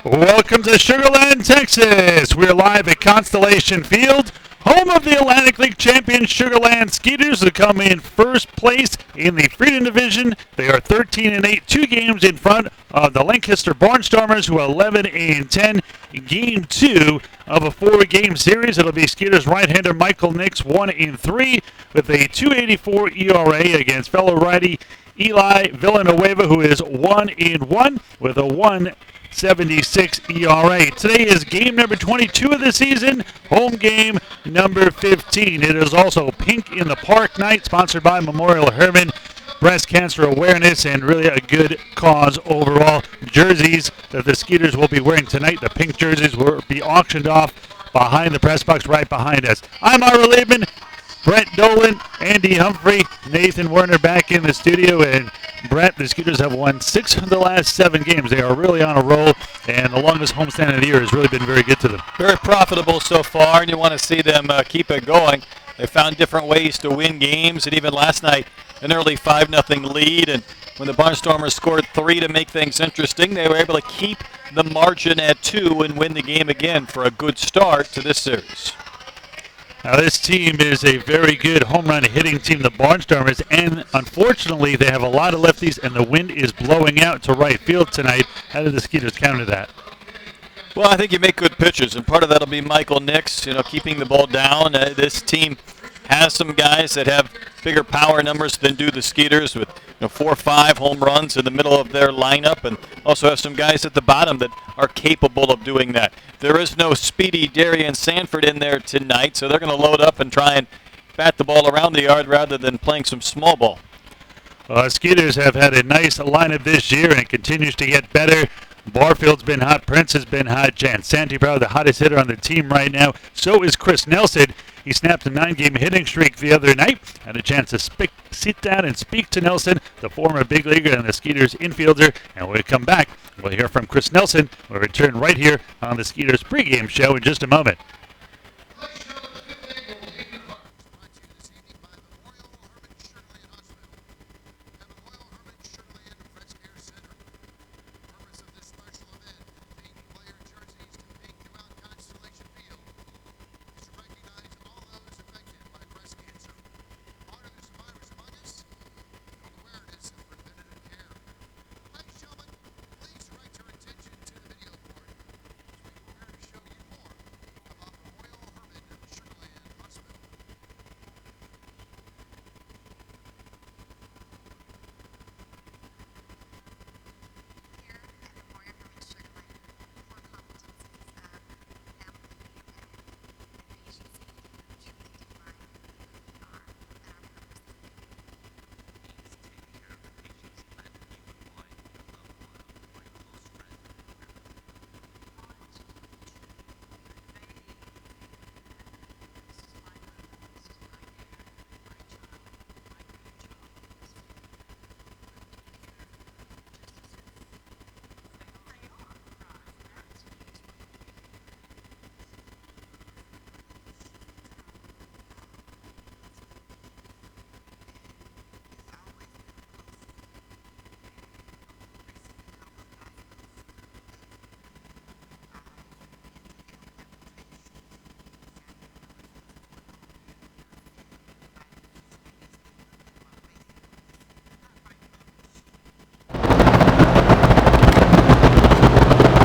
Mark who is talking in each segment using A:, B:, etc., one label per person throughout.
A: Welcome to Sugar Land, Texas. We're live at Constellation Field, home of the Atlantic League champion Sugar Land Skeeters, who come in first place in the Freedom Division. They are 13-8, 2 games in front of the Lancaster Barnstormers, who are 11-10. Game 2 of a 4-game series. It'll be Skeeters right-hander Michael Nix 1-3 with a 2.84 ERA against fellow righty Eli Villanueva, who is 1-1 with a 1.76 ERA. Today is game number 22 of the season, home game number 15. It is also Pink in the Park night, sponsored by Memorial Hermann Breast Cancer Awareness, and really a good cause overall. Jerseys that the Skeeters will be wearing tonight, the pink jerseys, will be auctioned off behind the press box right behind us. I'm Ira Liebman, Brett Dolan, Andy Humphrey, Nathan Werner back in the studio, and Brett, the Skeeters have won 6 of the last 7 games. They are really on a roll, and the longest homestand of the year has really been very good to them.
B: Very profitable so far, and you want to see them keep it going. They found different ways to win games, and even last night, an early 5-0 lead, and when the Barnstormers scored 3 to make things interesting, they were able to keep the margin at 2 and win the game again for a good start to this series.
A: Now, this team is a very good home run hitting team, the Barnstormers, and unfortunately they have a lot of lefties, and the wind is blowing out to right field tonight. How did the Skeeters counter that?
B: Well, I think you make good pitches, and part of that will be Michael Nix, keeping the ball down. This team has some guys that have bigger power numbers than do the Skeeters, with 4 or 5 home runs in the middle of their lineup, and also have some guys at the bottom that are capable of doing that. There is no speedy Darian Sanford in there tonight, so they're going to load up and try and bat the ball around the yard rather than playing some small ball.
A: Skeeters have had a nice lineup this year, and it continues to get better. Barfield's been hot. Prince has been hot. Jan Santi, probably the hottest hitter on the team right now. So is Chris Nelson. He snapped a 9-game hitting streak the other night. Had a chance to sit down and speak to Nelson, the former big leaguer and the Skeeters infielder. And when we come back, we'll hear from Chris Nelson. We'll return right here on the Skeeters pregame show in just a moment.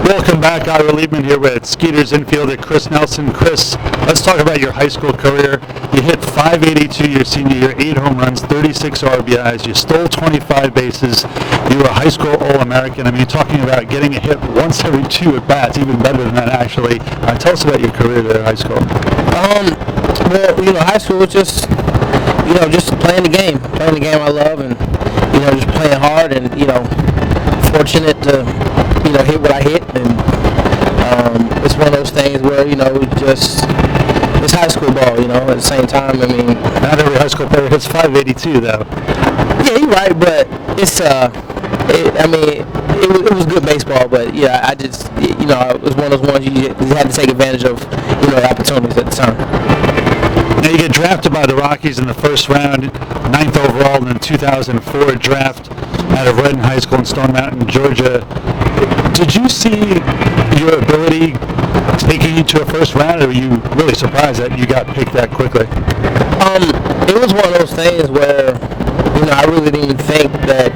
A: Welcome back. Ira Liebman here with Skeeters infielder Chris Nelson. Chris, let's talk about your high school career. You hit .582 your senior year, 8 home runs, 36 RBIs. You stole 25 bases. You were a high school All-American. I mean, talking about getting a hit once every 2 at-bats, even better than that, actually. Tell us about your career there in high school.
C: Well, high school was just playing the game I love, and, just playing hard, and, fortunate to, hit what I hit, and it's one of those things where, it's high school ball, at the same time. I mean,
A: not every high school player hits .582, though.
C: Yeah, you're right, but it's, it was good baseball, but, yeah, I just, it was one of those ones you had to take advantage of, opportunities at the time.
A: Now you get drafted by the Rockies in the first round, 9th overall in the 2004 draft out of Redden High School in Stone Mountain, Georgia. Did you see anybody taking you to a first round, or were you really surprised that you got picked that quickly?
C: It was one of those things where, I really didn't even think that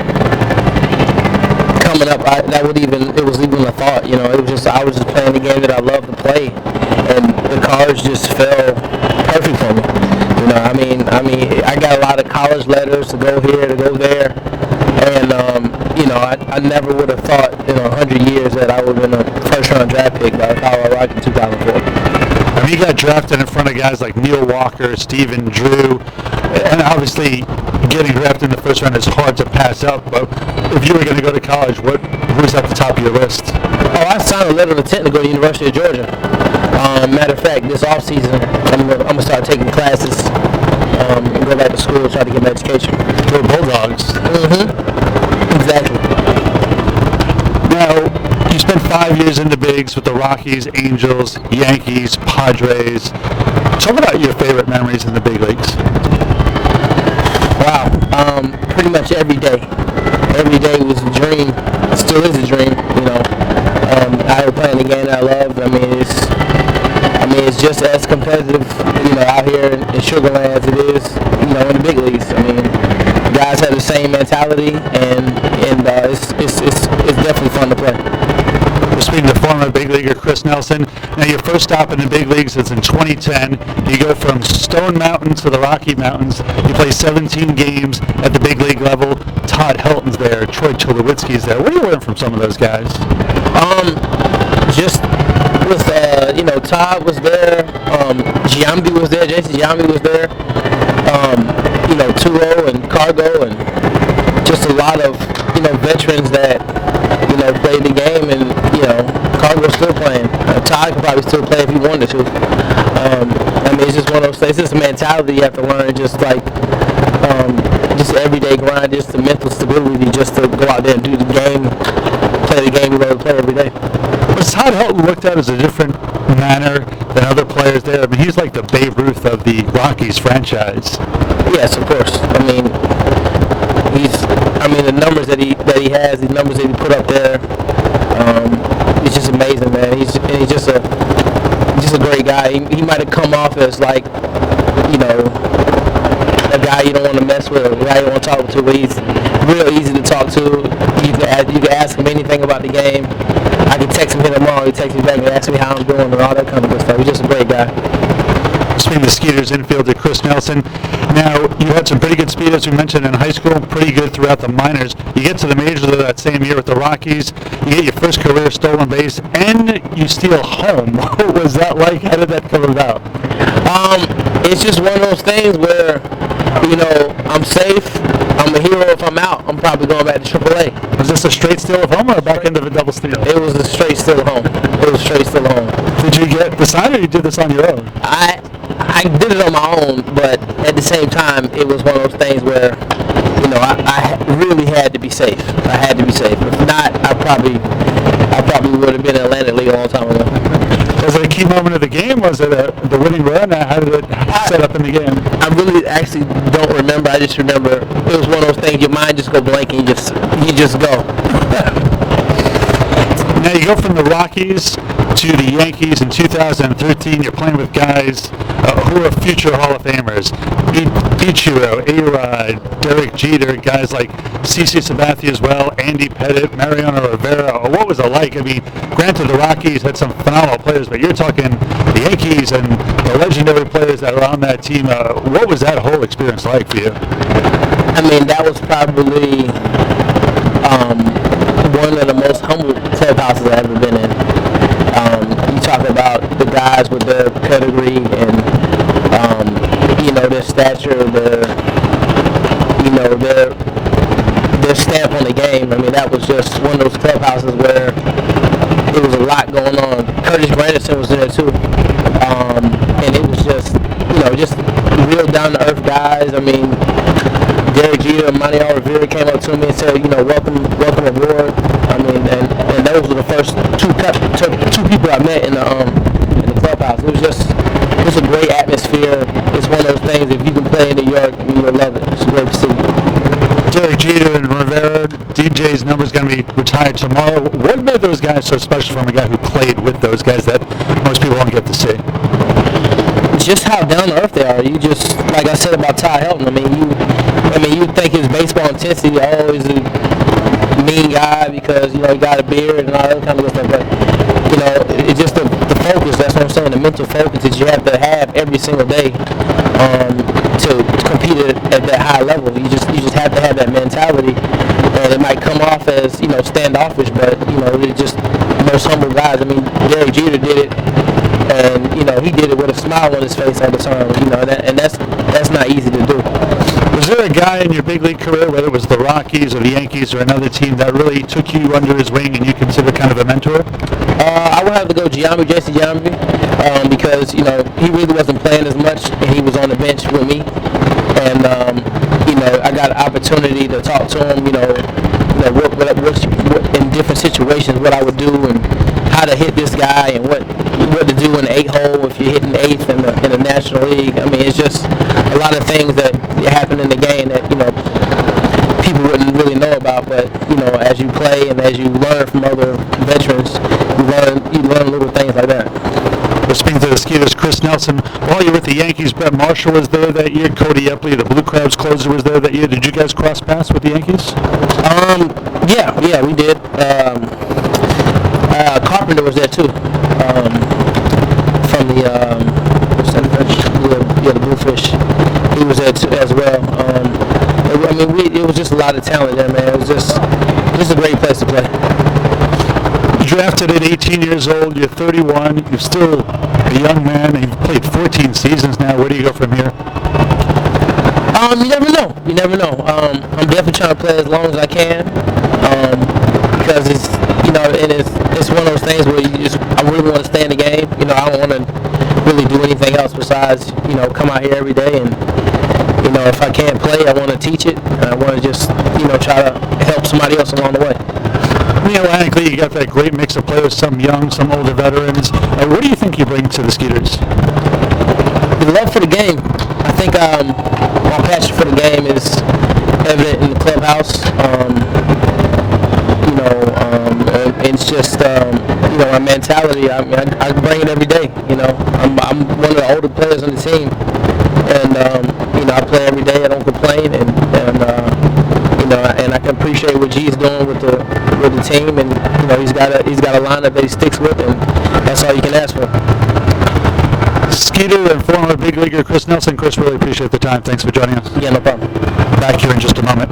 C: coming up, it was even a thought. It was just, I was just playing the game that I love to play, and the cards just fell perfect for me. I got a lot of college letters to go here, to go there, and I never would have thought in 100 years that I would have been a first-round draft pick by the Colorado Rockies in 2004.
A: I mean, you got drafted in front of guys like Neil Walker, Stephen Drew, and obviously getting drafted in the first round is hard to pass up. But if you were going to go to college, who's at the top of your list?
C: Oh, I signed a letter of intent to go to the University of Georgia. Matter of fact, this off season, I'm gonna start taking classes, and go back to school, try to get my education.
A: Go Bulldogs.
C: Mm-hmm. Exactly.
A: Now, you spent 5 years in the bigs with the Rockies, Angels, Yankees, Padres. Talk about your favorite memories in the big leagues.
C: Wow. Pretty much every day. Every day was a dream. It still is a dream. I was playing the game that I love. It's just as competitive, out here in Sugar Land as it is, in the big leagues. Guys have the same mentality, and it's definitely fun to play.
A: We're speaking to former big leaguer Chris Nelson. Now, your first stop in the big leagues is in 2010. You go from Stone Mountain to the Rocky Mountains. You play 17 games at the big league level. Todd Helton's there. Troy Tulowitzki's there. What do you learn from some of those guys?
C: Just with Todd was there. Giambi was there. Jason Giambi was there. Tulo and Cargo, and just a lot of veterans that played the game, and Cargo's still playing. Todd could probably still play if he wanted to. It's just one of those things. It's just a mentality you have to learn, just like just everyday grind, just the mental stability, just to go out there and do the game, play the game you love to play every day.
A: Was Todd Helton looked at as a different manner than other players there? I mean, he's like the Babe Ruth of the Rockies franchise.
C: Yes, of course. The numbers that he has, the numbers that he put up there, it's just amazing, man. He's just a great guy. He might have come off as like, a guy you don't want to mess with, a guy you don't want to talk to, but he's real easy to talk to. You can ask him anything about the game. I can text him here tomorrow. He texts me back and asks me how I'm doing and all that kind of good stuff. He's just a great guy.
A: Speaking of Skeeters infielder Chris Nelson, now you had some pretty good speed, as we mentioned, in high school, pretty good throughout the minors. You get to the majors of that same year with the Rockies, you get your first career stolen base, and you steal home. What was that like? How did that come about?
C: It's just one of those things where, I'm safe. I'm a hero if I'm out. I'm probably going back to AAA.
A: Was this a straight steal of home or a back end of a double steal?
C: It was a straight steal of home.
A: Did you get the sign, or you did this on your own?
C: I did it on my own, but at the same time, it was one of those things where, I really had to be safe. I had to be safe. If not, I probably would have been in Atlantic League a long time ago.
A: Was it a key moment of the game? Was it the winning run? How did it set up in the game?
C: I really actually don't remember. I just remember it was one of those things. Your mind just go blank and you just go.
A: Now you go from the Rockies to the Yankees in 2013. You're playing with guys who are future Hall of Famers. Ichiro, A-Rod, Derek Jeter, guys like CeCe Sabathia as well, Andy Pettit, Mariano Rivera. What was it like? I mean, granted the Rockies had some phenomenal players, but you're talking the Yankees and the legendary players that were on that team. What was that whole experience like for you?
C: That was probably one of the most humble clubhouses I've ever been in. You talk about the guys with their pedigree and their stature, their stamp on the game. That was just one of those clubhouses where it was a lot going on. Curtis Granderson was there too, and it was just real down to earth guys. Derek Jeter and Mariano Rivera came up to me and said, welcome aboard. And those were the first two people I met in the clubhouse. It was just a great atmosphere. It's one of those things, if you can play in New York, you'll love it. It's a great city.
A: Derek Jeter and Rivera, DJ's number's going to be retired tomorrow. What made those guys so special from a guy who played with those guys that most people don't get to see?
C: Just how down to earth they are. You just, like I said about Ty Helton. You think his baseball intensity, always a mean guy because he got a beard and all that kind of stuff. But it's just the focus. That's what I'm saying. The mental focus that you have to have every single day to compete at that high level. You just have to have that mentality. And it might come off as standoffish, but they're just most humble guys. Derek Jeter did it. And he did it with a smile on his face all the time. And that's not easy to do.
A: Was there a guy in your big league career, whether it was the Rockies or the Yankees or another team, that really took you under his wing and you consider kind of a mentor?
C: I would have to go Jesse Giambi, because he really wasn't playing as much, and he was on the bench with me. And I got an opportunity to talk to him. What in different situations, what I would do and how to hit this guy and what to do in the 8-hole if you're hitting the 8th in the National League. It's just a lot of things that happen in the game that people wouldn't really know about. But as you play and as you learn from other veterans, you learn little things like that.
A: We're speaking to the Skeeters, Chris Nelson. While you were with the Yankees, Brett Marshall was there that year. Cody Epley, the Blue Crabs closer, was there that year. Did you guys cross paths with the Yankees?
C: Yeah, we did. Carpenter was there too. From the the Bluefish. He was there too, as well. It was just a lot of talent there, man. It was just a great place to play.
A: You drafted at 18 years old. You're 31. You're still a young man. You've played 14 seasons now. Where do you go from here?
C: You never know. I'm definitely trying to play as long as I can. Because it's it's one of those things where I really want to stay in the game. I don't want to really do anything else besides come out here every day and if I can't play, I want to teach it. And I want to just try to help somebody else along the way.
A: In the Atlantic League, you got that great mix of players, some young, some older veterans. What do you think you bring to the Skeeters?
C: The love for the game. I think my passion for the game is evident in the clubhouse. It's just my mentality. I bring it every day. I'm one of the older players on the team, and I play every day. I don't complain, and I can appreciate what G's doing with the team, and he's got a lineup that he sticks with, and that's all you can ask for.
A: Skeeter and former big leaguer Chris Nelson. Chris, really appreciate the time. Thanks for joining us.
C: Yeah, no problem.
A: Back here in just a moment.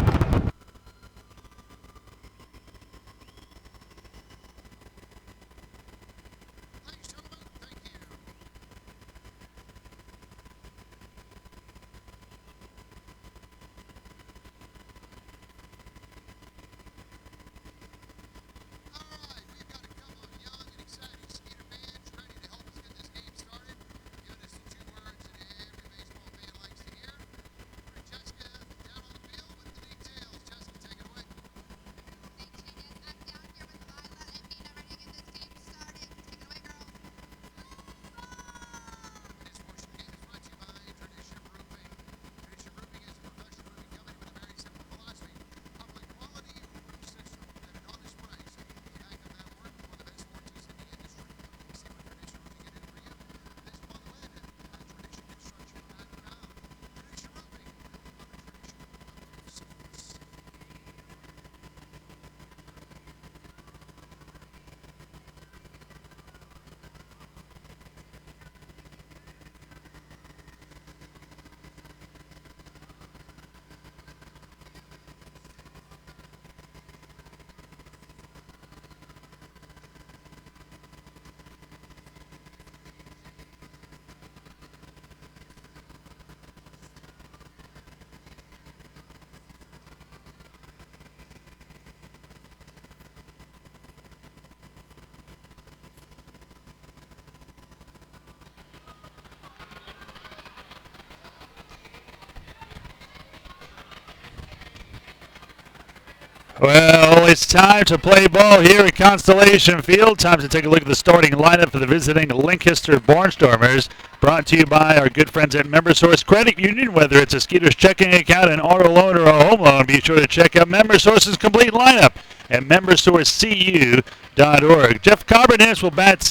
A: Well, it's time to play ball here at Constellation Field. Time to take a look at the starting lineup for the visiting Lancaster Barnstormers. Brought to you by our good friends at MemberSource Credit Union. Whether it's a Skeeters checking account, an auto loan, or a home loan, be sure to check out MemberSource's complete lineup at membersourcecu.org. Jeff Carbonis will bat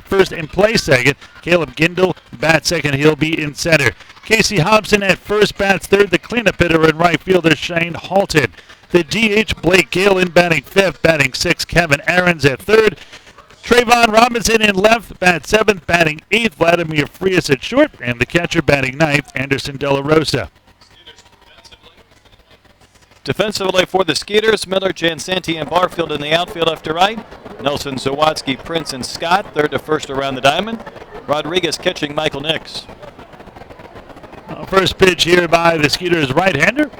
A: first and play second. Caleb Gindel bat second. He'll be in center. Casey Hobson at first, bats third. The cleanup hitter and right fielder Shane Halton. The DH Blake Gale in batting fifth. Batting sixth, Kevin Aarons at third. Trayvon Robinson in left, bat seventh. Batting eighth, Vladimir Frias at short. And the catcher batting ninth, Anderson De La Rosa.
B: Defensively for the Skeeters, Miller, Jansanti, and Barfield in the outfield left to right. Nelson, Zawatsky, Prince, and Scott third to first around the diamond. Rodriguez catching Michael Nix.
A: First pitch here by the Skeeters right-hander.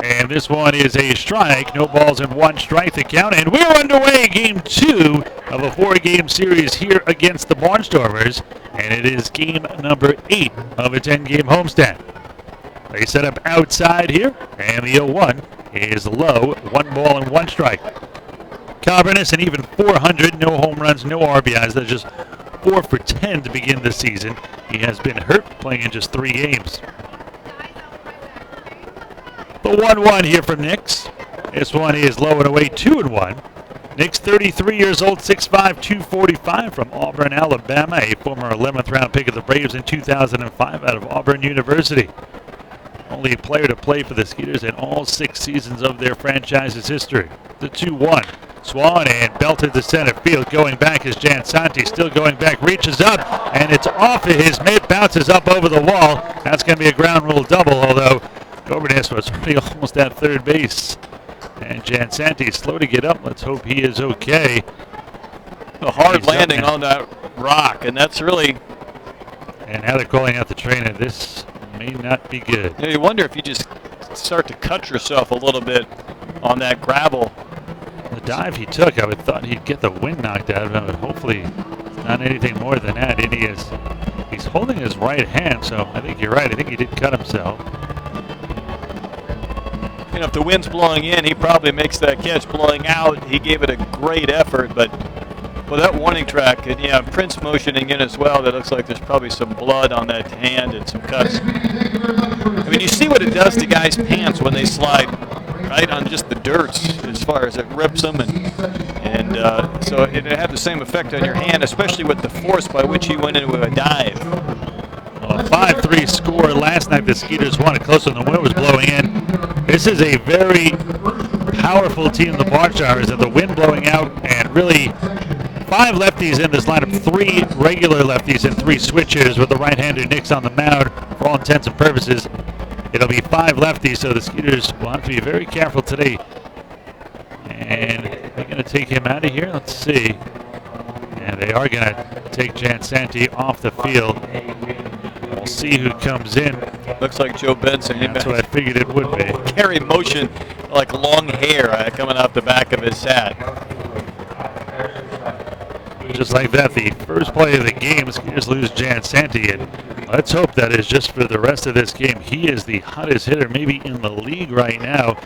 A: And this one is a strike. No balls and one strike to count. And we're underway game 2 of a 4-game series here against the Barnstormers. And it is game number 8 of a 10-game homestand. They set up outside here. And the 0-1 is low. 1 ball and 1 strike. Carbonis and even 400. No home runs, no RBIs. That's just 4 for 10 to begin the season. He has been hurt playing in just 3 games. The 1-1 here from Nix. This one is low and away, 2-1. Nix, 33 years old, 6'5", 245 from Auburn, Alabama, a former 11th round pick of the Braves in 2005 out of Auburn University. Only player to play for the Skeeters in all 6 seasons of their franchise's history. The 2-1. Swan and belted to center field. Going back is Jansanti. Still going back. Reaches up. And it's off of his mitt. Bounces up over the wall. That's going to be a ground rule double, although Carbonis was already almost at third base. And Jansanti is slow to get up. Let's hope he is okay.
B: A hard landing on that rock, and that's really...
A: And now they're calling out the trainer. This may not be good.
B: You know, you wonder if you just start to cut yourself a little bit on that gravel.
A: The dive he took, I would thought he'd get the wind knocked out of him, but hopefully it's not anything more than that. And he's holding his right hand, so I think you're right. I think he did cut himself.
B: You know, if the wind's blowing in, he probably makes that catch. Blowing out, he gave it a great effort, but with that warning track, and yeah, Prince motioning in as well, that looks like there's probably some blood on that hand and some cuts. I mean, you see what it does to guys' pants when they slide right on just the dirt, as far as it rips them, and so it had the same effect on your hand, especially with the force by which he went into a dive.
A: Well, a 5-3 score last night. The Skeeters won it close when the wind was blowing in. This is a very powerful team, the Barnstormers, and the wind blowing out, and really 5 lefties in this lineup, 3 regular lefties and 3 switchers with the right-hander Nix on the mound. For all intents and purposes, it'll be 5 lefties, so the Skeeters will have to be very careful today. And they're going to take him out of here. Let's see. And they are going to take Jansanti off the field. We'll see who comes in.
B: Looks like Joe Benson.
A: That's what I figured it would be.
B: Carry motion like long hair coming out the back of his hat.
A: Just like that, the first play of the game, Skeeters lose Jansanti, and let's hope that is just for the rest of this game. He is the hottest hitter maybe in the league right now,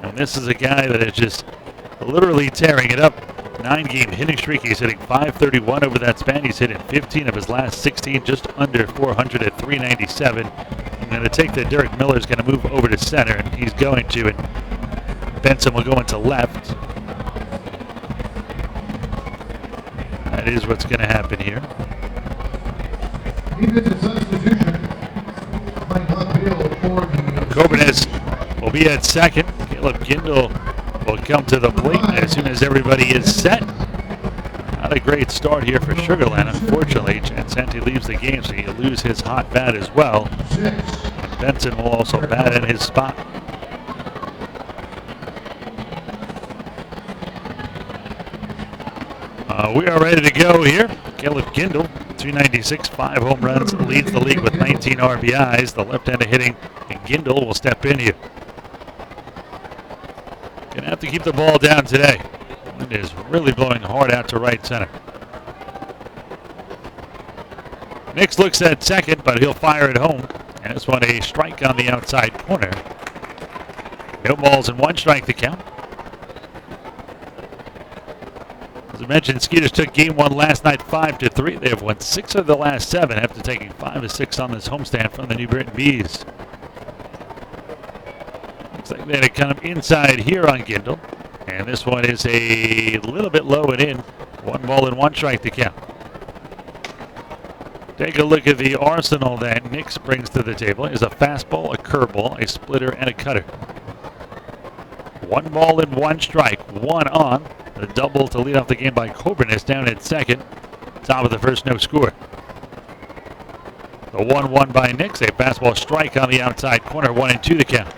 A: and this is a guy that is just literally tearing it up. 9-game hitting streak. He's hitting .531 over that span. He's hit in 15 of his last 16, just under 400 at .397. I'm going to take that. Derek Miller's going to move over to center, and he's going to, and Benson will go into left. That is what's going to happen here. Carbonis will be at second. Caleb Gindel will come to the plate as soon as everybody is set. Not a great start here for Sugar Land, unfortunately. Jansanti leaves the game, so he'll lose his hot bat as well. And Benson will also bat in his spot. We are ready to go here. Caleb Gindel, 296, 5 home runs, leads the league with 19 RBIs. The left-hander hitting, and Gindel will step in here. Gonna have to keep the ball down today. Wind is really blowing hard out to right center. Nix looks at second, but he'll fire it home. And this one a strike on the outside corner. No balls and 1 strike to count. As I mentioned, Skeeters took game 1 last night 5-3. They have won 6 of the last 7 after taking 5 of 6 on this homestand from the New Britain Bees. Looks like they had to come inside here on Gindel. And this one is a little bit low and in. 1 ball and 1 strike to count. Take a look at the arsenal that Nix brings to the table. Is a fastball, a curveball, a splitter, and a cutter. 1 ball and 1 strike. 1 on. A double to lead off the game by Coburnis down at second. Top of the first, no score. The 1-1 by Nix. A fastball strike on the outside corner. 1-2 to count.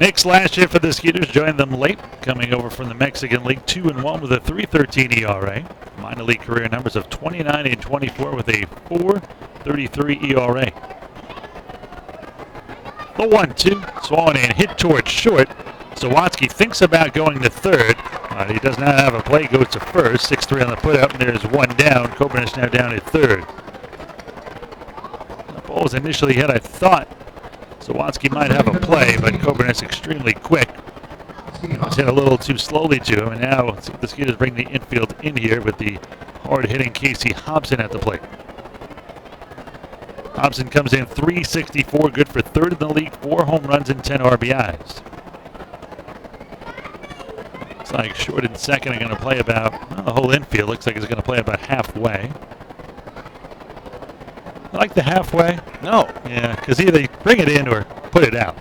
A: Nix last year for the Skeeters joined them late, coming over from the Mexican League, 2-1 with a 3.13 ERA. Minor league career numbers of 29 and 24 with a 4.33 ERA. The 1-2, swung and hit towards short. Sawatsky thinks about going to third. He does not have a play, goes to first. 6-3 on the put-up, and there's 1 down. Coburnis now down at third. The ball was initially hit, I thought Sawatsky might have a play, but Coburnis extremely quick. It's hit a little too slowly to him, and now the Skeeters bring the infield in here with the hard-hitting Casey Hobson at the plate. Hobson comes in .364, good for third in the league, 4 home runs and 10 RBIs. Looks like short and second are going to play about, well, the whole infield looks like it's going to play about halfway. I like the halfway.
B: No.
A: Yeah, because either they bring it in or put it out.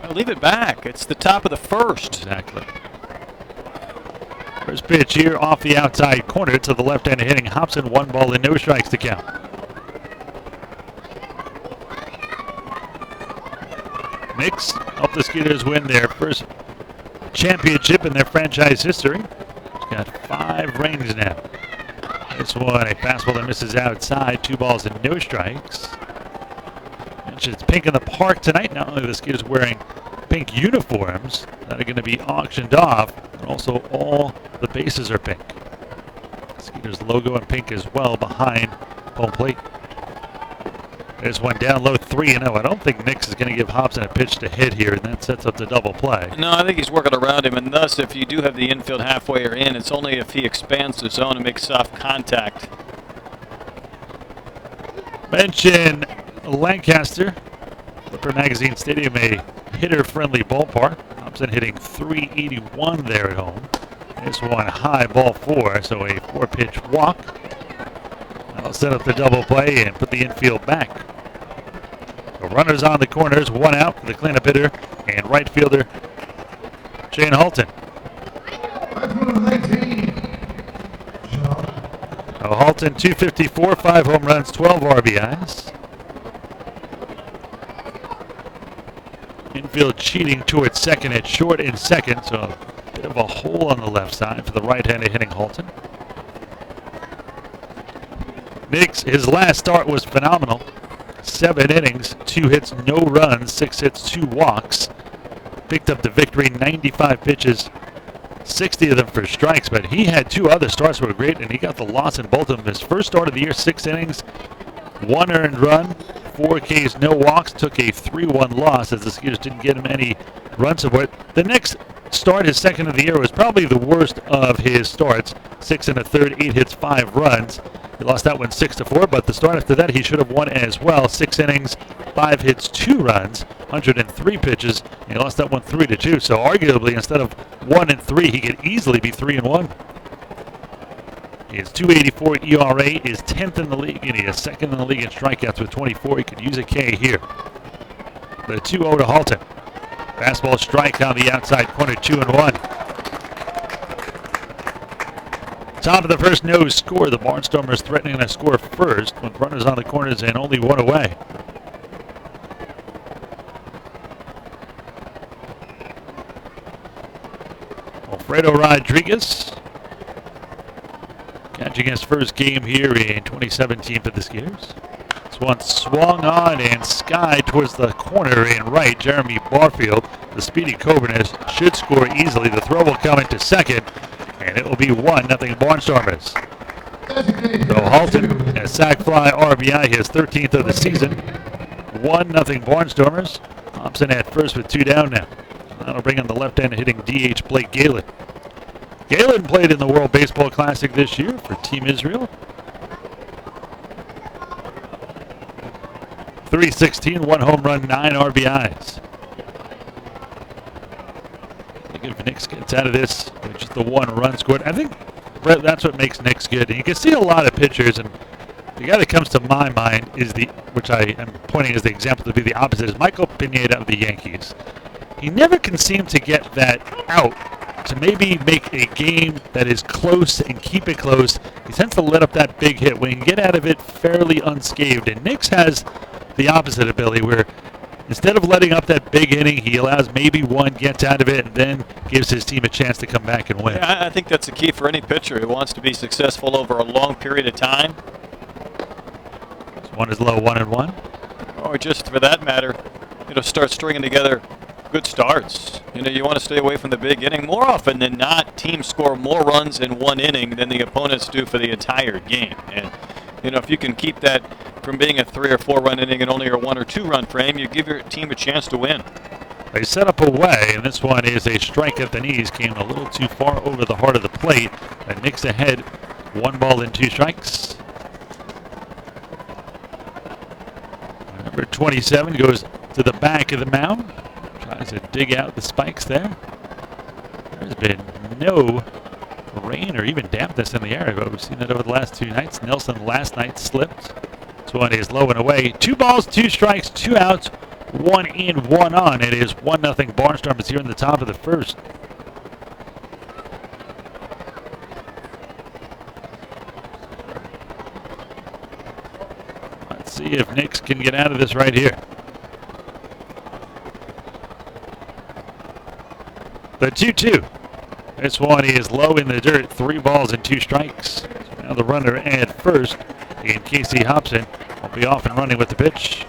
B: I'll leave it back. It's the top of the first.
A: Exactly. First pitch here off the outside corner to the left-hand hitting Hobson. 1 ball and no strikes to count. Nix helped the Skeeters win their first championship in their franchise history. He's got 5 rings now. This one, a fastball that misses outside, 2 balls and no strikes. It's pink in the park tonight. Not only are the Skeeters wearing pink uniforms that are going to be auctioned off, but also all the bases are pink. Skeeters logo in pink as well behind home plate. There's one down low, 3-0. I don't think Nix is going to give Hobson a pitch to hit here, and that sets up the double play.
B: No, I think he's working around him, and thus, if you do have the infield halfway or in, it's only if he expands the zone and makes soft contact. Mention
A: Lancaster, Flipper Magazine Stadium, a hitter-friendly ballpark. Hobson hitting .381 there at home. This one high, ball 4, so a 4-pitch walk. That'll set up the double play and put the infield back. The runners on the corners, 1 out for the cleanup hitter and right fielder Shane Halton. Halton, 254, 5 home runs, 12 RBIs. Infield cheating towards second at short and second, so a bit of a hole on the left side for the right-handed hitting Halton. Nix, his last start was phenomenal. 7 innings, 2 hits, no runs, 6 hits, 2 walks. Picked up the victory, 95 pitches, 60 of them for strikes, but he had 2 other starts that were great, and he got the loss in both of them. His first start of the year, 6 innings, 1 earned run, 4 Ks, no walks, took a 3-1 loss as the Skeeters didn't get him any run support. The next start, his second of the year, was probably the worst of his starts. 6 1/3, 8 hits, 5 runs. He lost that one 6-4, but the start after that he should have won as well. 6 innings, 5 hits, 2 runs, 103 pitches. And he lost that one 3-2. So arguably, instead of 1-3, he could easily be 3-1. His .284 ERA is 10th in the league, and he is 2nd in the league in strikeouts with 24. He could use a K here. The 2-0 to Halton. Fastball strike on the outside corner, 2-1. Top of the first, no score. The Barnstormers threatening to score first with runners on the corners and only 1 away. Alfredo Rodriguez catching his first game here in 2017 for the Skeeters. This one swung on and skied towards the corner and right. Jeremy Barfield, the speedy Coburnis, should score easily. The throw will come into second, and it will be 1-0 Barnstormers. So Halton, a sac fly RBI, his 13th of the season. 1-0 Barnstormers. Thompson at first with 2 down now. That'll bring in the left-hand hitting DH Blake Galen. Galen played in the World Baseball Classic this year for Team Israel. 316, 1 home run, 9 RBIs. I think if Nix gets out of this with just the 1 run scored, I think that's what makes Nix good. And you can see a lot of pitchers, and the guy that comes to my mind is which I am pointing as the example to be the opposite, is Michael Pineda of the Yankees. He never can seem to get that out to maybe make a game that is close and keep it close. He tends to let up that big hit when he can get out of it fairly unscathed. And Nix has the opposite ability where instead of letting up that big inning, he allows maybe 1, gets out of it, and then gives his team a chance to come back and win.
B: Yeah, I think that's the key for any pitcher who wants to be successful over a long period of time.
A: So 1 is low, 1-1.
B: Or just for that matter, start stringing together good starts. You want to stay away from the big inning. More often than not, teams score more runs in 1 inning than the opponents do for the entire game. And, if you can keep that from being a 3 or 4 run inning and only a 1 or 2 run frame, you give your team a chance to win.
A: They set up away, and this one is a strike at the knees. Came a little too far over the heart of the plate. And Nix ahead, 1 ball and 2 strikes. Number 27 goes to the back of the mound. Tries to dig out the spikes there. There's been no rain or even dampness in the area, but we've seen that over the last 2 nights. Nelson last night slipped. This one is low and away. 2 balls, 2 strikes, 2 outs, 1 in, 1 on. It is 1-0 Barnstormers here in the top of the first. Let's see if Nix can get out of this right here. The 2-2. This one is low in the dirt. 3 balls and 2 strikes. So now the runner at first, and Casey Hobson will be off and running with the pitch.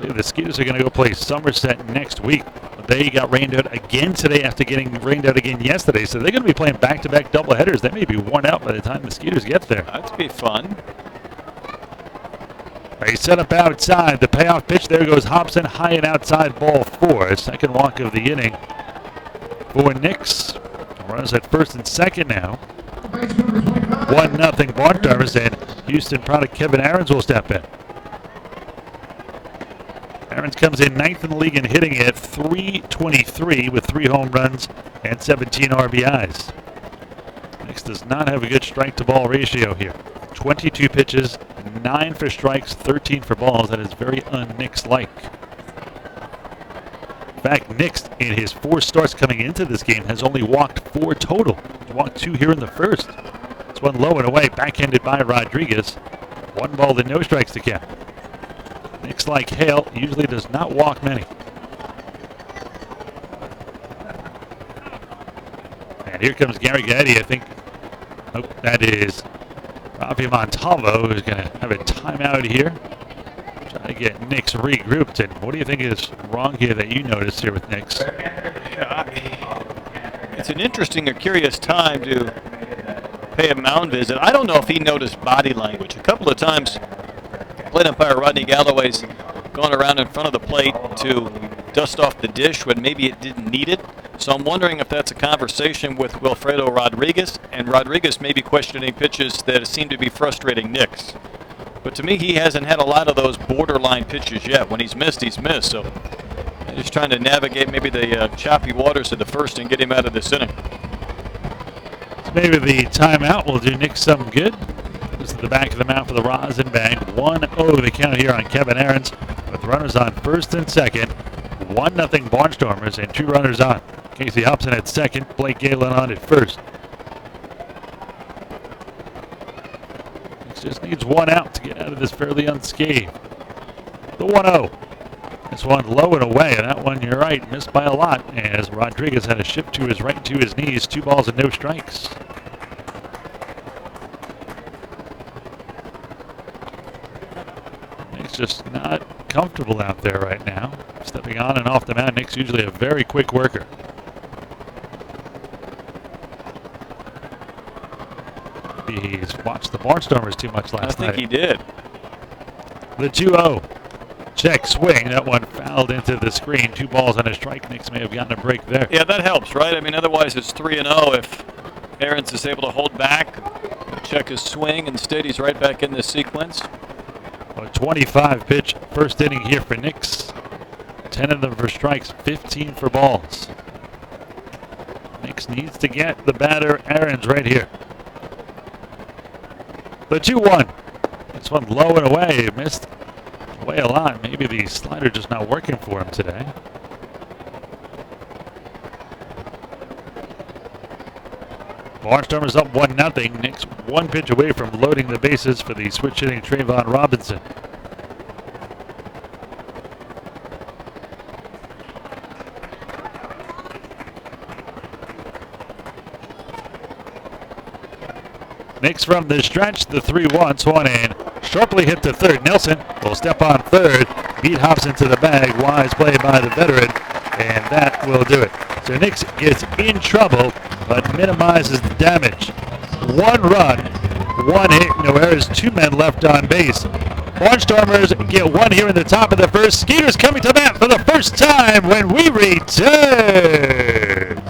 A: The Skeeters are going to go play Somerset next week. They got rained out again today after getting rained out again yesterday, so they're going to be playing back-to-back doubleheaders. They may be worn out by the time the Skeeters get there.
B: That'd be fun.
A: They set up outside. The payoff pitch. There goes Hobson, high and outside, ball 4. Second walk of the inning for Nix. Runners at first and second now. 1-0 Barnstormers, and Houston product Kevin Aarons will step in. Aarons comes in 9th in the league in hitting at .323 with 3 home runs and 17 RBIs. Nix does not have a good strike-to-ball ratio here. 22 pitches, 9 for strikes, 13 for balls. That is very un-Nix-like. In fact, Nix, in his 4 starts coming into this game, has only walked 4 total. He's walked 2 here in the first. This one low and away, backhanded by Rodriguez. 1 ball and no strikes to count. Nix, like Hale, usually does not walk many. And here comes Gary Gaddy, I think. Oh, that is Rafi Montalvo, who's going to have a timeout here. Trying to get Nix regrouped. And what do you think is wrong here that you noticed here with Nix?
B: It's an interesting or curious time to pay a mound visit. I don't know if he noticed body language. A couple of times, plate umpire Rodney Galloway's gone around in front of the plate to dust off the dish when maybe it didn't need it. So I'm wondering if that's a conversation with Wilfredo Rodriguez, and Rodriguez may be questioning pitches that seem to be frustrating Nix. But to me, he hasn't had a lot of those borderline pitches yet. When he's missed, he's missed. So I'm just trying to navigate maybe the choppy waters of the first and get him out of this inning.
A: So maybe the timeout will do Nix some good. This is the back of the mound for the Rosin Bang. 1-0 the count here on Kevin Aarons with runners on first and second. 1-0 Barnstormers and 2 runners on. Casey Hobson at second, Blake Galen on at first. He just needs 1 out to get out of this fairly unscathed. The 1-0. This one low and away, and that one, you're right, missed by a lot as Rodriguez had a shift to his right to his knees. 2 balls and no strikes. He's just not comfortable out there right now. Stepping on and off the mound. Nick's usually a very quick worker. Maybe he's watched the Barnstormers too much last night.
B: I think he did.
A: The 2-0. Check swing. That one fouled into the screen. 2 balls on a strike. Knicks may have gotten a break there.
B: Yeah, that helps, right? I mean, otherwise it's 3-0 if Aarons is able to hold back. check his swing and steadies right back in the sequence.
A: A 25 pitch first inning here for Nix. 10 of them for strikes, 15 for balls. Nix needs to get the batter Aarons right here. The 2-1. This one low and away. Missed away a lot. Maybe the slider just not working for him today. Barnstormers up 1-0. Nix one pitch away from loading the bases for the switch hitting Trayvon Robinson. Nix from the stretch, the 3-1, swung in. Sharply hit to third. Nelson will step on third. Beat Hobson to the bag. Wise play by the veteran, and that will do it. So Nix gets in trouble, but minimizes the damage. 1 run, 1 hit, no errors, 2 men left on base. Barnstormers get 1 here in the top of the first. Skeeters coming to bat for the first time when we return.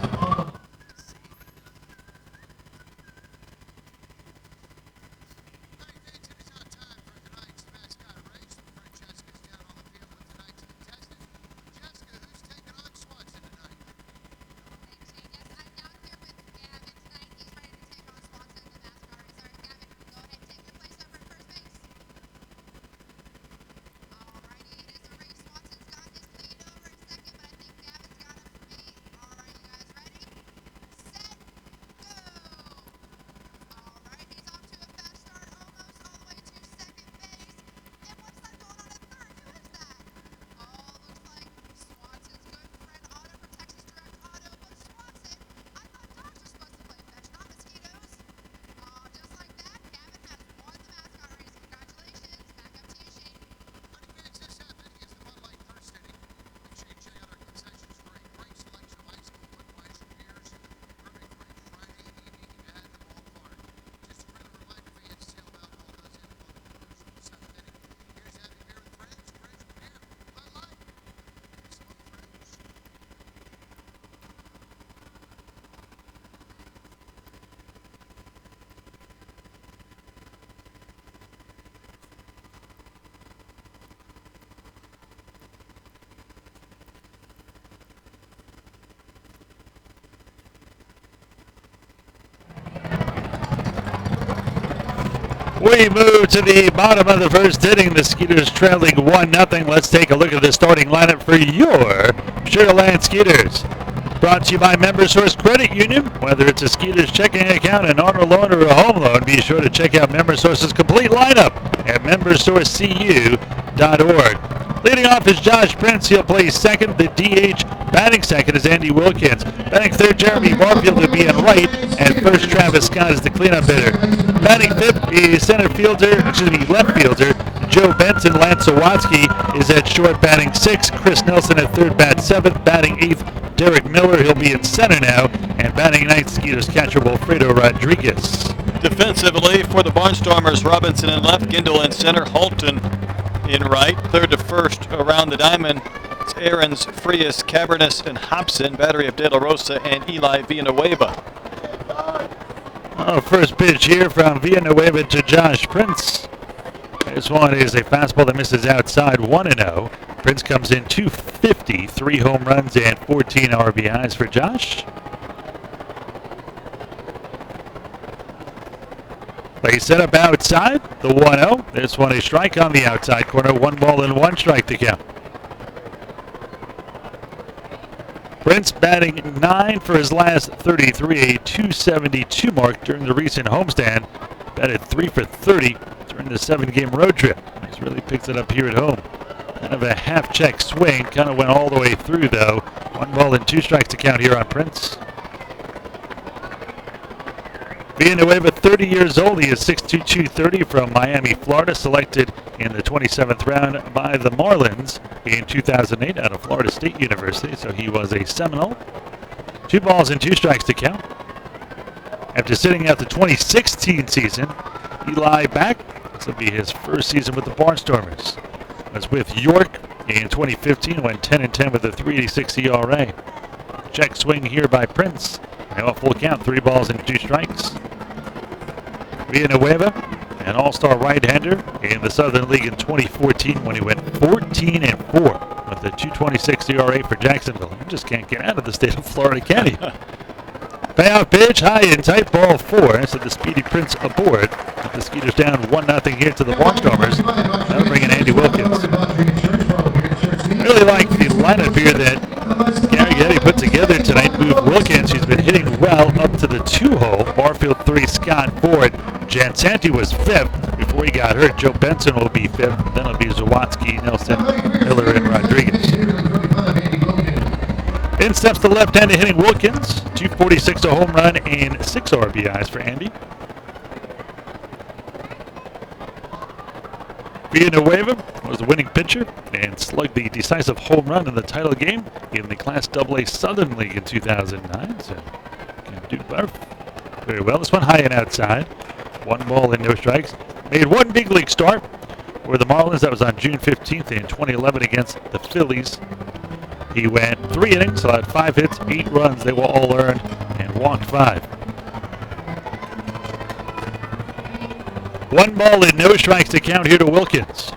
A: We move to the bottom of the first inning. The Skeeters trailing 1-0. Let's take a look at the starting lineup for your Sugar Land Skeeters. Brought to you by MemberSource Credit Union. Whether it's a Skeeters checking account, an auto loan, or a home loan, be sure to check out MemberSource's complete lineup at membersourcecu.org. Leading off is Josh Prince. He'll play second. The DH batting second is Andy Wilkins. Batting third, Jeremy Barfield will be in right. And first, Travis Scott is the cleanup hitter. Batting fifth is left fielder Joe Benson. Lance Sawatsky is at short, batting sixth. Chris Nelson at third, bat seventh. Batting eighth, Derek Miller. He'll be in center now. And batting ninth, Skeeters catcher Wilfredo Rodriguez.
B: Defensively for the Barnstormers, Robinson in left, Gindel in center, Halton in right. Third to first around the diamond, it's Aarons, Frias, Cabernet, and Hobson. Battery of De La Rosa and Eli Villanueva.
A: First pitch here from Villanueva to Josh Prince. This one is a fastball that misses outside, 1-0. Prince comes in 250, 3 home runs and 14 RBIs for Josh. They set up outside, the 1-0. This one a strike on the outside corner, 1 ball and 1 strike to count. Prince batting 9 for his last 33, a 272 mark during the recent homestand. Batted 3 for 30 during the 7-game road trip. He's really picked it up here at home. Kind of a half-check swing, kind of went all the way through though. 1 ball and 2 strikes to count here on Prince. Villanueva, 30 years old. He is 6'2", 230 from Miami, Florida. Selected in the 27th round by the Marlins in 2008 out of Florida State University. So he was a Seminole. 2 balls and 2 strikes to count. After sitting out the 2016 season, Eli back. This will be his first season with the Barnstormers. Was with York in 2015, went 10-10 with a 3.86 ERA. Check swing here by Prince. Now a full count, 3 balls and 2 strikes. Villanueva, an all-star right-hander in the Southern League in 2014 when he went 14-4 with a 2.26 ERA for Jacksonville. You just can't get out of the state of Florida, can you? Payout pitch, high and tight, ball 4. So the Speedy Prince aboard. With the Skeeters down 1-0 here to the Barnstormers. Now bringing Andy Wilkins. Really like the lineup here that Gary Getty put together tonight. Move Wilkins, who's been hitting well up to the 2-hole. Barfield 3, Scott 4. Jansanti was 5th before he got hurt. Joe Benson will be 5th. Then it'll be Zawatsky, Nelson, Miller, and Rodriguez. In steps the left-hander hitting Wilkins. 246 a home run and 6 RBIs for Andy. Villanueva was the winning pitcher and slugged the decisive home run in the title game in the Class AA Southern League in 2009. So can do better. Very well. This one high and outside. 1 ball and no strikes. Made 1 big league start for the Marlins. That was on June 15th in 2011 against the Phillies. He went 3 innings, allowed 5 hits, 8 runs. They were all earned and walked 5. 1 ball and no strikes to count here to Wilkins.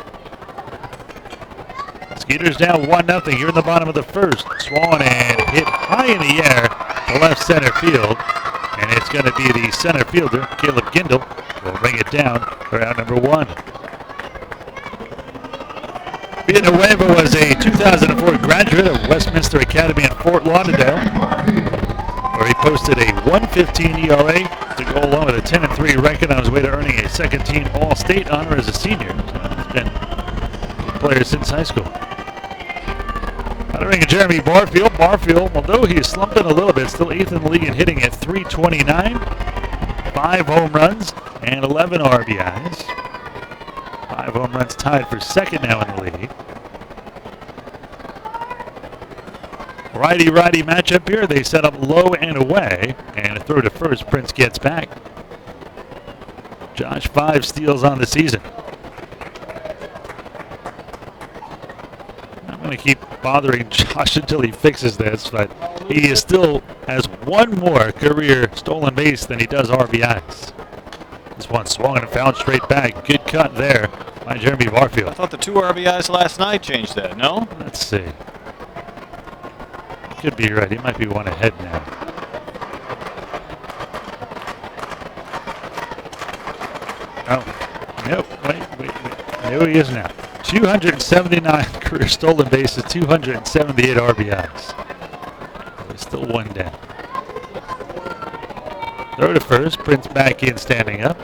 A: Skeeters down 1-0 here in the bottom of the first. Swung and hit high in the air to left center field. And it's going to be the center fielder, Caleb Gindel, will bring it down for out number 1. Villanueva was a 2004 graduate of Westminster Academy in Fort Lauderdale, where he posted a 1.15 ERA to go along with a 10-3 record on his way to earning a second-team All-State honor as a senior. So he's been a player since high school. Entering Jeremy Barfield. Barfield, although he's slumped in a little bit, still 8th in the league and hitting at .329. 5 home runs and 11 RBIs. 5 home runs, tied for second now in the league. Righty-righty matchup here. They set up low and away. And a throw to first. Prince gets back. Josh 5 steals on the season. I'm going to keep bothering Josh until he fixes this, but he is still has 1 more career stolen base than he does RBIs. This one swung and fouled straight back. Good cut there by Jeremy Barfield.
B: I thought the 2 RBIs last night changed that, no?
A: Let's see. Could be right. He might be 1 ahead now. Oh, nope. Wait. There he is now. 279 career stolen bases, 278 RBIs. There's still 1 down. Throw to first. Prince back in, standing up.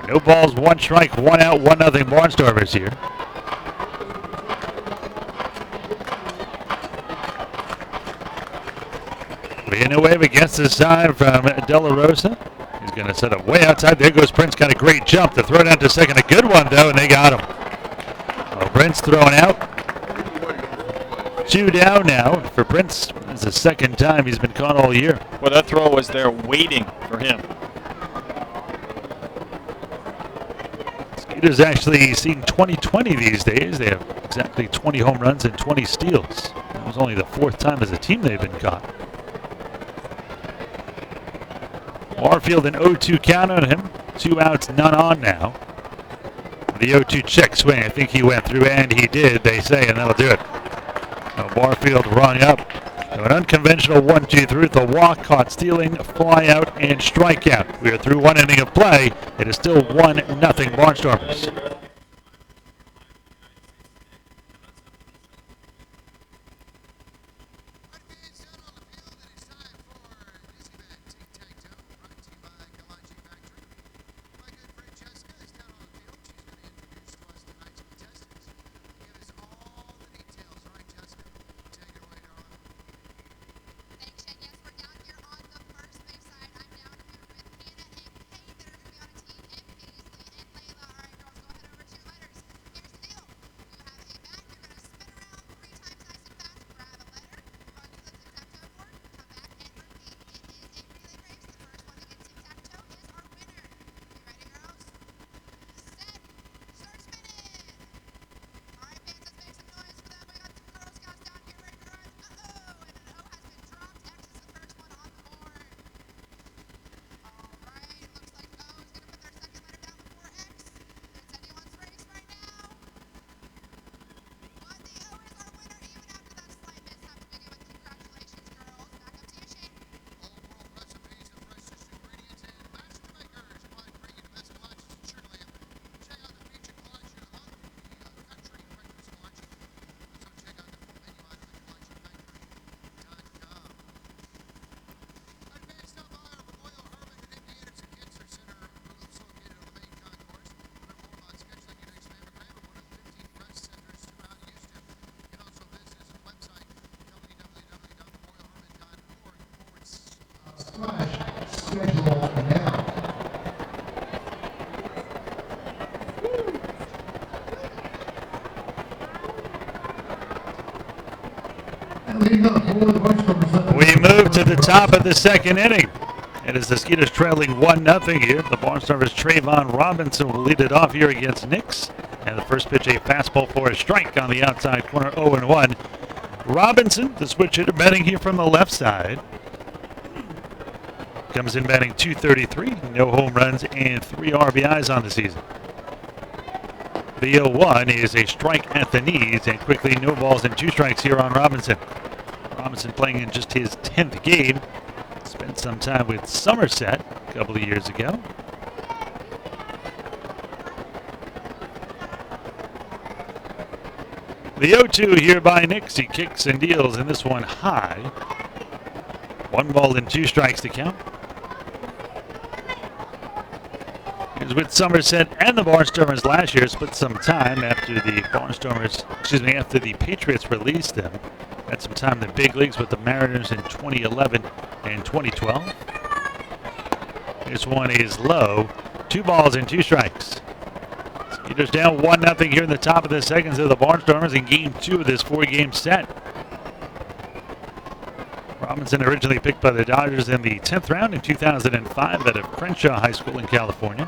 A: No balls, 1 strike, 1 out, 1-0 Barnstormers here. Villanueva gets the side from De La Rosa. He's going to set up way outside. There goes Prince. Got a great jump. The throw down to second. A good one, though, and they got him. Well, Prince throwing out. 2 down now for Prince. It's the second time he's been caught all year.
B: Well, that throw was there waiting for him.
A: Skeeters actually seeing 20-20 these days. They have exactly 20 home runs and 20 steals. That was only the 4th time as a team they've been caught. Barfield an 0-2 count on him. 2 outs, none on now. The 0-2 check swing. I think he went through, and he did, they say, and that'll do it. Now Barfield rung up. So an unconventional 1-2 with a walk, caught stealing, fly out, and strikeout. We are through 1 inning of play. It is still 1-0 Barnstormers. We move to the top of the second inning. It is the Skeeters trailing 1-0 here. The Barnstormers' Trayvon Robinson will lead it off here against Nix. And the first pitch, a fastball for a strike on the outside corner, 0-1. Robinson, the switch hitter, batting here from the left side. Comes in batting .233, no home runs and 3 RBIs on the season. The 0-1 is a strike at the knees, and quickly no balls and 2 strikes here on Robinson. Robinson playing in just his 10th game. Spent some time with Somerset a couple of years ago. The 0-2 here by Nix. He kicks and deals in this one high. 1 ball and 2 strikes to count. He was with Somerset and the Barnstormers last year. Split some time after the after the Patriots released them. Had some time in the big leagues with the Mariners in 2011 and 2012. This one is low. 2 balls and 2 strikes. Skeeters down 1-0 here in the top of the second to the Barnstormers in game 2 of this 4-game set. Robinson originally picked by the Dodgers in the 10th round in 2005 out of Crenshaw High School in California.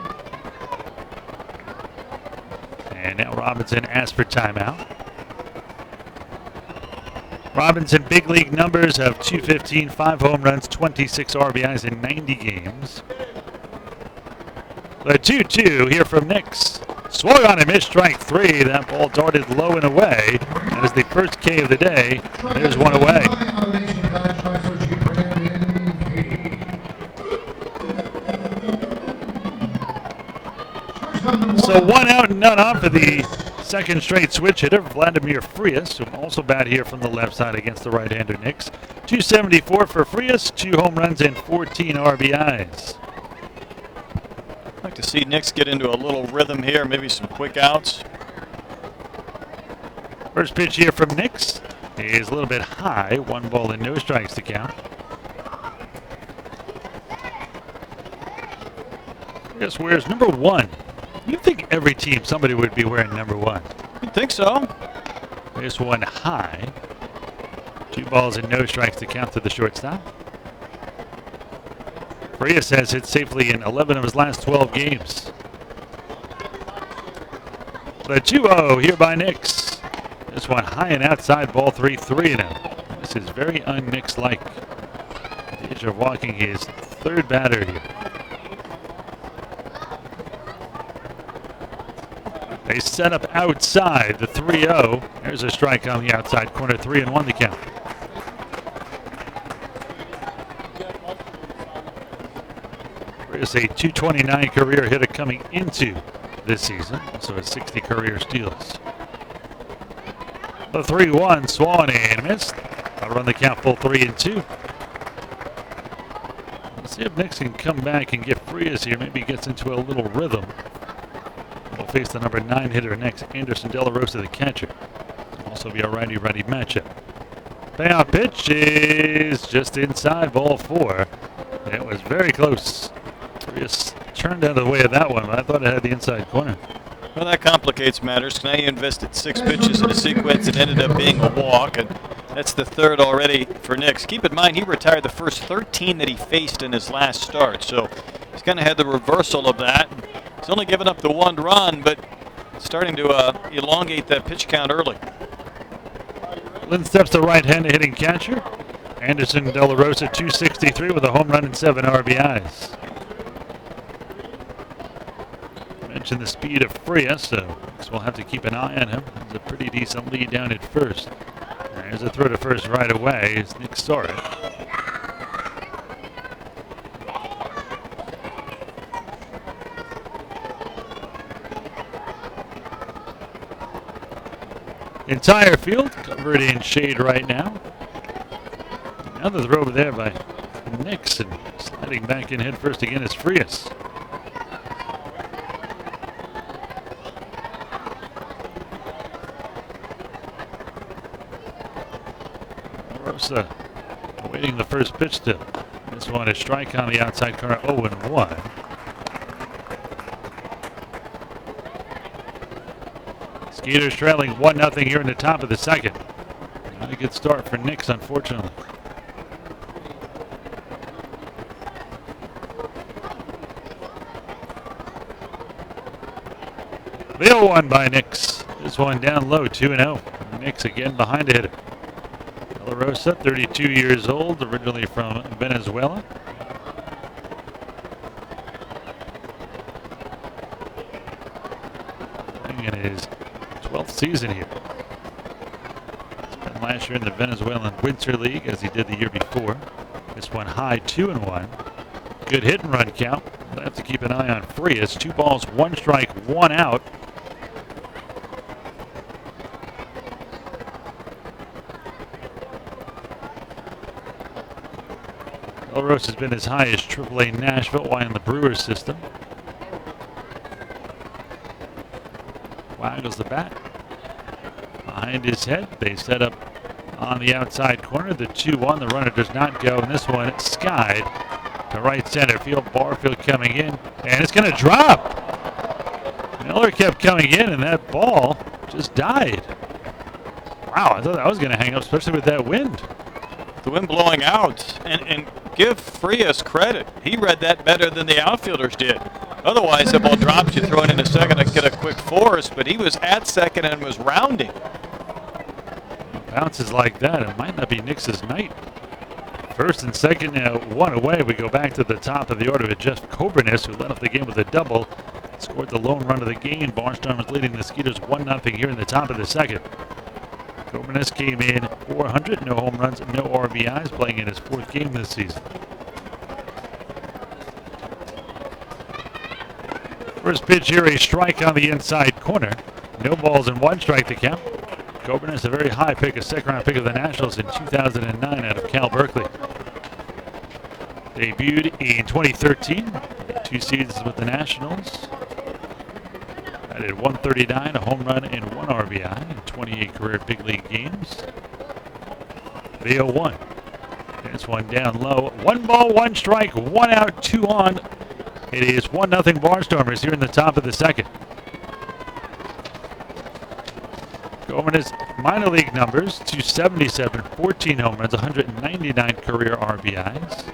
A: And now Robinson asked for timeout. Robinson, big league numbers of .215, 5 home runs, 26 RBIs in 90 games. The 2-2 here from Nix. Swung on and missed, strike 3. That ball darted low and away. That is the first K of the day. There's one away. So 1 out and none on for the second straight switch hitter, Vladimir Frias, who also bat here from the left side against the right-hander Nix. .274 for Frias, 2 home runs and 14 RBIs.
B: I'd like to see Nix get into a little rhythm here, maybe some quick outs.
A: First pitch here from Nix is a little bit high, 1 ball and no strikes to count. Frias wears number 1. You'd think every team, somebody would be wearing number 1.
B: You'd think so.
A: This one high. 2 balls and no strikes to count to the shortstop. Frias has hit safely in 11 of his last 12 games. The 2-0 here by Nix. This one high and outside, ball 3-0. This is very un-Nix-like. At the age of walking his 3rd batter here. They set up outside the 3-0. There's a strike on the outside corner, 3-1 the count. Frias, a .229 career hitter coming into this season. Also has 60 career steals. The 3-1 swung and missed. I'll run the count full 3-2. Let's see if Nix can come back and get Frias here. Maybe he gets into a little rhythm. We'll face the number 9 hitter next, Anderson De La Rosa, the catcher. Also be a righty-righty matchup. Payoff pitch is just inside, ball 4. It was very close. Frias turned out of the way of that one, but I thought it had the inside corner.
B: Well, that complicates matters. Now you invested 6 pitches in a sequence and ended up being a walk, and that's the 3rd already for Nix. Keep in mind, he retired the first 13 that he faced in his last start, so he's kind of had the reversal of that. He's only given up the 1 run, but starting to elongate that pitch count early.
A: Lynn steps to right-handed hitting catcher. Anderson De La Rosa, .263 with a home run and 7 RBIs. Mentioned the speed of Frias, so we'll have to keep an eye on him. There's a pretty decent lead down at first. There's a throw to first right away as Nick saw it. Entire field covered in shade right now. Another throw over there by Nix, and sliding back in head first again is Frias. Rosa awaiting the first pitch still. This one is strike on the outside corner, 0-1. Skeeters trailing 1-0 here in the top of the second. Not a good start for Nix, unfortunately. The 0-1 by Nix. This one down low, 2-0. Nix again behind the hitter. De La Rosa, 32 years old, originally from Venezuela. Playing in his 12th season here. Spent last year in the Venezuelan Winter League as he did the year before. This one high, 2-1. Good hit and run count. We'll have to keep an eye on Frias. 2 balls, 1 strike, 1 out. De La Rosa has been as high as AAA Nashville while in the Brewers system. Waggles the bat. Behind his head, they set up on the outside corner. The 2-1, the runner does not go, and this one skied to right center field. Barfield coming in, and it's going to drop. Miller kept coming in, and that ball just died. Wow, I thought that was going to hang up, especially with that wind.
B: The wind blowing out, and give Frias credit. He read that better than the outfielders did. Otherwise, the ball drops, you throw it into second and get a quick force, but he was at second and was rounding.
A: Bounces like that, it might not be Nix's night. First and second, now 1 away. We go back to the top of the order with Jeff Cobernis, who led off the game with a double. Scored the lone run of the game. Barnstormers leading the Skeeters 1-0 here in the top of the second. Cobernis came in 400, no home runs, no RBIs, playing in his 4th game this season. First pitch here, a strike on the inside corner. No balls and 1 strike to count. Cobernis, a very high pick, a second-round pick of the Nationals in 2009 out of Cal Berkeley. Debuted in 2013, 2 seasons with the Nationals. Batted 139, a home run, and 1 RBI in 28 career big league games. The 0-1. This one down low. 1 ball, 1 strike, 1 out, 2 on. It is 1-0 Barnstormers here in the top of the second. Going his minor league numbers, 277, 14 home runs, 199 career RBIs.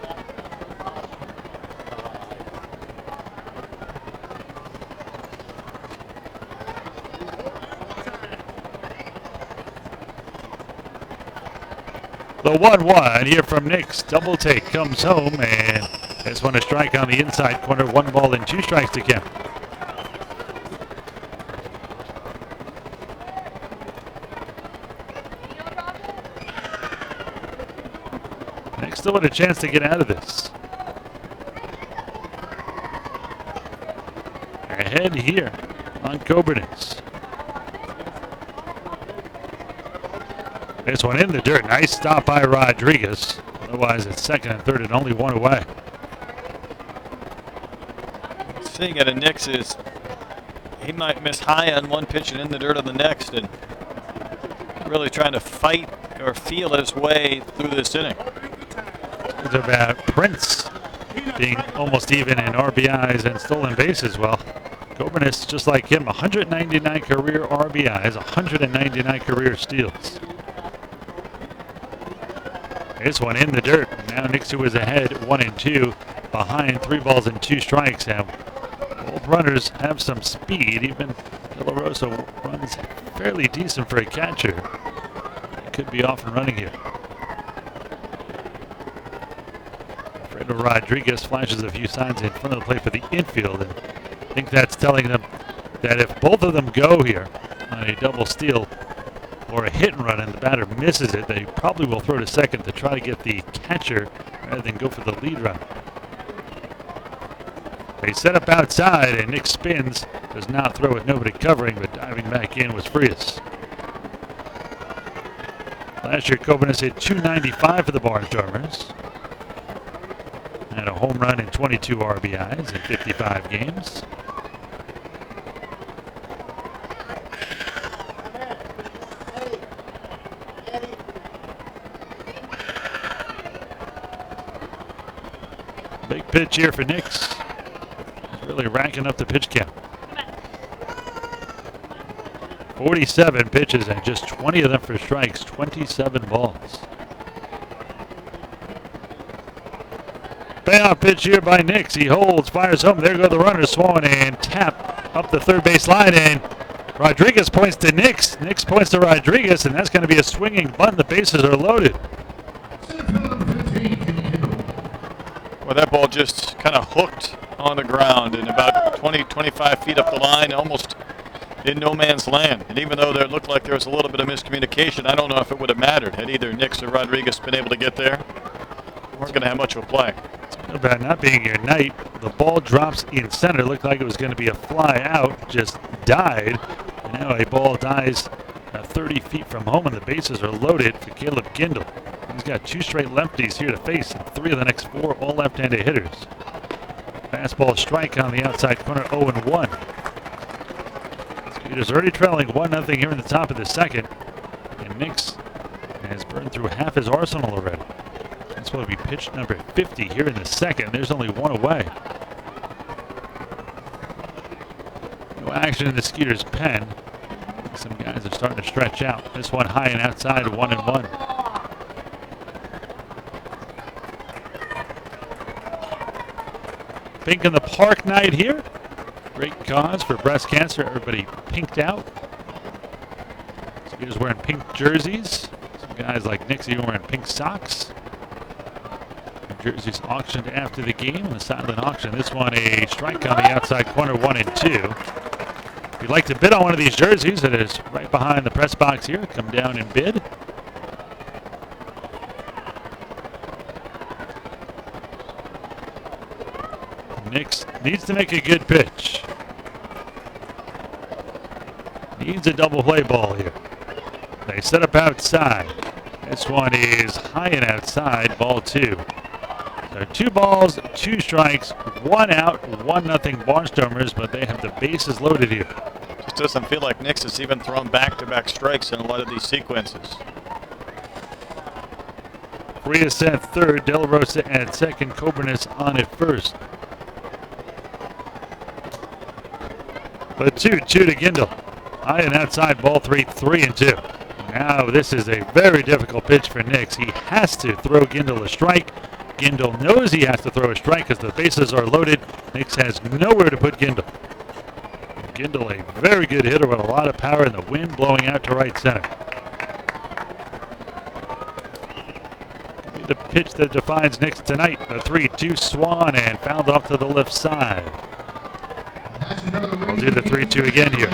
A: The 1-1 here from Nix. Double take comes home, and this one a strike on the inside corner. 1 ball and 2 strikes to count. Nix still had a chance to get out of this. Ahead here on Cobernis. This one in the dirt. Nice stop by Rodriguez. Otherwise, it's second and third and only 1 away.
B: The thing at a Nix is he might miss high on 1 pitch and in the dirt on the next, and really trying to fight or feel his way through this inning.
A: It's about Prince being almost even in RBIs and stolen bases. Well, Cobernis, just like him, 199 career RBIs, 199 career steals. This one in the dirt. Now Nix, who is ahead 1-2, behind 3 balls and 2 strikes. Now both runners have some speed. Even De La Rosa runs fairly decent for a catcher. He could be off and running here. Fredo Rodriguez flashes a few signs in front of the plate for the infield, and I think that's telling them that if both of them go here on a double steal or a hit and run and the batter misses it, they probably will throw to second to try to get the catcher rather than go for the lead run. They set up outside, and Nick spins. Does not throw with nobody covering, but diving back in was Frias. Last year, Cobernis hit .295 for the Barnstormers. Had a home run and 22 RBIs in 55 games. Big pitch here for Nix. He's really racking up the pitch count. 47 pitches and just 20 of them for strikes, 27 balls. Payoff pitch here by Nix. He holds, fires home. There go the runners. Swung and tap up the third base line, and Rodriguez points to Nix. Nix points to Rodriguez, and that's going to be a swinging bunt. The bases are loaded.
B: Well, that ball just kind of hooked on the ground and about 20, 25 feet up the line, almost in no man's land. And even though there looked like there was a little bit of miscommunication, I don't know if it would have mattered had either Nix or Rodriguez been able to get there. We weren't going to have much of a play.
A: About not being your night. The ball drops in center. Looked like it was going to be a fly out. Just died. And now a ball dies 30 feet from home, and the bases are loaded for Caleb Gindel. He's got 2 straight lefties here to face, and 3 of the next 4 all left-handed hitters. Fastball strike on the outside corner, 0-1. Skeeters already trailing 1-0 here in the top of the second. And Nix has burned through half his arsenal already. That's going to be pitch number 50 here in the second. There's only 1 away. No action in the Skeeters' pen. Some guys are starting to stretch out. This one high and outside, 1-1. Pink in the Park night here. Great cause for breast cancer. Everybody pinked out. Skeeters wearing pink jerseys. Some guys like Nix even wearing pink socks. Jerseys auctioned after the game in a silent auction. This one a strike on the outside corner, 1-2. If you'd like to bid on one of these jerseys, it is right behind the press box here. Come down and bid. Nix needs to make a good pitch. Needs a double play ball here. They set up outside. This one is high and outside, ball 2. So 2 balls, 2 strikes, 1 out, 1-0 Barnstormers, but they have the bases loaded here.
B: Just doesn't feel like Nix has even thrown back-to-back strikes in a lot of these sequences.
A: Frias at third, De La Rosa at second, Coburnis on at first. But 2-2 to Gindel. High and outside, ball 3, 3-2. Now this is a very difficult pitch for Nix. He has to throw Gindel a strike. Gindel knows he has to throw a strike because the bases are loaded. Nix has nowhere to put Gindel. Gindel, a very good hitter with a lot of power, and the wind blowing out to right center. The pitch that defines Nix tonight, the 3-2 Swan, and fouled off to the left side. We'll do the 3-2 again here.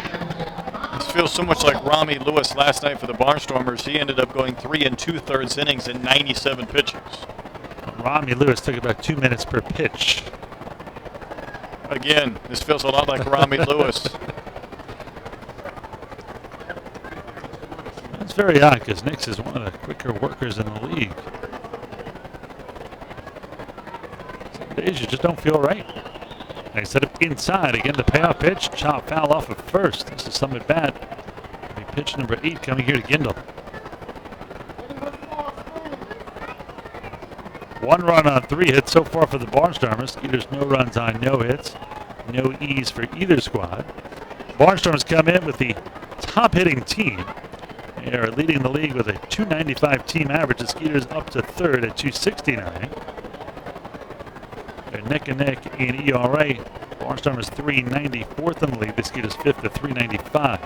B: This feels so much like Rami Lewis last night for the Barnstormers. He ended up going 3 2/3 innings in 97 pitches.
A: Rami Lewis took about 2 minutes per pitch.
B: Again, this feels a lot like Rami Lewis.
A: That's very odd because Nix is one of the quicker workers in the league. Some days you just don't feel right. They set up inside. Again, the payoff pitch. Chop foul off of first. This is some at bat. Pitch number 8 coming here to Gindel. 1 run on 3 hits so far for the Barnstormers. Skeeters no runs on no hits. No E's for either squad. Barnstormers come in with the top hitting team. They are leading the league with a .295 team average. The Skeeters up to third at .269. They're neck and neck in ERA. Barnstormers 394th in the league. The Skeeters 5th at 395.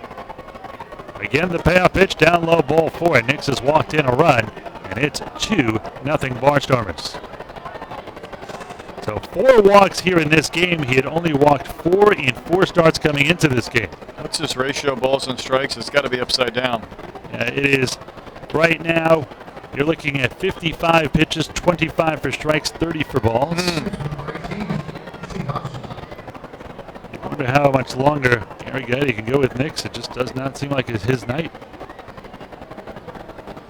A: Again, the payoff pitch down low, ball 4. Nix has walked in a run, and it's 2-0 Barnstormers. So 4 walks here in this game. He had only walked 4 in 4 starts coming into this game.
B: What's his ratio of balls and strikes? It's got to be upside down.
A: It is right now. You're looking at 55 pitches, 25 for strikes, 30 for balls. You wonder how much longer Gary Getty can go with Nix. It just does not seem like it's his night.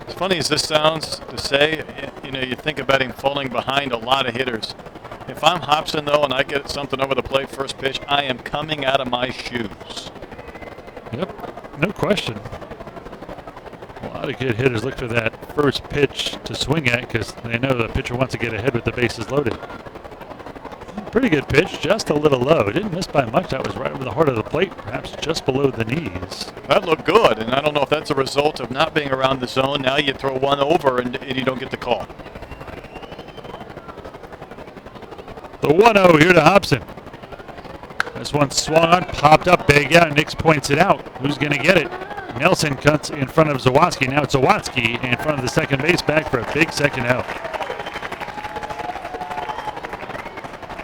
B: As funny as this sounds to say, you know, you think about him falling behind a lot of hitters. If I'm Hobson, though, and I get something over the plate first pitch, I am coming out of my shoes.
A: Yep, no question. A lot of good hitters look for that first pitch to swing at because they know the pitcher wants to get ahead with the bases loaded. Pretty good pitch, just a little low. Didn't miss by much. That was right over the heart of the plate, perhaps just below the knees.
B: That looked good, and I don't know if that's a result of not being around the zone. Now you throw one over and you don't get the call.
A: The 1-0 here to Hobson. This one swung on, popped up big. Yeah, Nix points it out. Who's going to get it? Nelson cuts in front of Zawatsky. Now it's Zawatsky in front of the second base back for a big second out.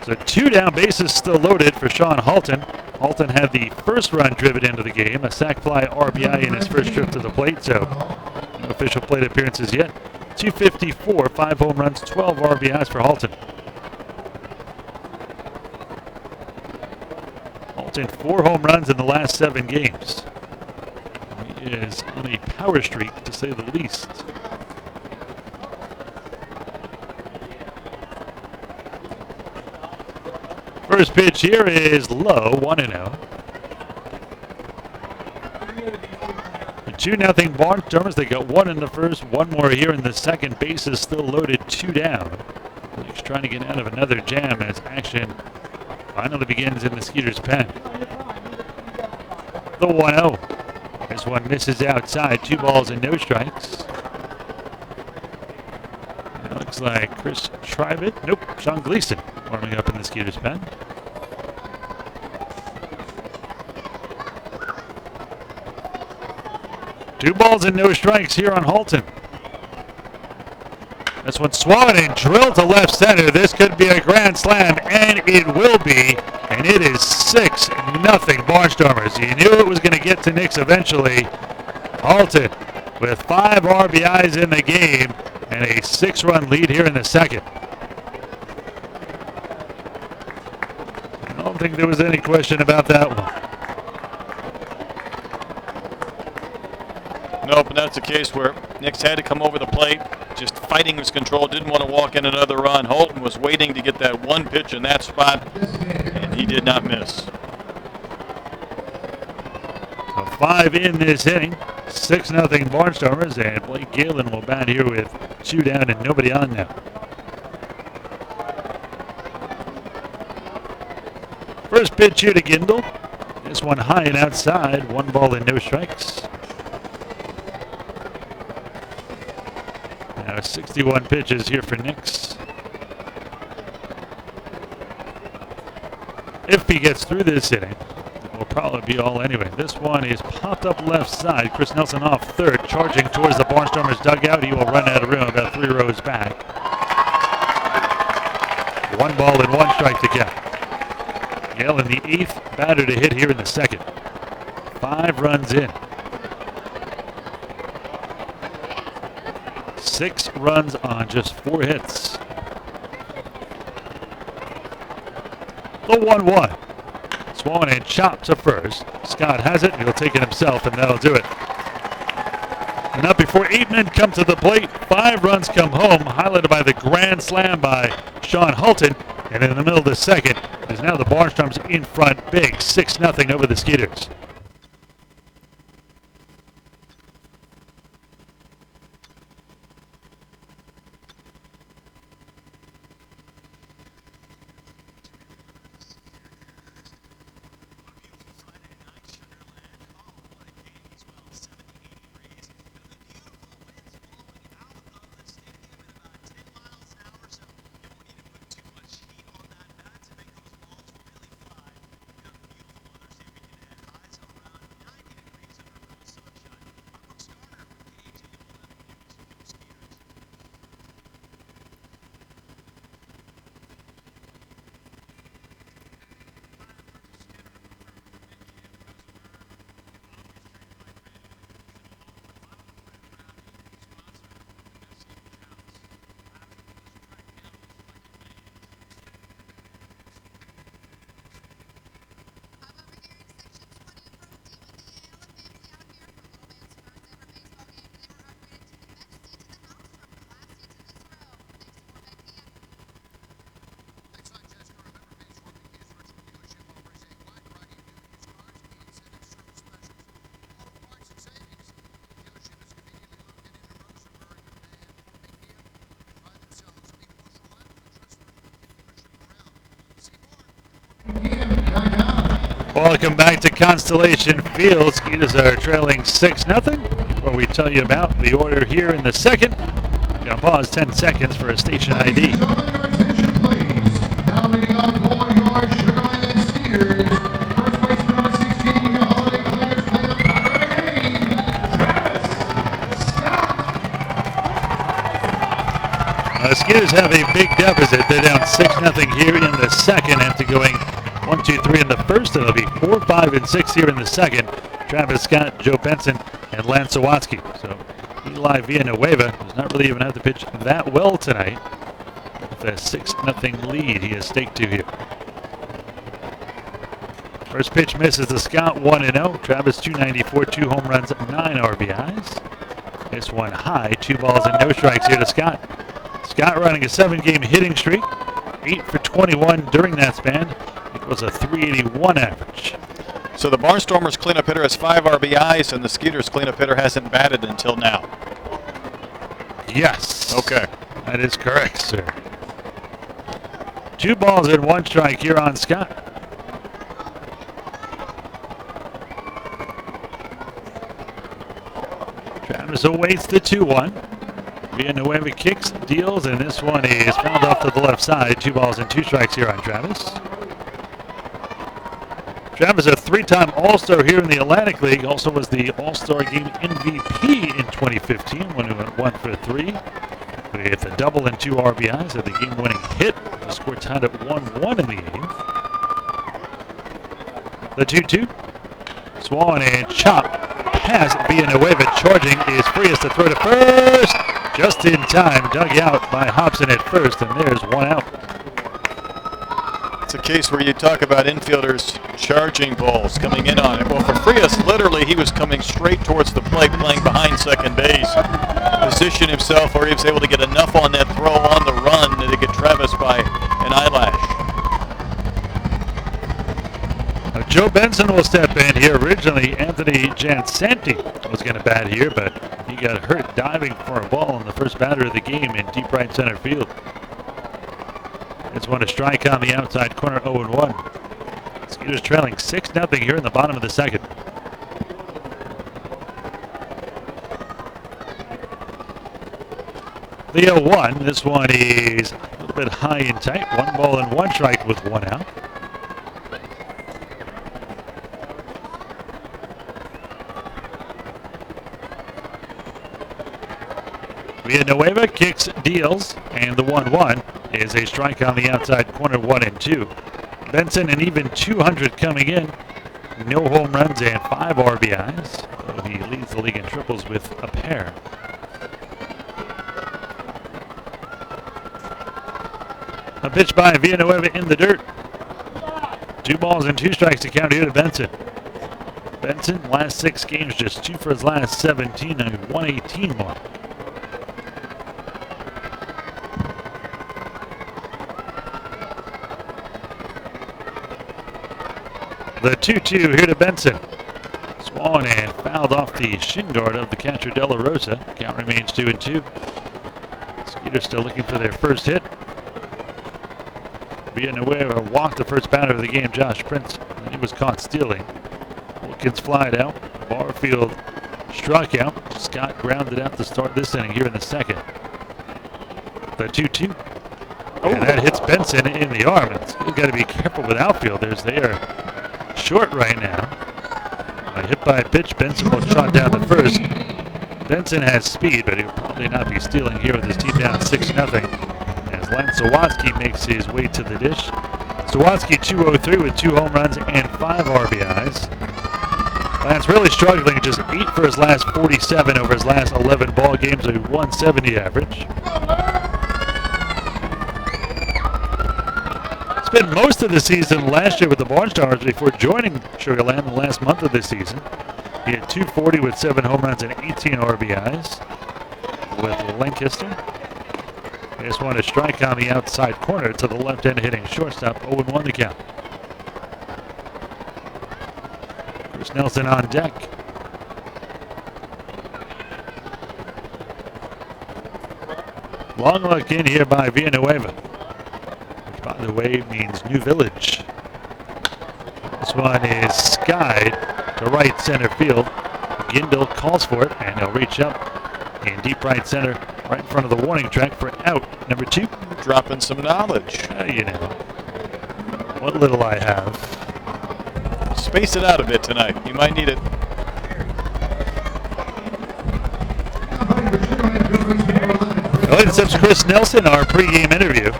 A: So 2 down, bases still loaded for Sean Halton. Halton had the first run driven into the game, a sac fly RBI in his first trip to the plate, so no official plate appearances yet. 254, 5 home runs, 12 RBIs for Halton. Halton 4 home runs in the last 7 games. He is on a power streak, to say the least. First pitch here is low, 1-0. 2-0 Barnstormers. They got 1 in the first, 1 more here in the second. Base is still loaded, 2 down. He's trying to get out of another jam as action finally begins in the Skeeters' pen. The 1-0. This one misses outside. 2 balls and no strikes. It looks like Chris Tribett. Nope, Sean Gleason warming up in the Skeeters' pen. Two balls and no strikes here on Halton. This one swung and drilled to left center. This could be a grand slam, and it will be. And it is 6-0 Barnstormers. You knew it was going to get to Nix eventually. Halton with 5 RBIs in the game and a 6-run lead here in the second. I don't think there was any question about that one.
B: Nope, and that's the case where Nix had to come over the plate, just fighting his control, didn't want to walk in another run. Halton was waiting to get that one pitch in that spot, and he did not miss.
A: So 5 in this inning, 6-0 Barnstormers, and Blake Galen will bat here with 2 down and nobody on now. First pitch here to Gindel. This one high and outside, 1 ball and no strikes. Now 61 pitches here for Nix. If he gets through this inning, it will probably be all anyway. This one is popped up left side. Chris Nelson off third, charging towards the Barnstormers dugout. He will run out of room about 3 rows back. 1 ball and 1 strike to count. Galen, the 8th batter to hit here in the second. 5 runs in. 6 runs on just 4 hits. The 1-1. Swung and chopped to first. Scott has it. He'll take it himself, and that'll do it. And up before 8 men come to the plate, 5 runs come home, highlighted by the grand slam by Sean Halton. And in the middle of the second is now the Barnstormers in front, big 6-0 over the Skeeters. Welcome back to Constellation Field. Skeeters are trailing 6-0. Where we tell you about the order here in the second. We're going to pause 10 seconds for a station ID.
D: Now leading off for your Sugarland Skeeters. First place number 16, your holiday players play the Pregame. Travis Scott.
A: The Skeeters have a big deficit. They're down 6-0 here in the second after going 1, 2, 3 in the first. It'll be 4, 5, and 6 here in the second. Travis Scott, Joe Benson, and Lance Sawatsky. So Eli Villanueva does not really even have to pitch that well tonight. With a 6-0 lead he has staked to here. First pitch misses to Scott, 1-0. Travis 294, 2 home runs, 9 RBIs. This one high, 2 balls and no strikes here to Scott. Scott running a 7-game hitting streak, 8 for 21 during that span. It was a .381 average.
B: So the Barnstormers cleanup hitter has 5 RBIs, and the Skeeters cleanup hitter hasn't batted until now.
A: Yes.
B: Okay.
A: That is correct, sir. 2 balls and 1 strike here on Scott. Travis awaits the 2-1. Villanueva kicks, deals, and this one is fouled off to the left side. 2 balls and 2 strikes here on Travis. Travis, a 3-time All-Star here in the Atlantic League, also was the All-Star Game MVP in 2015 when he went 1 for 3 with a double and 2 RBIs at the game-winning hit. The score tied at 1-1 in the 8th. The 2-2. Swan and chop past Villanueva charging is free as to throw to first. Just in time, dug out by Hobson at first, and there's 1 out.
B: It's a case where you talk about infielders charging balls coming in on it. Well, for Frias, literally he was coming straight towards the plate, playing behind second base. Positioned himself where he was able to get enough on that throw on the run to get Travis by an eyelash.
A: Joe Benson will step in here. Originally, Anthony Jansanti was going to bat here, but he got hurt diving for a ball in the first batter of the game in deep right center field. It's one to strike on the outside corner, 0-1. Skeeters trailing 6-0 here in the bottom of the second. The 0-1. This one is a little bit high and tight. 1 ball and 1 strike with 1 out. Villanueva kicks, deals, and the 1-1 is a strike on the outside corner, 1-2. Benson an even 200 coming in. No home runs and 5 RBIs. So he leads the league in triples with a pair. A pitch by Villanueva in the dirt. 2 balls and 2 strikes to count here to Benson. Benson, last 6 games, just 2 for his last 17 and 118 more. The 2-2 here to Benson. Swung and fouled off the shin guard of the catcher De La Rosa. Count remains 2-2. Skeeters still looking for their first hit. Villanueva walked the first batter of the game, Josh Prince, and he was caught stealing. Wilkins flied out. Barfield struck out. Scott grounded out to start this inning here in the second. The 2-2. And that hits Benson in the arm. You've got to be careful with outfielders. They are short right now. A hit by a pitch. Benson will trot down the first. Benson has speed, but he'll probably not be stealing here with his team down 6-0. As Lance Sawatsky makes his way to the dish. Sawatsky 203 with 2 home runs and 5 RBIs. Lance really struggling, just 8 for his last 47 over his last 11 ball games, a 170 average. Spent most of the season last year with the Barnstormers before joining Sugarland the last month of this season. He had 240 with 7 home runs and 18 RBIs with Lancaster. They just want to strike on the outside corner to the left-hand hitting shortstop, 0-1 the count. Chris Nelson on deck. Long look in here by Villanueva, which by the way means New Village. This one is guide to right center field. Gindel calls for it, and he'll reach up in deep right center, right in front of the warning track for out number 2.
B: Dropping some knowledge.
A: You know, what little I have.
B: Space it out a bit tonight. You might need it.
A: Well, it accepts Chris Nelson, our pregame interview.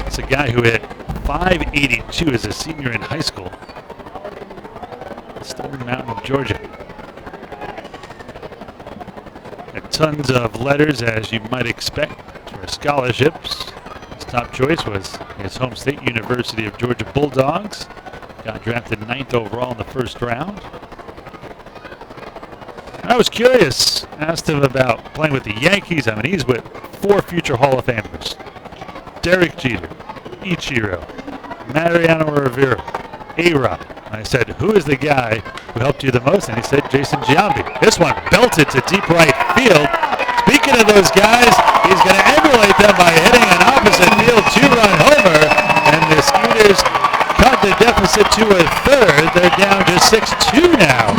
A: It's a guy who hit .582 as a senior in high school. Stone Mountain, Georgia. Got tons of letters, as you might expect, for scholarships. His top choice was his home state, University of Georgia Bulldogs. Got drafted 9th overall in the first round. I was curious, asked him about playing with the Yankees. I mean, he's with 4 future Hall of Famers. Derek Jeter, Ichiro, Mariano Rivera, A-Rod. I said, who is the guy who helped you the most? And he said, Jason Giambi. This one belted to deep right field. Speaking of those guys, he's going to emulate them by hitting an opposite field 2-run homer. And the Skeeters cut the deficit to a third. They're down to 6-2 now.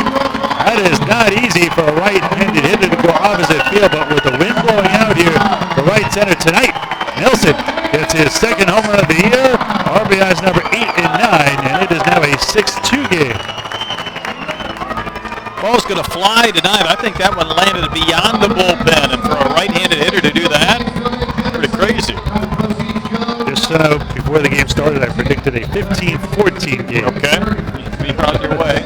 A: That is not easy for a right-handed hitter to go opposite field, but with the wind blowing out here to right center tonight, Nelson gets his second homer of the year. RBIs number 8 and 9, and it is now a 6-2 game.
B: Ball's going to fly tonight. I think that one landed beyond the bullpen, and for a right-handed hitter to do that, pretty crazy.
A: Just before the game started, I predicted a 15-14 game.
B: Okay, you brought your way.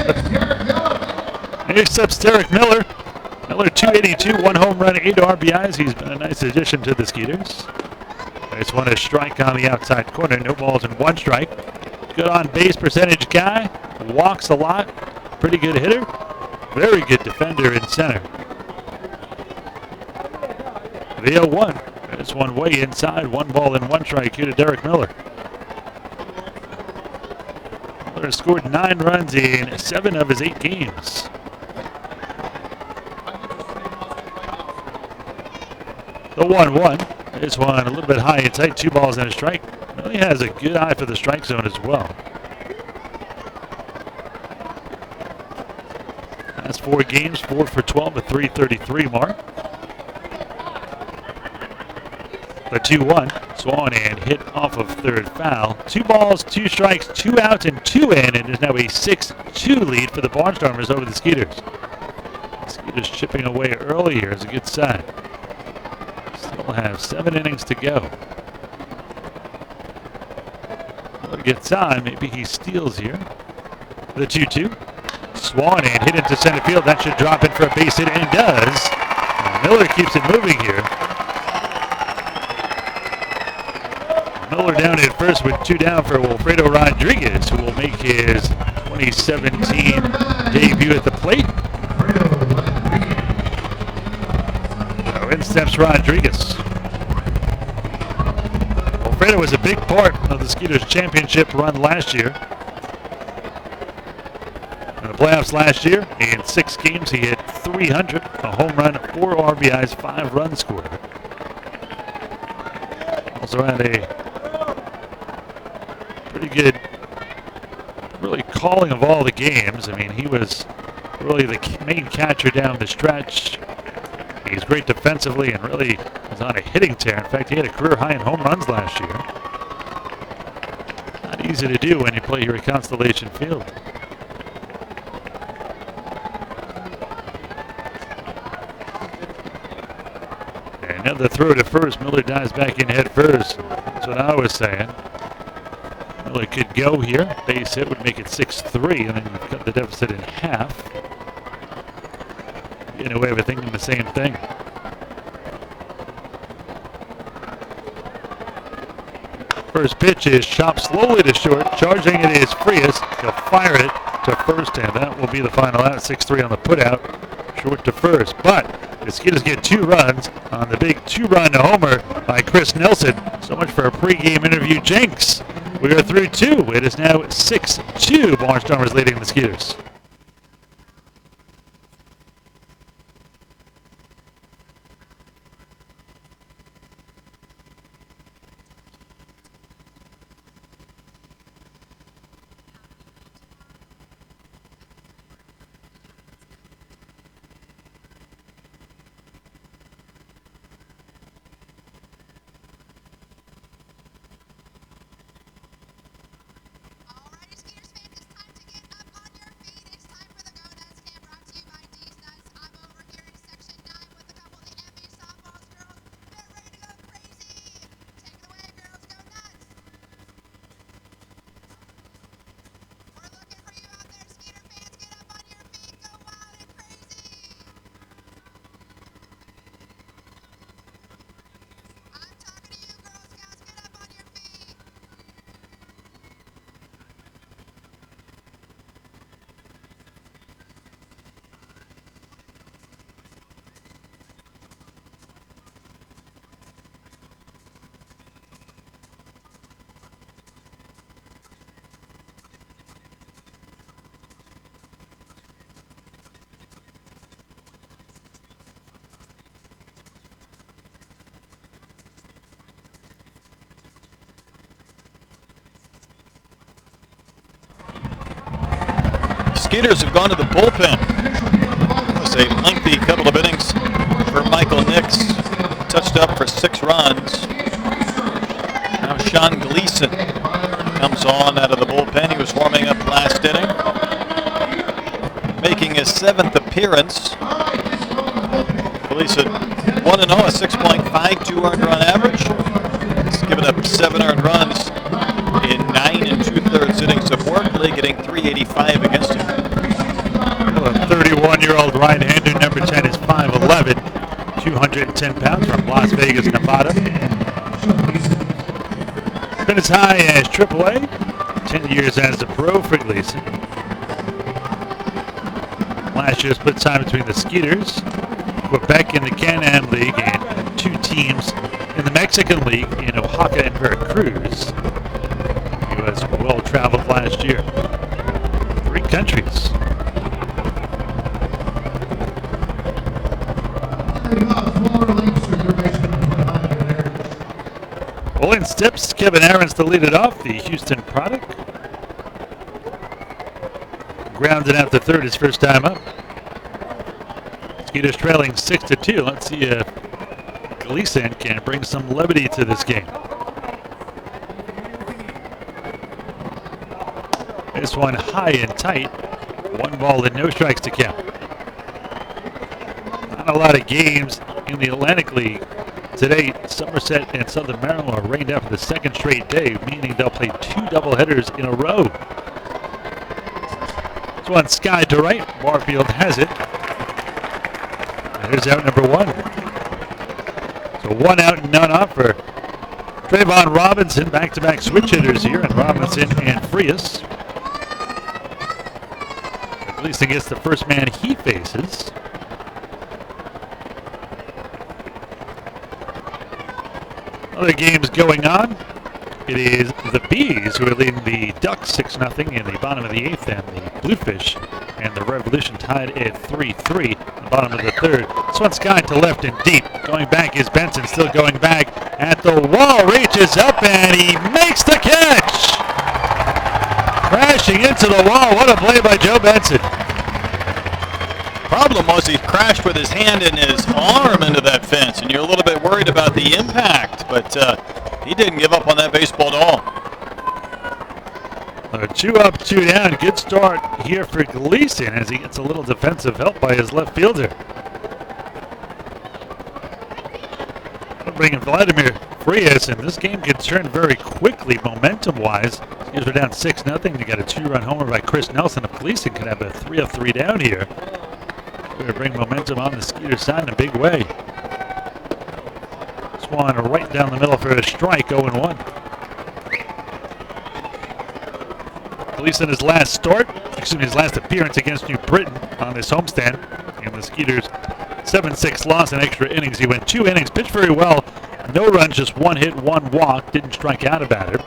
A: He accepts Derek Miller. Miller 282, 1 home run, 8 RBIs. He's been a nice addition to the Skeeters. Nice one, a strike on the outside corner. No balls and 1 strike. Good on base percentage guy. Walks a lot. Pretty good hitter. Very good defender in center. The 0-1. This one way inside. 1 ball and 1 strike here to Derek Miller. Miller scored 9 runs in 7 of his 8 games. The 1-1. This one a little bit high and tight, 2 balls and a strike. Really has a good eye for the strike zone as well. Last 4 games, 4 for 12, a .333 mark. The 2-1, swung and hit off of third foul. 2 balls, 2 strikes, 2 outs, and 2 in. It is now a 6-2 lead for the Barnstormers over the Skeeters. The Skeeters chipping away early here is a good sign. Still have 7 innings to go. Miller gets on. Maybe he steals here. The 2-2. Swung and hit into center field. That should drop in for a base hit, and does. And Miller keeps it moving here. Miller down at first with 2 down for Wilfredo Rodriguez, who will make his 2017 debut at the plate. So in steps Rodriguez. Wilfredo was a big part of the Skeeters championship run last year. In the playoffs last year, in 6 games, he hit .300, a home run, 4 RBIs, 5 runs scored. Also had a pretty good, really calling of all the games. I mean, he was really the main catcher down the stretch. He's great defensively and really was on a hitting tear. In fact, he had a career high in home runs last year. Not easy to do when you play here at Constellation Field. Another throw to first. Miller dives back in head first. That's what I was saying. Miller could go here. Base hit would make it 6-3, and then you've cut the deficit in half. Getting away with thinking the same thing. First pitch is chopped slowly to short. Charging it is Frias. He'll fire it to first, and that will be the final out. 6-3 on the putout. Short to first, but the Skeeters get 2 runs on the big 2-run homer by Chris Nelson. So much for a pregame interview, Jenks. We are through 2. It is now 6-2. Barnstormers leading the Skeeters.
B: Skeeters have gone to the bullpen. It was a lengthy couple of innings for Michael Nix. Touched up for 6 runs. Now Sean Gleason comes on out of the bullpen. He was warming up last inning. Making his 7th appearance. Gleason 1-0, a 6.52 earned run average. He's given up 7 earned runs in 9 2/3 innings of work, getting 385 against him.
A: Well, a 31-year-old right-hander, number 10 is 5'11", 210 pounds from Las Vegas, Nevada. Been as high as AAA, 10 years as a pro for Gleason. Last year split time between the Skeeters, Quebec in the Can-Am League, and 2 teams in the Mexican League in Oaxaca and Veracruz. He was well-traveled last year. 3 countries. Well, in steps Kevin Aarons to lead it off, the Houston product. Grounded out to third his first time up. Skeeters trailing 6-2. Let's see if Gleason can bring some levity to this game. This one high and tight. 1 ball and no strikes to count. Not a lot of games in the Atlantic League. Today, Somerset and Southern Maryland are rained out for the 2nd straight day, meaning they'll play 2 doubleheaders in a row. This one sky to right. Barfield has it. And here's out number 1. So 1 out and none off for Trayvon Robinson. Back-to-back switch hitters here, and Robinson and Frias. Gleason gets the first man he faces. Other games going on. It is the Bees who are leading the Ducks 6-0 in the bottom of the 8th, and the Bluefish and the Revolution tied at 3-3 the bottom of the 3rd. This one's sky to left and deep. Going back is Benson, still going back at the wall, reaches up and he makes the catch! Crashing into the wall. What a play by Joe Benson.
B: Problem was he crashed with his hand and his arm into that fence, and you're a little bit worried about the impact, but he didn't give up on that baseball at all.
A: 2 up, 2 down. Good start here for Gleason as he gets a little defensive help by his left fielder. Bringing Vladimir Frias, and this game can turn very quickly momentum-wise. Here's we're down 6-0. You got a 2-run homer by Chris Nelson. If Gleason could have a 3 of 3 down here, going to bring momentum on the Skeeters side in a big way. This one right down the middle for a strike, 0-1. Gleason his last appearance against New Britain on this homestand. And the Skeeters 7-6 loss in extra innings. He went 2 innings, pitched very well. No runs, just 1 hit, 1 walk. Didn't strike out a batter.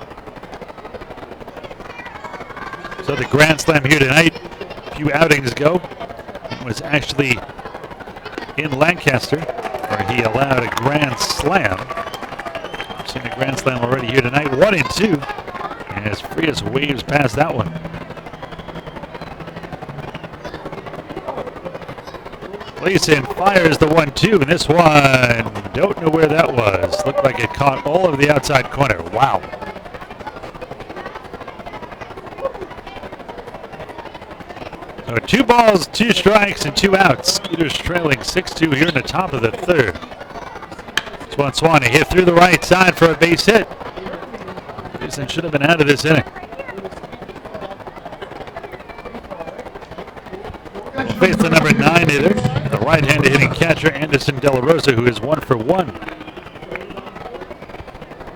A: So the grand slam here tonight, a few outings ago, was actually in Lancaster, where he allowed a grand slam. I've seen a grand slam already here tonight, 1-2, as Frias waves past that one. Gleason fires the 1-2, and this one, don't know where that was. Looked like it caught all over the outside corner. Wow. So 2 balls, 2 strikes, and 2 outs. Skeeters trailing 6-2 here in the top of the 3rd. This one Swan hit through the right side for a base hit. Gleason should have been out of this inning. We'll face the number 9 hitter, the right-handed hitting catcher Anderson De La Rosa, who is 1 for 1.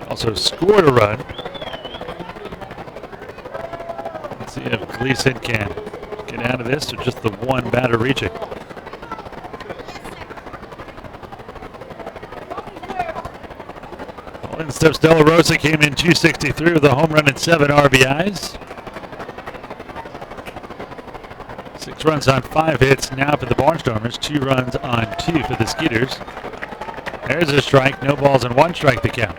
A: Also scored a run. Let's see if Gleason can get out of this, or just the 1 batter reaching. Well, in steps De La Rosa, came in 263 with a home run and 7 RBIs. 6 runs on 5 hits now for the Barnstormers, 2 runs on 2 for the Skeeters. There's a strike, no balls and 1 strike to count.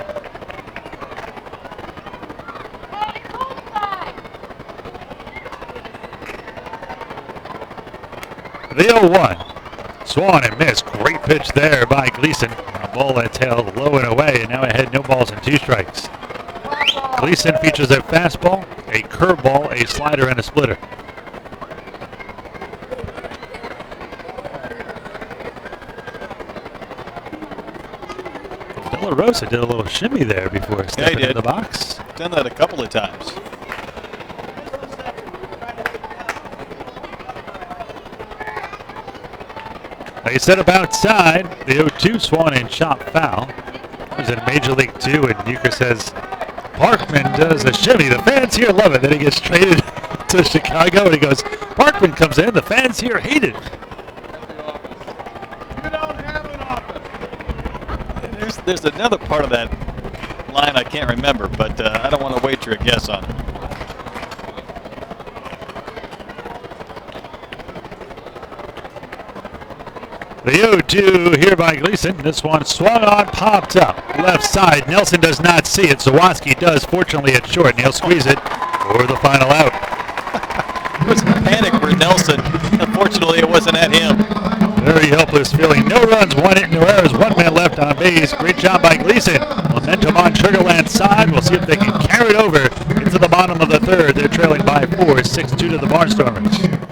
A: The 0-1. Swung and missed. Great pitch there by Gleason. A ball that tailed low and away, and now ahead, no balls and 2 strikes. Gleason features a fastball, a curveball, a slider, and a splitter. De La Rosa did a little shimmy there before stepping into the box.
B: Done that a couple of times.
A: They set up outside. The 0-2 swung and chopped foul. It was in Major League 2, and Euchre says Parkman does a shimmy. The fans here love it. Then he gets traded to Chicago, and he goes, Parkman comes in. The fans here hate it.
B: There's another part of that line I can't remember, but I don't want to wager a guess on it.
A: The 0-2 here by Gleason. This one swung on, popped up. Left side. Nelson does not see it. Zawaski does. Fortunately, it's short, and he'll squeeze it for the final out.
B: It was a panic for Nelson. Unfortunately, it wasn't at him.
A: Very helpless feeling. No runs, 1 hit, no errors, 1 man left on base. Great job by Gleason. Momentum on Sugarland's side. We'll see if they can carry it over into the bottom of the 3rd. They're trailing by 4, 6-2 to the Barnstormers.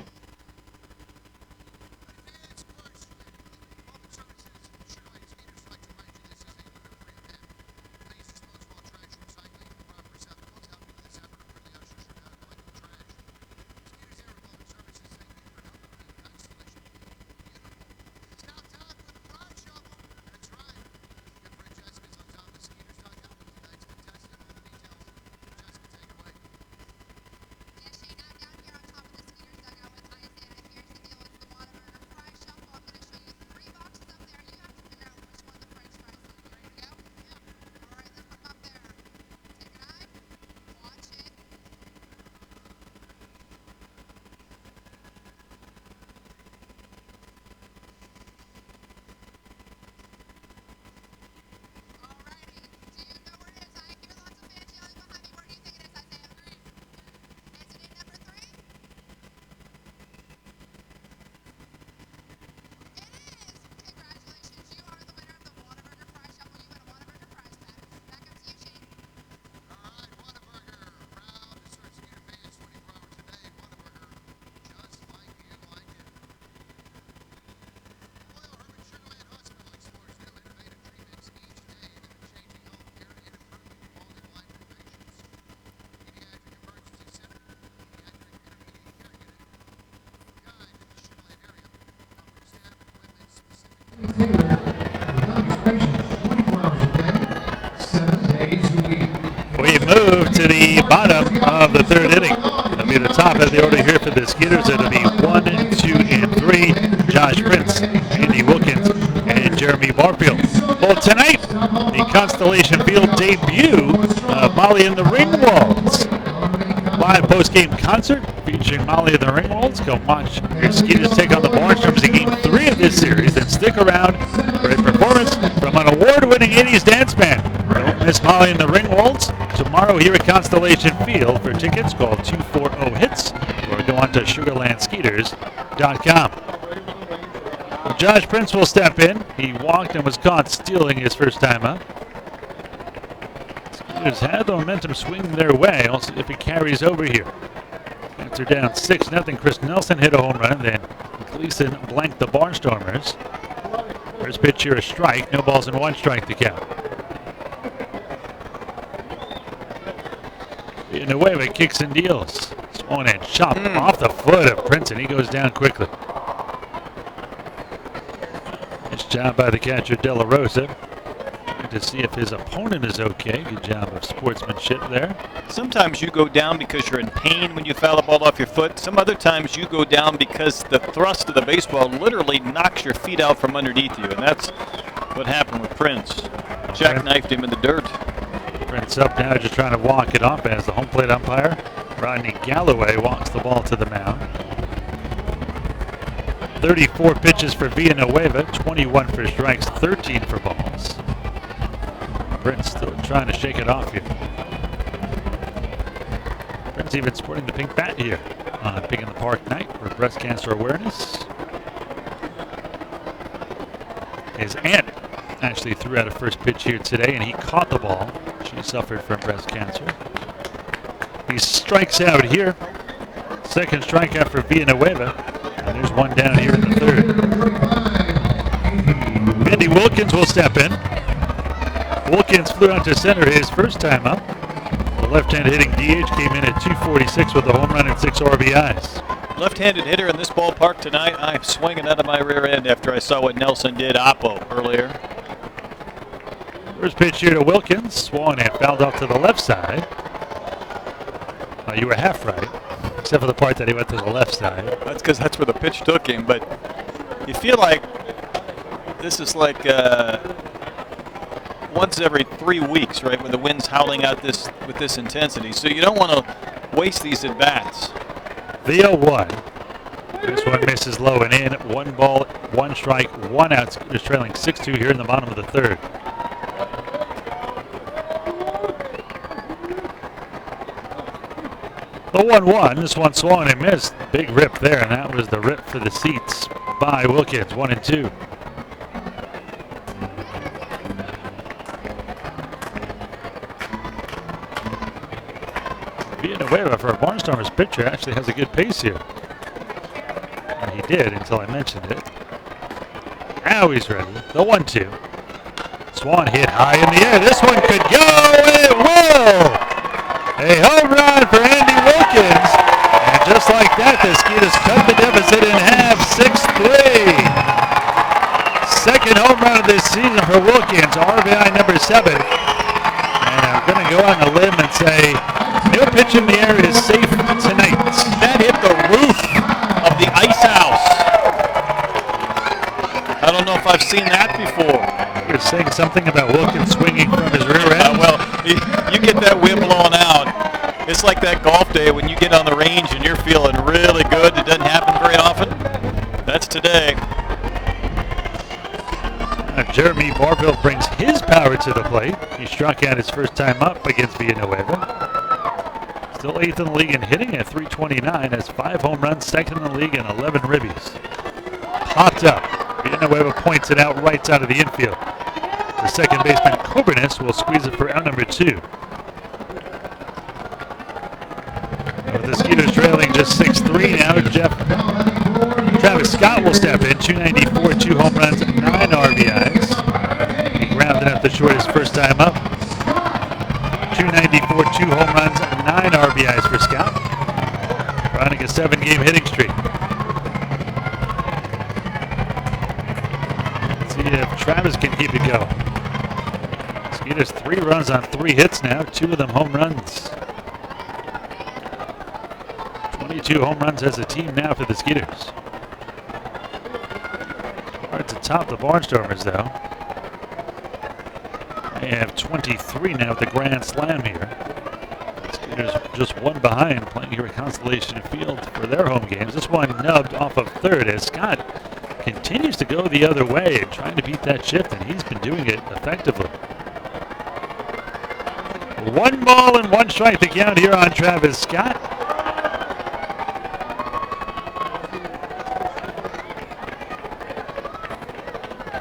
A: We move to the bottom of the 3rd inning. It'll be the top of the order here for the Skeeters. It'll be 1, 2, and 3. Josh Prince, Andy Wilkins, and Jeremy Barfield. Well, tonight, the Constellation Field debut of Molly and the Ringwalds. Live post-game concert featuring Molly and the Ringwalds. Go watch your Skeeters take on the Barnstormers in Game 3 of this series, and stick around for a performance from an award-winning 80s dance band. Don't miss Molly and the Ringwalds tomorrow here at Constellation Field. For tickets, call 240-HITS or go on to SugarlandSkeeters.com. Well, Josh Prince will step in. He walked and was caught stealing his first time up. Skeeters had the momentum swing their way. I'll see if it carries over here. Mets are down 6-0. Chris Nelson hit a home run. Then Gleason blanked the Barnstormers. First pitch here, a strike. No balls and 1 strike to count. In a way, it kicks and deals. Swung and chopped off the foot of Prince, and he goes down quickly. Nice job by the catcher, De La Rosa. To see if his opponent is okay. Good job of sportsmanship there.
B: Sometimes you go down because you're in pain when you foul a ball off your foot. Some other times you go down because the thrust of the baseball literally knocks your feet out from underneath you, and that's what happened with Prince. Jackknifed him in the dirt.
A: Prince up now, just trying to walk it off as the home plate umpire, Rodney Galloway, walks the ball to the mound. 34 pitches for Villanueva, 21 for strikes, 13 for balls. Prince still trying to shake it off here. Prince even sporting the pink bat here on Pig in the Park night for breast cancer awareness. His aunt actually threw out a first pitch here today, and he caught the ball. She suffered from breast cancer. He strikes out here. Second strikeout for Villanueva. And there's one down here in the third. Andy Wilkins will step in. Wilkins flew out to center his first time up. The left-handed hitting DH came in at 246 with a home run and 6 RBIs.
B: Left-handed hitter in this ballpark tonight. I'm swinging out of my rear end after I saw what Nelson did Oppo earlier.
A: First pitch here to Wilkins. Swung and fouled off to the left side. You were half right, except for the part that he went to the left side.
B: That's because that's where the pitch took him. But you feel like this is like once every 3 weeks, right, when the wind's howling out with this intensity. So you don't want to waste these at bats.
A: The 0-1. This one misses low and in. 1 ball, 1 strike, 1 out. Skeeters trailing 6-2 here in the bottom of the third. The 1-1. This one swung and missed. Big rip there, and that was the rip for the seats by Wilkins. 1-2. Villanueva, for a Barnstormers pitcher, actually has a good pace here. And he did until I mentioned it. Now he's ready. The 1-2. Swan hit high in the air. This one could go, and it will! A home run for Andy Wilkins. And just like that, the Skeeters cut the deficit in half, 6-3. Second home run of this season for Wilkins, RBI number 7. And I'm going to go on a limb and say, no pitch in the air is safe tonight.
B: That hit the roof of the ice house. I don't know if I've seen that before.
A: You're saying something about Wilkins swinging from his rear end?
B: Well, you get that wind blowing out. It's like that golf day when you get on the range and you're feeling really good. It doesn't happen very often. That's today.
A: Jeremy Barfield brings his power to the plate. He struck out his first time up against Villanueva. Still 8th in the league in hitting at 329, has 5 home runs, 2nd in the league, and 11 ribbies. Popped up. Villanueva points it out right side of the infield. The second baseman, Cobernis, will squeeze it for out number 2. With the Skeeters trailing just 6-3 now, Travis Scott will step in. 294, 2 home runs, 9 RBIs. He grounded out the short his first time up. 294, 2 home runs, 9 RBIs for Scott. Running a 7-game hitting streak. Let's see if Travis can keep it going. Skeeters 3 runs on 3 hits now, 2 of them home runs. 22 home runs as a team now for the Skeeters. Hard to top the Barnstormers, though. They have 23 now at the Grand Slam here. Skeeters just 1 behind, playing here at Constellation Field for their home games. This one nubbed off of third as Scott continues to go the other way and trying to beat that shift, and he's been doing it effectively. 1 ball and 1 strike to count here on Travis Scott.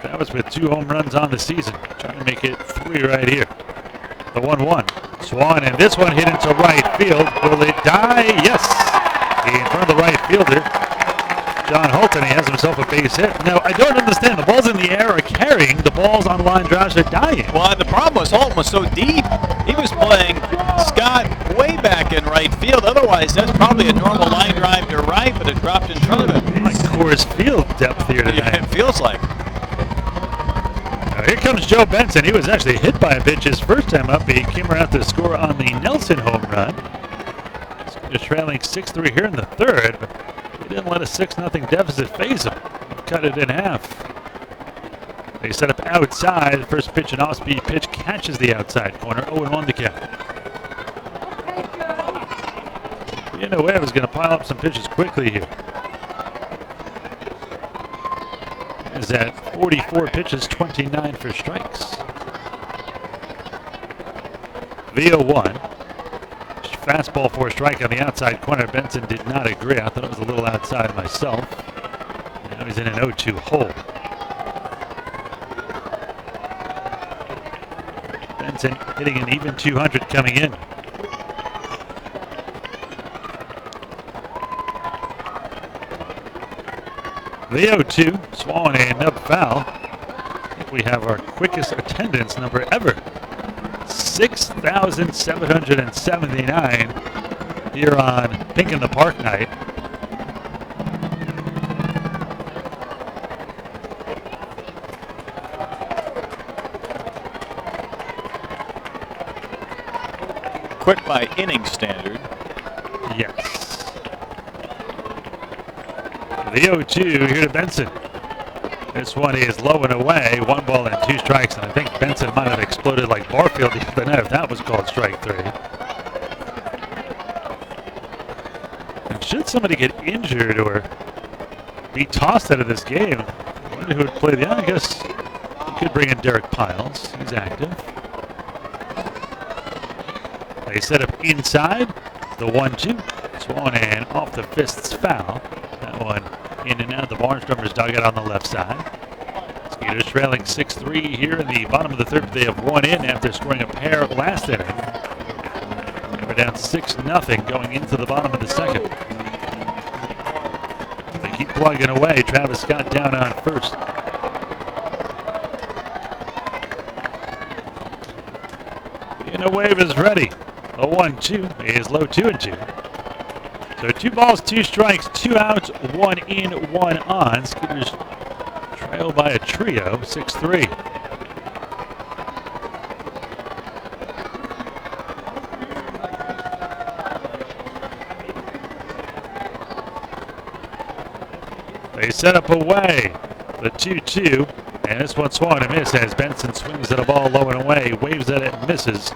A: That was with 2 home runs on the season. Trying to make it 3 right here. The 1-1. Swan, and this one hit into right field. Will it die? Yes. In front of the right fielder, John Holton. He has himself a base hit. Now, I don't understand. The balls in the air are carrying. The balls on line drives are dying.
B: Well, the problem was Holton was so deep. He was playing Scott way back in right field. Otherwise, that's probably a normal line drive to right, but it dropped in front of him.
A: Like Coors Field depth here tonight.
B: Yeah, it feels like.
A: Here comes Joe Benson. He was actually hit by a pitch his first time up. He came around to score on the Nelson home run. Just trailing 6-3 here in the third, but he didn't let a 6-0 deficit phase him. Cut it in half. They set up outside. First pitch, an off-speed pitch, catches the outside corner. 0-1 to count. Villanueva is going to pile up some pitches quickly here. Is at 44 pitches, 29 for strikes. VO1. Fastball for a strike on the outside corner. Benson did not agree. I thought it was a little outside myself. Now he's in an 0-2 hole. Benson hitting an even 200 coming in. The 0-2, swallowing a nub foul. I think we have our quickest attendance number ever. 6,779 here on Pink in the Park night.
B: Quick by inning standard.
A: Yes. The 0-2 here to Benson. This one is low and away. 1 ball and 2 strikes. And I think Benson might have exploded like Barfield the other night if that was called strike 3. And should somebody get injured or be tossed out of this game, I wonder who would play the. I guess you could bring in Derek Piles. He's active. They set up inside. The 1-2. Swung and off the fists foul. That one in and out of the Barnstormers dugout on the left side. Skeeters trailing 6-3 here in the bottom of the third. They have 1 in after scoring a pair last inning. We're down 6-0 going into the bottom of the second. They keep plugging away. Travis Scott down on first. Wave is ready. A 1-2 is low 2-2. So 2 balls, 2 strikes, 2 outs, 1 in, 1 on. Skeeters trail by a trio, 6-3. They set up away. The 2-2. And this one swung and a miss as Benson swings at a ball low and away, waves at it, misses.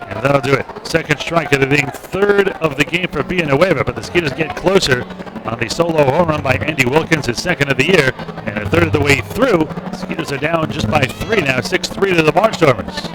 A: And that'll do it. Second strike of the inning, third of the game for Villanueva, but the Skeeters get closer on the solo home run by Andy Wilkins, his second of the year, and a third of the way through. Skeeters are down just by 3 now, 6-3 to the Barnstormers.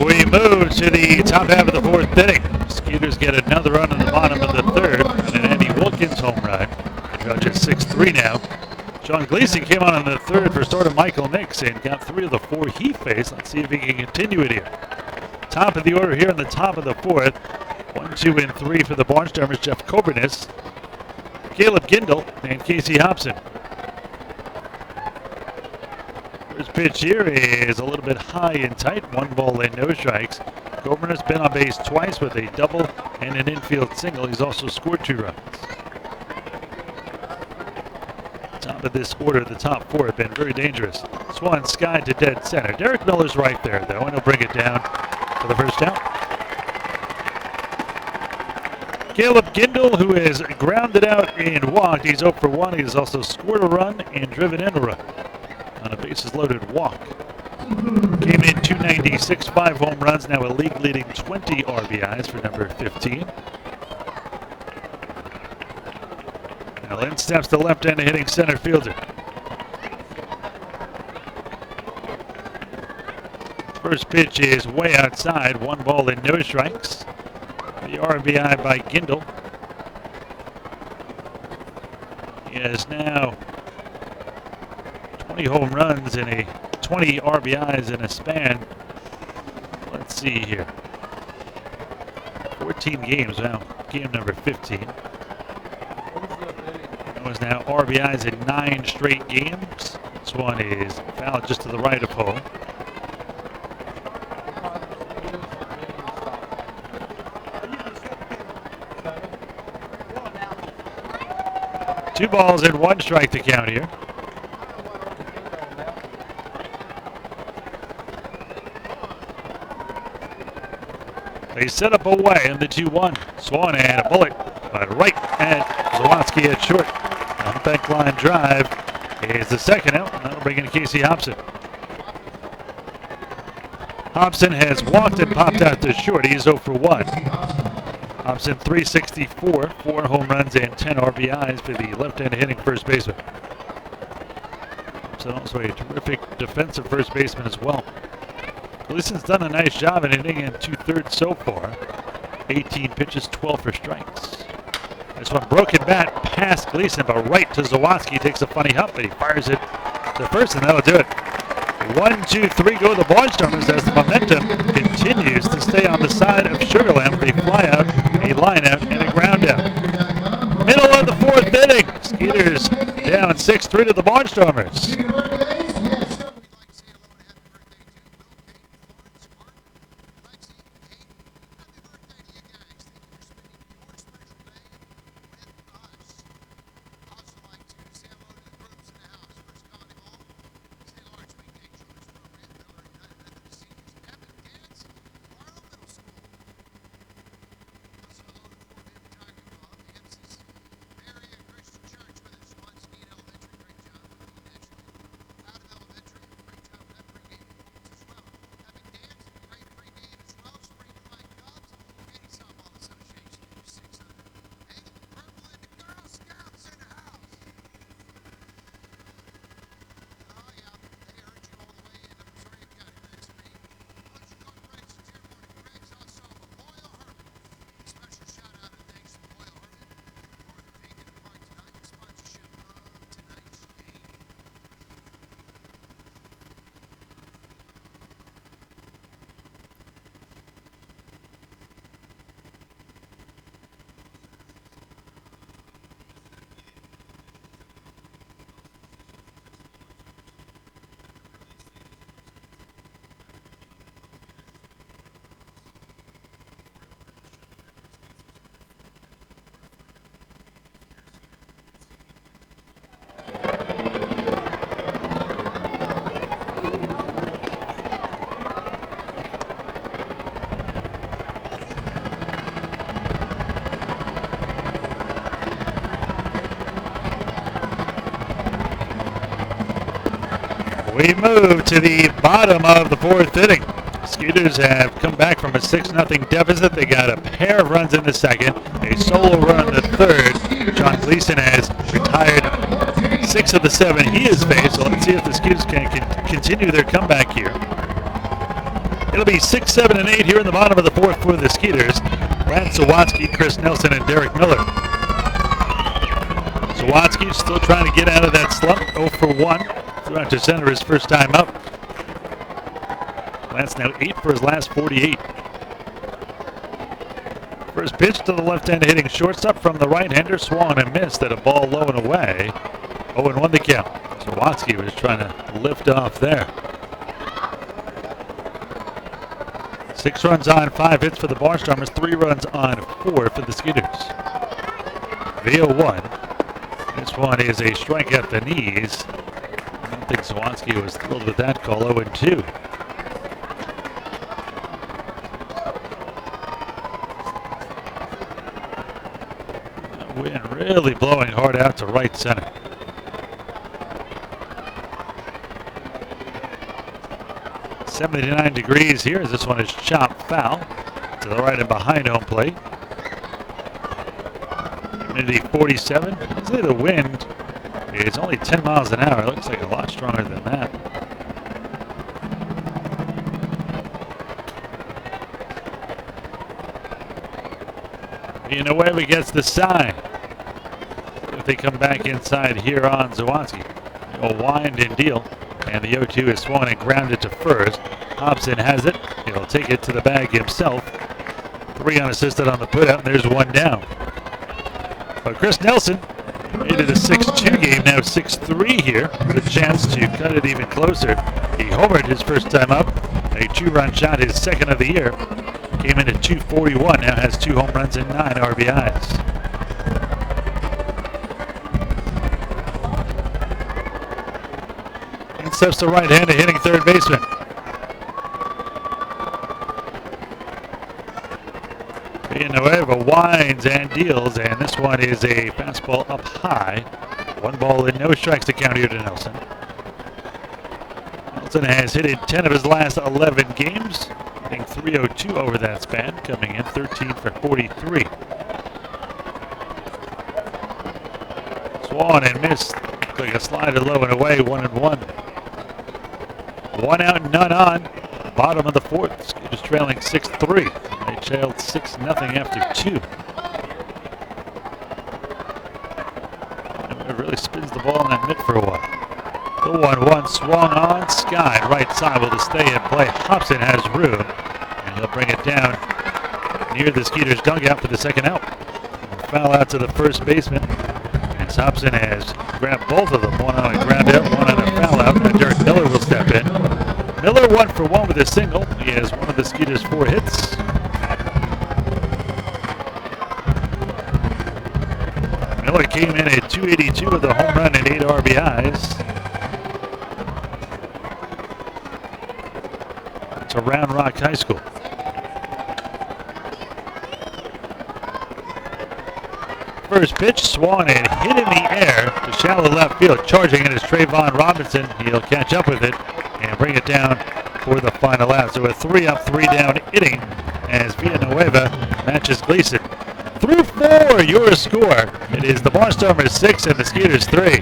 A: We move to the top half of the 4th inning. Skeeters get another run in the bottom of the 3rd, and an Andy Wilkins home run. They're just 6-3 now. Sean Gleason came on in the 3rd for starter Michael Nix and got 3 of the 4 he faced. Let's see if he can continue it here. Top of the order here in the top of the 4th. 1, 2, and 3 for the Barnstormers. Jeff Cobernis, Caleb Gindel, and Casey Hobson. First pitch here is a little bit high and tight. 1 ball and no strikes. Coburn has been on base twice with a double and an infield single. He's also scored 2 runs. Top of this order, the top 4 have been very dangerous. Swan sky to dead center. Derek Miller's right there, though, and he'll bring it down for the first out. Caleb Gindel, who is grounded out and walked. He's 0 for 1. He has also scored a run and driven in a run on a bases loaded walk. Came in 296, 5 home runs, now a league-leading 20 RBIs for number 15. Now in steps the left-handed hitting center fielder. First pitch is way outside, 1 ball and no strikes. The RBI by Gindel. He has now 20 home runs and 20 RBIs in a span. Let's see here. 14 games, now game number 15. That was now RBIs in 9 straight games. This one is foul just to the right of home. Two balls and 1 strike to count here. They set up away in the 2-1. Swan and a bullet, but right at Zawadzki at short. On the back line drive is the second out, and that'll bring in Casey Hobson. Hobson has walked and popped out to short. He's 0 for 1. Hobson 364, 4 home runs and 10 RBIs for the left-handed hitting first baseman. Hobson also a terrific defensive first baseman as well. Gleason's done a nice job in hitting in 2/3 so far. 18 pitches, 12 for strikes. This one broken bat past Gleason, but right to Zawadzki. Takes a funny hop, but he fires it to first, and that'll do it. 1, 2, 3 go the Barnstormers as the momentum continues to stay on the side of Sugar Land. They fly out, a line out, and a ground out. Middle of the 4th inning. Skeeters down 6-3 to the Barnstormers. We move to the bottom of the 4th inning. Skeeters have come back from a 6-0 deficit. They got a pair of runs in the second, a solo run in the third. John Gleason has retired 6 of the 7 he has faced, so let's see if the Skeeters can continue their comeback here. It'll be 6, 7, and 8 here in the bottom of the 4th for the Skeeters. Brad Zawadzki, Chris Nelson, and Derek Miller. Zawadzki still trying to get out of that slump, 0 for 1. Threw out to center his first time up. Lance now 8 for his last 48. First pitch to the left-hand hitting shortstop from the right-hander. Swan and missed at a ball low and away. 0-1 the count. Zawadzki was trying to lift off there. 6 runs on, 5 hits for the Barnstormers, 3 runs on, 4 for the Skeeters. The 0-1. This one is a strike at the knees. I don't think Zawadzki was thrilled with that call. 0-2. Wind really blowing hard out to right center. 79 degrees here as this one is chopped foul to the right and behind home plate. Humidity 47. I'd say the wind is only 10 miles an hour. It looks like a lot stronger than that. Villanueva gets the sign. If they come back inside here on Zawanski, he'll wind and deal. And the 0-2 is swung and grounded to first. Hobson has it. He'll take it to the bag himself. 3 unassisted on the putout, and there's 1 down. But Chris Nelson made it a 6-2 game, now 6-3 here, with a chance to cut it even closer. He homered his first time up, a 2-run shot, his second of the year. Came in at 241, now has 2 home runs and 9 RBIs. And steps to right-handed hitting third baseman. Villanueva winds and deals, and this one is a fastball up high. 1 ball and no strikes to count here to Nelson. Nelson has hit in 10 of his last 11 games, hitting .302 over that span, coming in 13 for 43. Swung and missed, like a slider low and away, 1-1. 1 out, none on. Bottom of the 4th, Skeeters trailing 6-3. They trailed 6-0 after 2. And it really spins the ball in that mitt for a while. The 1-1 swung on, skied right side will stay in play. Hobson has room, and he'll bring it down near the Skeeters dugout for the second out. Foul out to the first baseman, as Hobson has grabbed both of them, 1 on a ground out, 1 on a foul out, and Derek Miller will step in. Miller 1 for 1 with a single. He has one of the Skeeters' 4 hits. Miller came in at 282 with a home run and 8 RBIs. To Round Rock High School. First pitch swung and hit in the air to shallow left field. Charging it is Trayvon Robinson. He'll catch up with it and bring it down for the final out. So a 3-up, 3-down inning as Villanueva matches Gleason. Through 4, your score. It is the Barnstormers 6 and the Skeeters 3.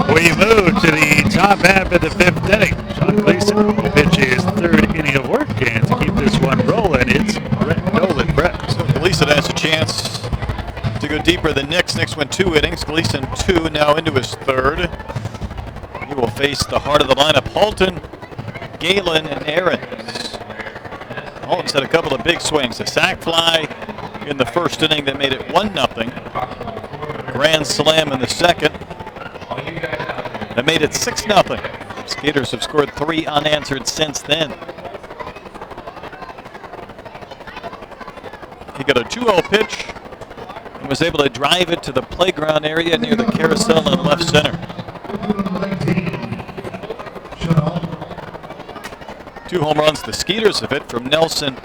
A: We move to the top half of the 5th inning. Sean Gleason will pitch his 3rd inning of work, and to keep this one rolling, it's Brett Nolan. Brett.
B: So Gleason has a chance to go deeper than Nix. Nix went 2 innings. Gleason 2, now into his 3rd. He will face the heart of the lineup, Halton, Galen, and Aarons. Halton's had a couple of big swings. A sac fly in the 1st inning that made it 1-0. Grand slam in the 2nd. That made it 6-0. Skeeters have scored 3 unanswered since then. He got a 2-0 pitch and was able to drive it to the playground area near the carousel in left center. 2 home runs the Skeeters have hit from Nelson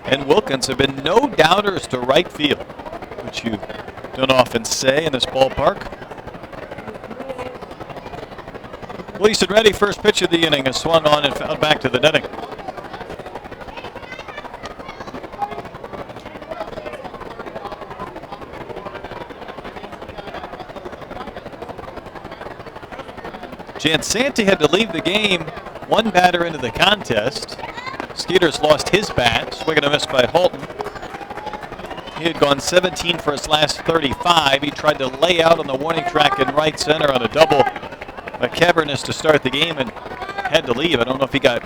B: and Wilkins have been no doubters to right field, which you don't often say in this ballpark. Gleason ready, first pitch of the inning is swung on and fouled back to the netting. Jansanti had to leave the game, one batter into the contest. Skeeters lost his bat, swing and a miss by Halton. He had gone 17 for his last 35. He tried to lay out on the warning track in right center on a double by Cavernous to start the game and had to leave. I don't know if he got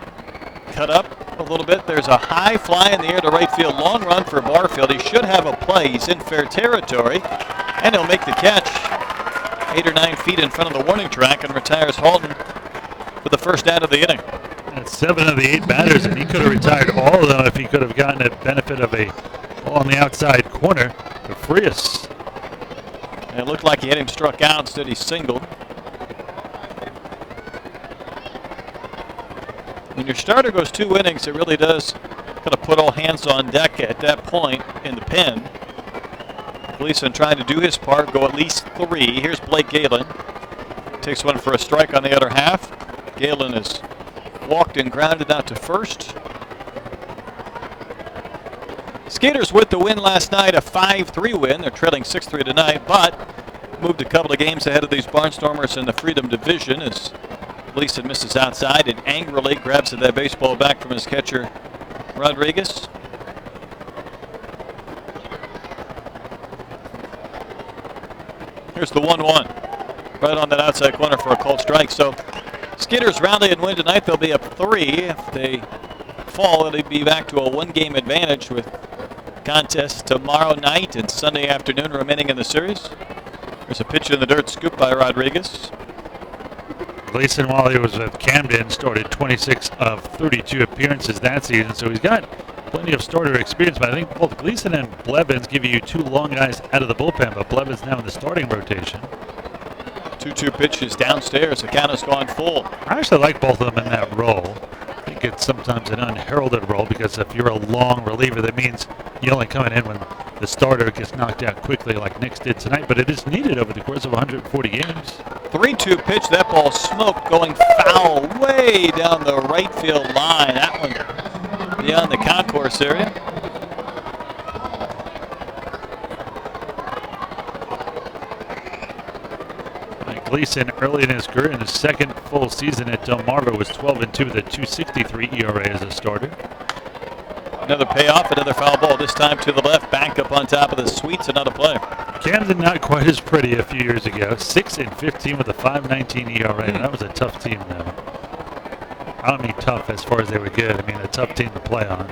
B: cut up a little bit. There's a high fly in the air to right field. Long run for Barfield. He should have a play. He's in fair territory, and he'll make the catch 8 or 9 feet in front of the warning track and retires Halton for the first out of the inning.
A: That's 7 of the 8 batters, and he could have retired all of them if he could have gotten a benefit of a ball on the outside corner to Frias.
B: And it looked like he had him struck out. Instead, he singled. When your starter goes 2 innings, it really does kind of put all hands on deck at that point in the pen. Gleason trying to do his part, go at least 3. Here's Blake Galen. Takes one for a strike on the other half. Galen has walked and grounded out to first. Skeeters with the win last night, a 5-3 win. They're trailing 6-3 tonight, but moved a couple of games ahead of these Barnstormers in the Freedom Division as Gleason misses outside and angrily grabs that baseball back from his catcher, Rodriguez. Here's the 1-1. Right on that outside corner for a called strike. So Skeeters rally and win tonight. They'll be up 3. If they fall, it'll be back to a 1-game advantage with contests tomorrow night and Sunday afternoon remaining in the series. There's a pitch in the dirt scoop by Rodriguez.
A: Gleason, while he was with Camden, started 26 of 32 appearances that season, so he's got plenty of starter experience, but I think both Gleason and Blevins give you 2 long guys out of the bullpen, but Blevins now in the starting rotation.
B: 2-2 pitches downstairs. The count has gone full.
A: I actually like both of them in that role. I think it's sometimes an unheralded role because if you're a long reliever, that means you're only coming in when the starter gets knocked out quickly like Knicks did tonight, but it is needed over the course of 140 games.
B: 3-2 pitch. That ball smoked, going foul way down the right field line. That one beyond the concourse area.
A: Gleason, early in his career, in his second full season at Delmarva, was 12-2 with a 2.63 ERA as a starter.
B: Another payoff, another foul ball, this time to the left, back up on top of the suites, another play.
A: Camden not quite as pretty a few years ago. 6-15 with a 5.19 ERA. That was a tough team, though. I don't mean tough as far as they were good. I mean a tough team to play on.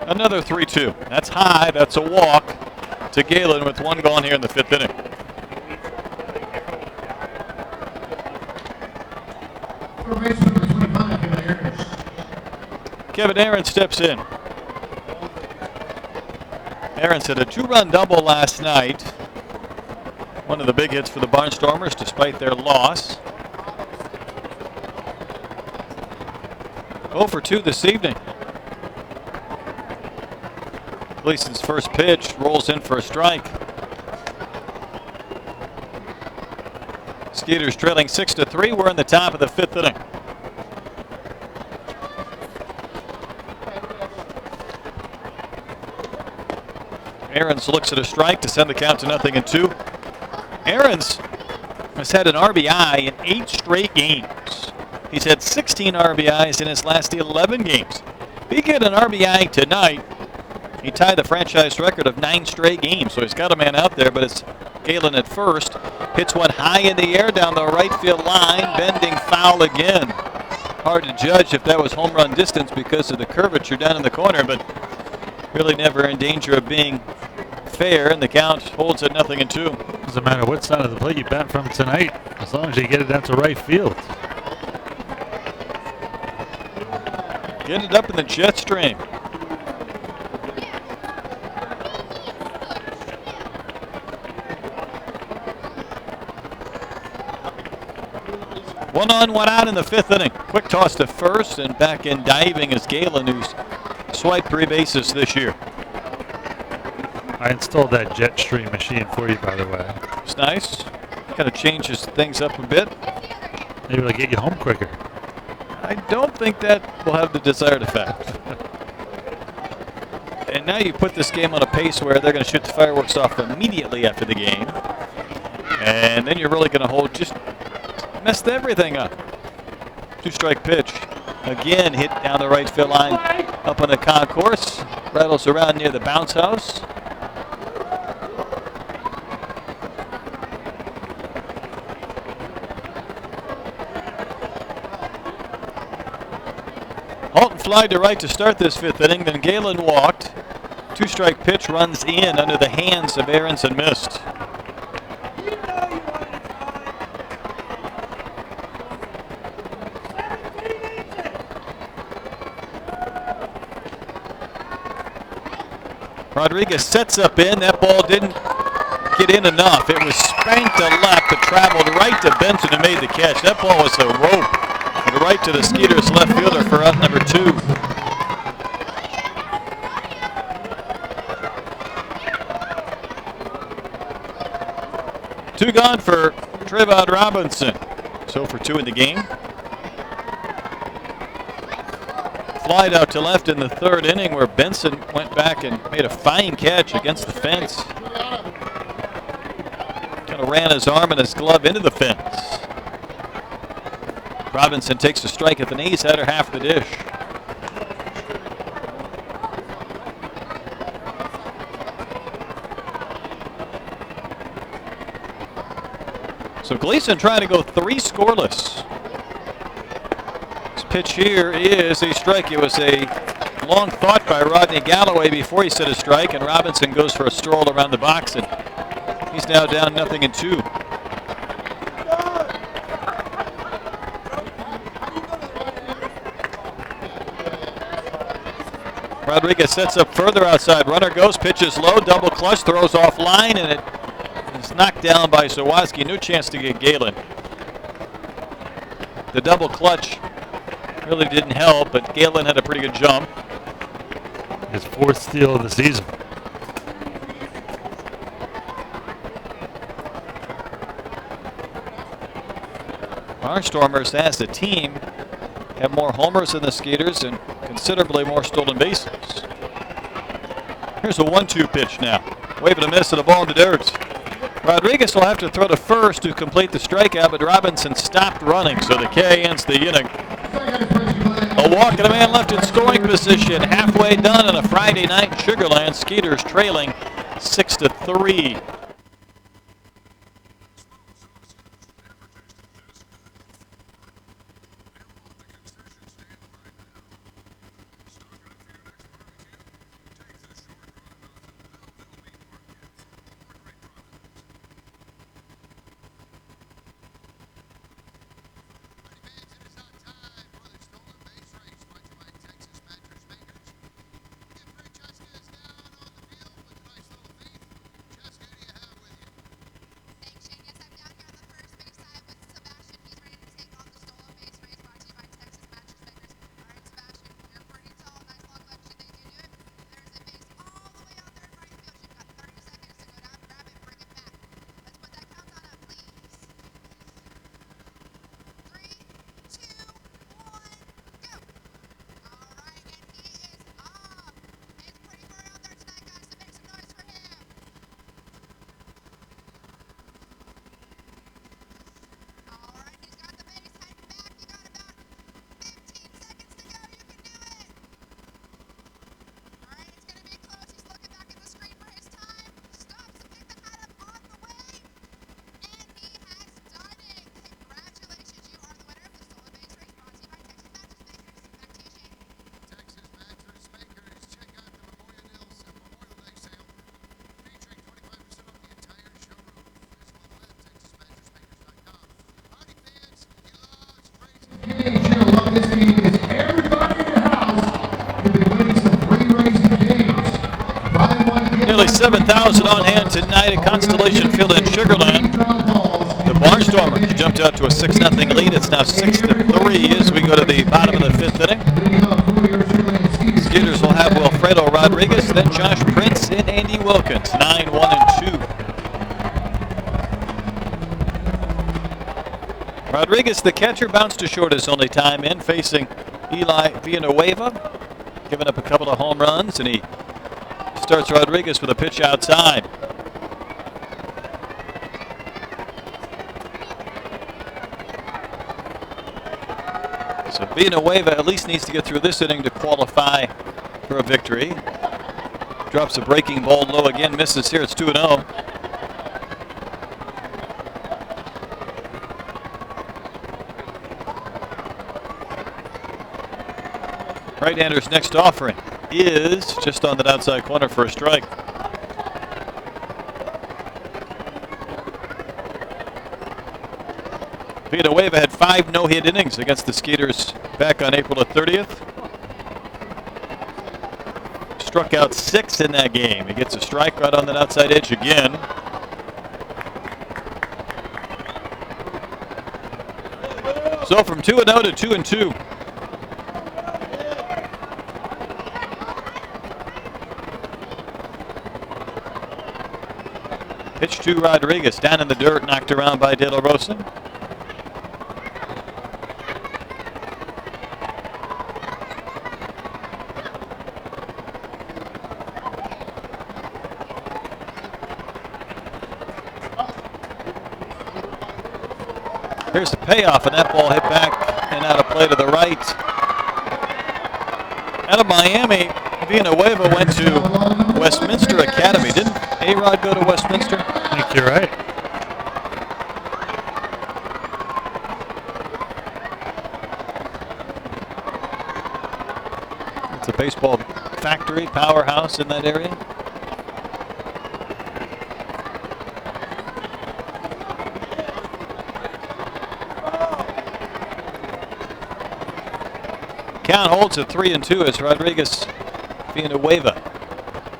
B: Another 3-2. That's high. That's a walk to Galen with 1 gone here in the 5th inning. Kevin Aaron steps in. Aaron's hit a 2-run double last night. One of the big hits for the Barnstormers despite their loss. 0 for 2 this evening. Gleason's first pitch rolls in for a strike. Skeeters trailing 6-3. We're in the top of the 5th inning. Aarons looks at a strike to send the count to 0-2. Aarons has had an RBI in 8 straight games. He's had 16 RBIs in his last 11 games. If he get an RBI tonight, he tied the franchise record of 9 straight games. So he's got a man out there, but it's Galen at first. Hits one high in the air down the right field line, bending foul again. Hard to judge if that was home run distance because of the curvature down in the corner, but really never in danger of being fair, and the count holds at 0-2.
A: Doesn't matter what side of the plate you bat from tonight, as long as you get it out to right field.
B: Get it up in the jet stream. One on, one out in the 5th inning. Quick toss to first, and back in diving is Galen, who's swiped 3 bases this year.
A: I installed that Jetstream machine for you, by the way.
B: It's nice. Kind of changes things up a bit.
A: Maybe it'll get you home quicker.
B: I don't think that will have the desired effect. And now you put this game on a pace where they're going to shoot the fireworks off immediately after the game. And then you're really going to just messed everything up. 2-strike pitch. Again, hit down the right field line up on the concourse. Rattles around near the bounce house. Halt and fly to right to start this 5th inning. Then Galen walked. 2-strike pitch runs in under the hands of Aarons and missed. Rodriguez sets up in. That ball didn't get in enough. It was spanked to left. It traveled right to Benson and made the catch. That ball was a rope. And right to the Skeeters left fielder for out number 2. Two gone for Trayvon Robinson. So for 2 in the game. Flied out to left in the 3rd inning where Benson went back and made a fine catch against the fence. Kind of ran his arm and his glove into the fence. Robinson takes a strike at the knees, header half the dish. So Gleason trying to go 3 scoreless. This pitch here is a strike. It was a long thought by Rodney Galloway before he set a strike, and Robinson goes for a stroll around the box, and he's now down 0-2. Rodriguez sets up further outside. Runner goes, pitches low, double clutch, throws off line, and it is knocked down by Sawatzky. No chance to get Galen. The double clutch really didn't help, but Galen had a pretty good jump.
A: His 4th steal of the season.
B: Barnstormers, as a team, have more homers than the Skeeters and considerably more stolen bases. Here's a 1-2 pitch now. Wave and a miss and a ball in the dirt. Rodriguez will have to throw to first to complete the strikeout, but Robinson stopped running, so the K ends the inning. A walk and a man left in scoring position. Halfway done on a Friday night in Sugar Land. Skeeters trailing 6-3.
D: This meeting is everybody in the house will be winning some free racing games.
B: Nearly 7,000 on hand tonight at Constellation Field in Sugar Land. The Barnstormers Barnstormers jumped out to a 6-0 lead. It's now 6-3 as we go to the bottom of the 5th inning. Skeeters will have Wilfredo Rodriguez, then Josh Prince and Andy Wilkins, 9-1-2. Rodriguez, the catcher, bounced to short his only time in, facing Eli Villanueva, giving up a couple of home runs, and he starts Rodriguez with a pitch outside. So Villanueva at least needs to get through this inning to qualify for a victory. Drops a breaking ball low again, misses here. It's 2-0. Right-hander's next offering is just on that outside corner for a strike. Villanueva had 5 no-hit innings against the Skeeters back on April the 30th. Struck out 6 in that game. He gets a strike right on that outside edge again. So from 2-0 to 2-2. Pitch to Rodriguez, down in the dirt, knocked around by De La Rosa. Here's the payoff, and that ball hit back and out of play to the right. Out of Miami, Villanueva went to Westminster Academy. Didn't A-Rod go to Westminster?
A: I think you're right.
B: It's a baseball factory, powerhouse in that area. Count holds at 3-2 as Rodriguez Villanueva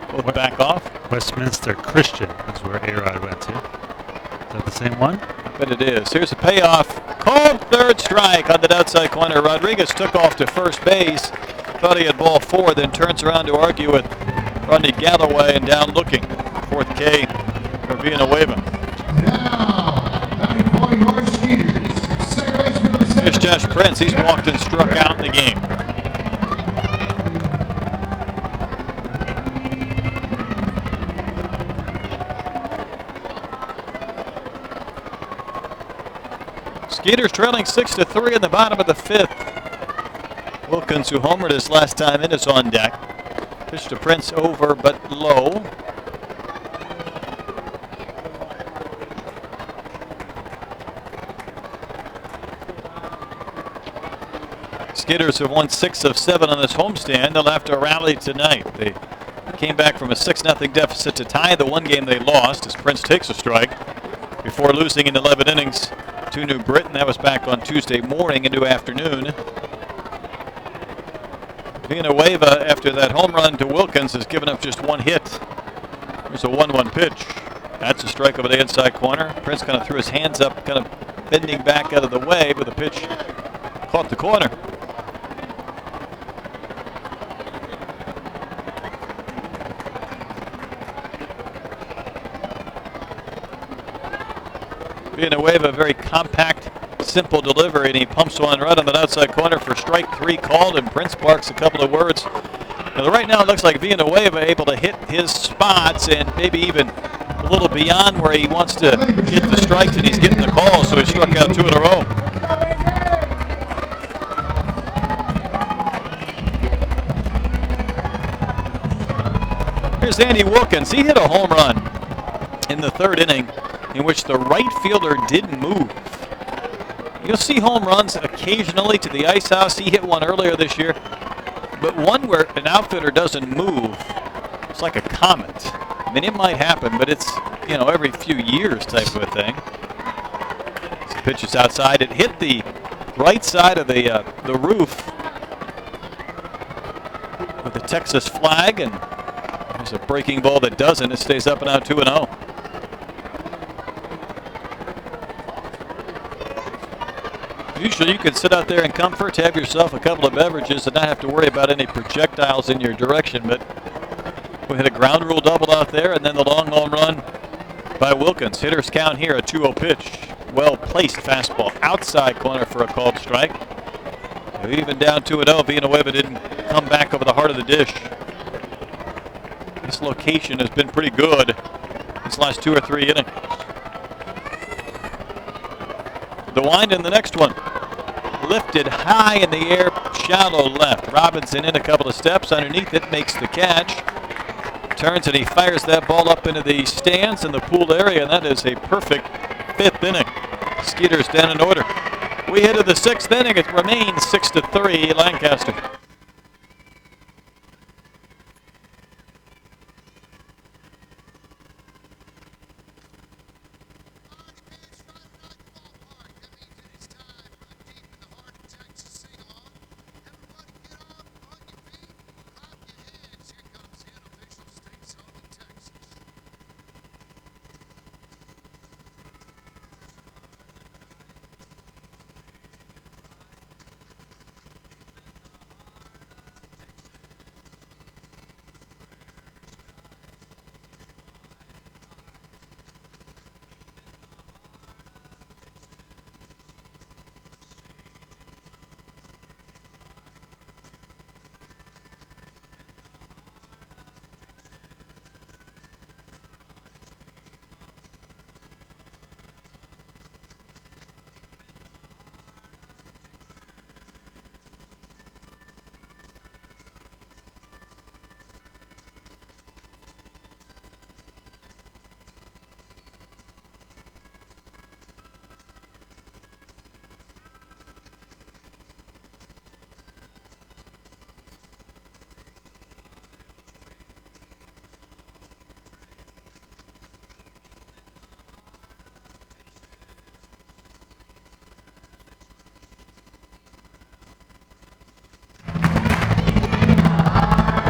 B: both back off.
A: Westminster Christian is where A-Rod went to. Is that the same one?
B: But it is. Here's a payoff. Called third strike on the outside corner. Rodriguez took off to first base. Thought he had ball 4, then turns around to argue with Rodney Galloway and down looking. 4th K for Villanueva. Here's Josh Prince. He's walked and struck out in the game. Skeeters trailing 6-3 in the bottom of the 5th. Wilkins, who homered his last time in, is on deck. Pitch to Prince over but low. Skeeters have won 6 of 7 on this homestand. They'll have to rally tonight. They came back from a 6-0 deficit to tie the one game they lost as Prince takes a strike before losing in 11 innings to New Britain. That was back on Tuesday morning into afternoon. Villanueva, after that home run to Wilkins, has given up just 1 hit. There's a 1-1 pitch. That's a strike over the inside corner. Prince kind of threw his hands up, kind of bending back out of the way, but the pitch caught the corner. Villanueva, very compact, simple delivery, and he pumps one right on that outside corner for strike 3 called, and Prince barks a couple of words. Now, right now it looks like Villanueva able to hit his spots and maybe even a little beyond where he wants to hit the strikes, and he's getting the call, so he struck out 2 in a row. Here's Andy Wilkins. He hit a home run in the 3rd inning in which the right fielder didn't move. You'll see home runs occasionally to the ice house. He hit one earlier this year, but one where an outfielder doesn't move, it's like a comet. I mean, it might happen, but it's, you know, every few years type of a thing. This pitch is outside. It hit the right side of the roof with the Texas flag, and there's a breaking ball that doesn't. It stays up and out 2-0. Usually you can sit out there in comfort, have yourself a couple of beverages, and not have to worry about any projectiles in your direction. But we had a ground rule double out there, and then the long home run by Wilkins. Hitters count here, a 2-0 pitch. Well-placed fastball outside corner for a called strike. Even down 2-0, Villanueva didn't come back over the heart of the dish. This location has been pretty good this last 2 or 3 innings. The wind in the next one. Lifted high in the air, shallow left. Robinson in a couple of steps underneath it, makes the catch. Turns and he fires that ball up into the stands in the pool area, and that is a perfect 5th inning. Skeeters down in order. We head to the 6th inning. It remains 6-3 Lancaster.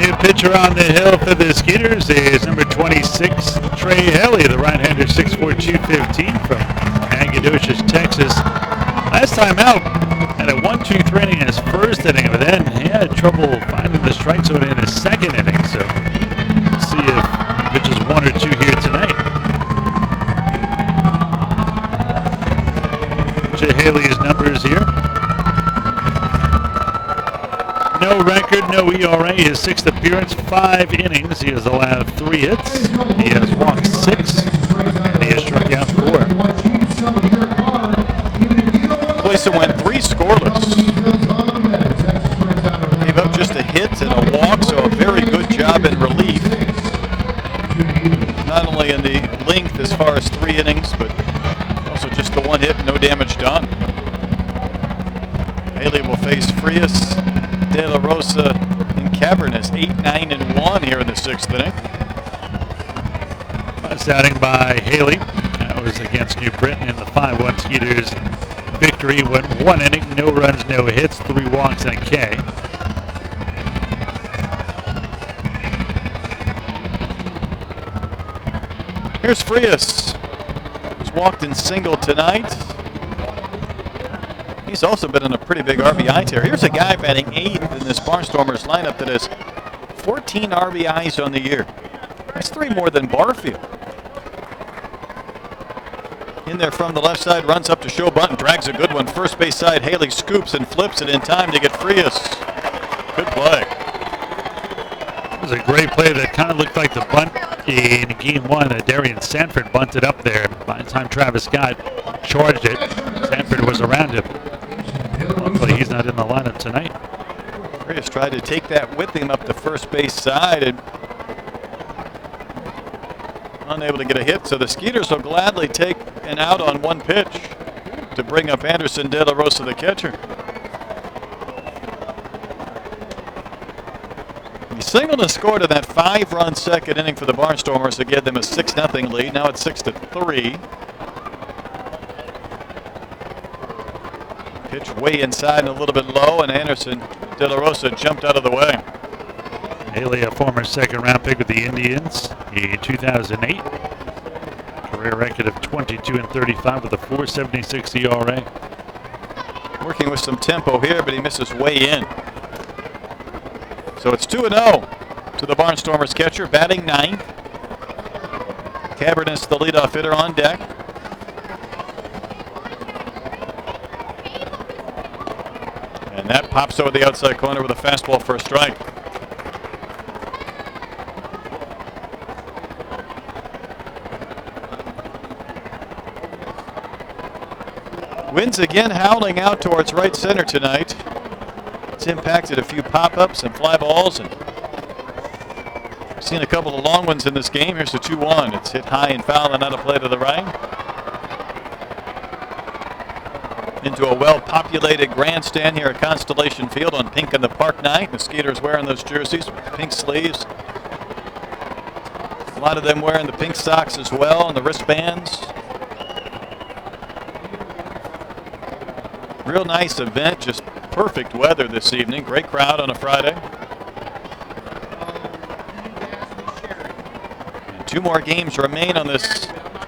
A: New pitcher on the hill for the Skeeters is number 26, Trey Haley, the right-hander, 6'4", 215 from Nacogdoches, Texas. Last time out, had a 1-2-3 inning in his first inning, but then he had trouble finding the strike zone in his second inning. So we'll see if he pitches 1 or 2 here tonight. Trey Haley's numbers here. No record, no ERA. His 6th appearance, 5 innings. He has allowed 3 hits. He has walked 6. And he has struck out 4.
B: Clayson went 3 scoreless. Gave up just a hit and a walk, so a very good job in relief. Not only in the length as far as 3 innings, but also just the 1 hit, no damage done. Haley will face Frias, De La Rosa, and Cavernous, 8-9-1 here in the 6th inning.
A: Last outing by Haley. That was against New Britain in the 5-1 Skeeters victory. Went 1 inning, no runs, no hits, 3 walks, and a K.
B: Here's Frias, who's walked in single tonight. He's also been in a pretty big RBI tear. Here's a guy batting 8th in this Barnstormers lineup that has 14 RBIs on the year. That's 3 more than Barfield. In there from the left side, runs up to show bunt and drags a good one. First base side, Haley scoops and flips it in time to get Frias. Good play.
A: It was a great play that kind of looked like the bunt in Game 1. Darian Sanford bunted up there. By the time Travis Scott charged it, Sanford was around him. Luckily, he's not in the lineup tonight.
B: Frias tried to take that with him up the first base side and unable to get a hit. So the Skeeters will gladly take an out on 1 pitch to bring up Anderson De La Rosa, the catcher. He singled and scored in that 5-run second inning for the Barnstormers to give them a 6-0 lead. Now it's 6-3. Pitch way inside and a little bit low, and Anderson De La Rosa jumped out of the way.
A: Haley, a former second-round pick with the Indians in 2008. Career record of 22-35 with a 4.76 ERA.
B: Working with some tempo here, but he misses way in. So it's 2-0 to the Barnstormers catcher, batting ninth. Cavernous, the leadoff hitter, on deck. And that pops over the outside corner with a fastball for a strike. Winds again howling out towards right center tonight. It's impacted a few pop-ups and fly balls, and seen a couple of long ones in this game. Here's the 2-1. It's hit high and foul and out of play to the right. Into a well-populated grandstand here at Constellation Field on Pink in the Park night. The Skeeters wearing those jerseys with pink sleeves. A lot of them wearing the pink socks as well and the wristbands. Real nice event, just perfect weather this evening. Great crowd on a Friday. And 2 more games remain on this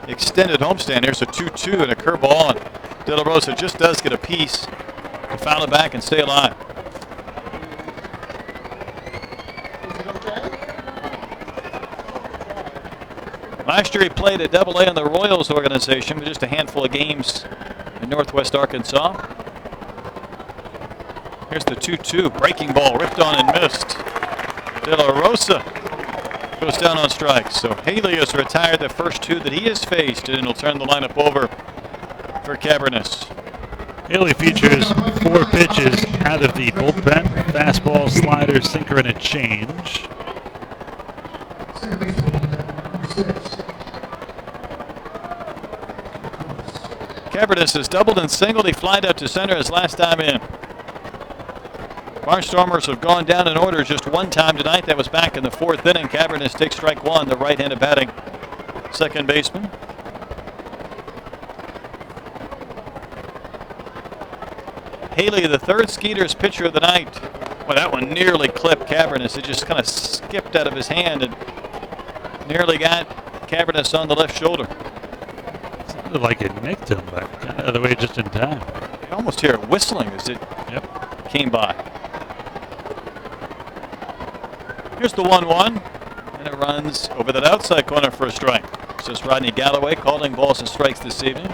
B: extended homestand. Here's a 2-2 and a curveball, and De La Rosa just does get a piece to foul it back and stay alive. Last year he played at AA in the Royals organization with just a handful of games in Northwest Arkansas. Here's the 2-2. Breaking ball ripped on and missed. De La Rosa goes down on strikes. So Haley has retired the first 2 that he has faced, and he'll turn the lineup over for Cavernous.
A: Haley features 4 pitches out of the bullpen. Fastball, slider, sinker, and a change.
B: Cavernous has doubled and singled. He flied out to center his last time in. Barnstormers have gone down in order just 1 time tonight. That was back in the 4th inning. Cavernous takes strike 1, the right-handed batting second baseman. Haley, the 3rd Skeeters pitcher of the night. Well, that one nearly clipped Cavernous. It just kind of skipped out of his hand and nearly got Cavernous on the left shoulder.
A: Sounded like it nicked him, but got out of the way just in time.
B: You almost hear it whistling as it came by. Here's the 1-1, and it runs over that outside corner for a strike. It's just Rodney Galloway calling balls and strikes this evening.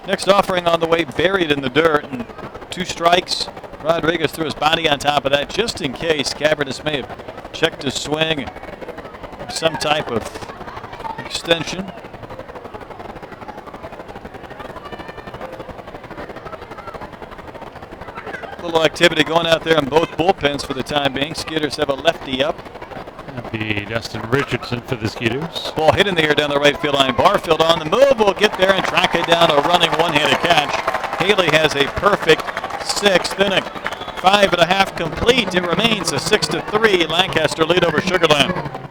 B: Next offering on the way, buried in the dirt, and 2 strikes. Rodriguez threw his body on top of that just in case Cavernous may have checked his swing, some type of extension. Little activity going out there in both bullpens for the time being. Skeeters have a lefty up.
A: That'd be Dustin Richardson for the Skeeters.
B: Ball hit in the air down the right field line. Barfield on the move will get there and track it down, a running one-handed catch. Haley has a perfect 6th inning. 5.5 complete. It remains a 6-3 Lancaster lead over Sugar Land.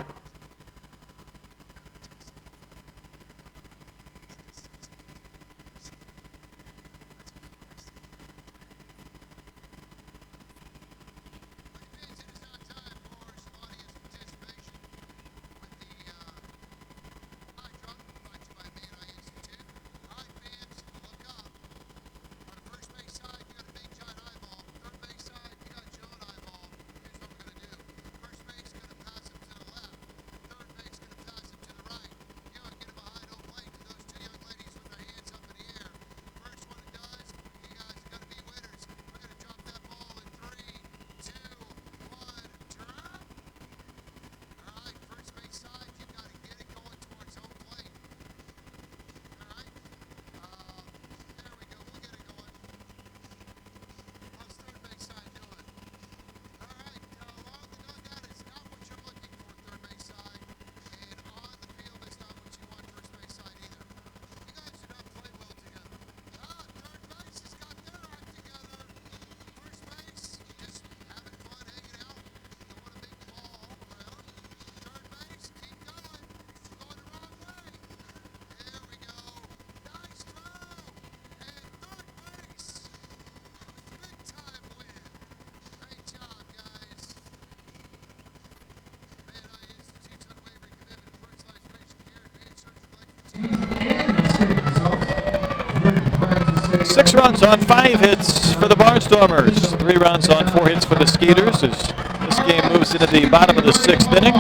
B: 6 runs on 5 hits for the Barnstormers. 3 runs on 4 hits for the Skeeters as this game moves into the bottom of the 6th inning.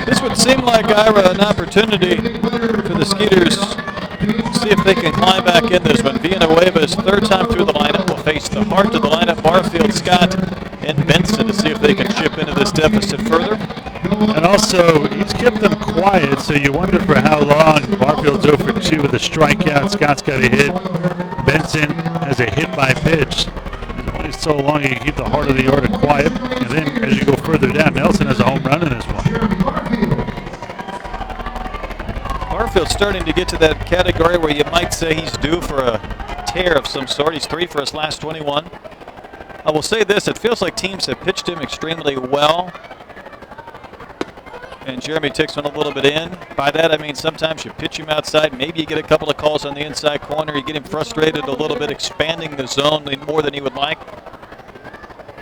B: This would seem like, Ira, an opportunity for the Skeeters to see if they can climb back in this one. Villanueva's 3rd time through the lineup will face the heart of the lineup, Barfield, Scott, and Benson, to see if they can chip into this deficit further.
A: And also, he's kept them quiet, so you wonder for how long. Barfield's 0 for 2 with a strikeout. Scott's got a hit. Benson has a hit by pitch. Only so long you can keep the heart of the order quiet. And then as you go further down, Nelson has a home run in this one.
B: Barfield's starting to get to that category where you might say he's due for a tear of some sort. He's 3 for his last 21. I will say this, it feels like teams have pitched him extremely well. And Jeremy takes one a little bit in. By that I mean sometimes you pitch him outside, maybe you get a couple of calls on the inside corner, you get him frustrated a little bit, expanding the zone more than he would like.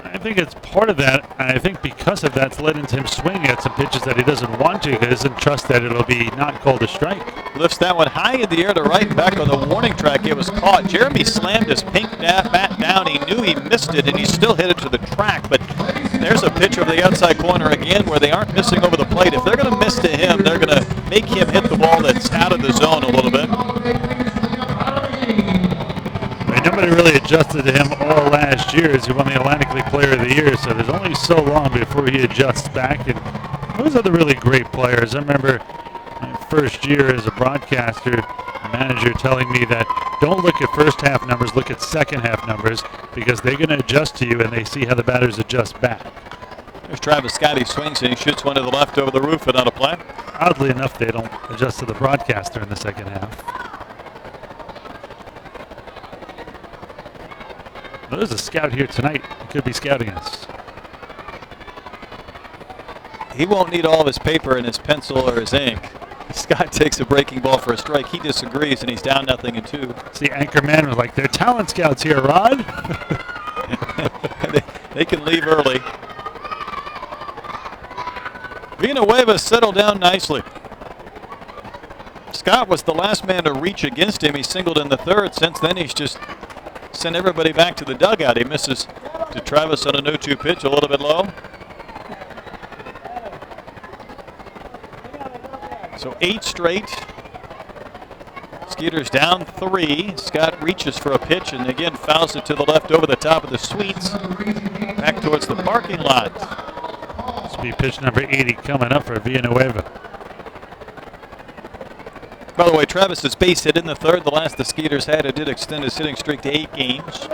A: I think it's part of that, and I think because of that's led into him swinging at some pitches that he doesn't want to, because he doesn't trust that it'll be not called a strike.
B: Lifts that one high in the air to right, back on the warning track. It was caught. Jeremy slammed his pink bat down. He knew he missed it, and he still hit it to the track. But there's a pitch over the outside corner again where they aren't missing over the plate. If they're going to miss to him, they're going to make him hit the ball that's out of the zone a little bit.
A: Nobody really adjusted to him all last year as he won the Atlantic League Player of the Year, so there's only so long before he adjusts back. And those are the really great players. I remember my first year as a broadcaster, a manager telling me that don't look at first half numbers, look at second half numbers, because they're going to adjust to you and they see how the batters adjust back.
B: There's Travis Scott. He swings and he shoots one to the left over the roof without a play.
A: Oddly enough, they don't adjust to the broadcaster in the second half. Well, there's a scout here tonight. He could be scouting us.
B: He won't need all of his paper and his pencil or his ink. Scott takes a breaking ball for a strike. He disagrees, and he's down 0-2.
A: See, Anchorman was like, they're talent scouts here, Rod.
B: they can leave early. Villanueva settled down nicely. Scott was the last man to reach against him. He singled in the 3rd. Since then, he's just sent everybody back to the dugout. He misses to Travis on a 0-2 pitch, a little bit low. So 8 straight. Skeeters down 3. Scott reaches for a pitch and again fouls it to the left over the top of the suites. Back towards the parking lot.
A: This will be pitch number 80 coming up for Villanueva.
B: By the way, Travis's base hit in the 3rd. The last the Skeeters had, it did extend his hitting streak to 8 games.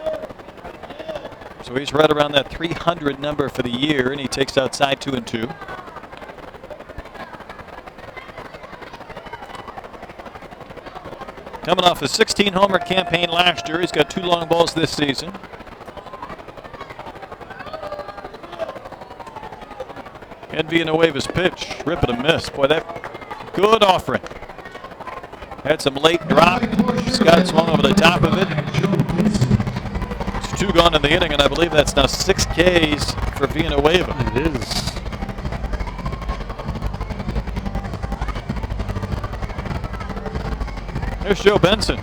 B: So he's right around that 300 number for the year, and he takes outside 2-2. Coming off a 16-homer campaign last year, he's got 2 long balls this season. And Villanueva's pitch, rip and a miss. Boy, that good offering. Had some late drop. Scott swung over the top of it. It's 2 gone in the inning, and I believe that's now 6 Ks for Villanueva.
A: It is.
B: There's Joe Benson.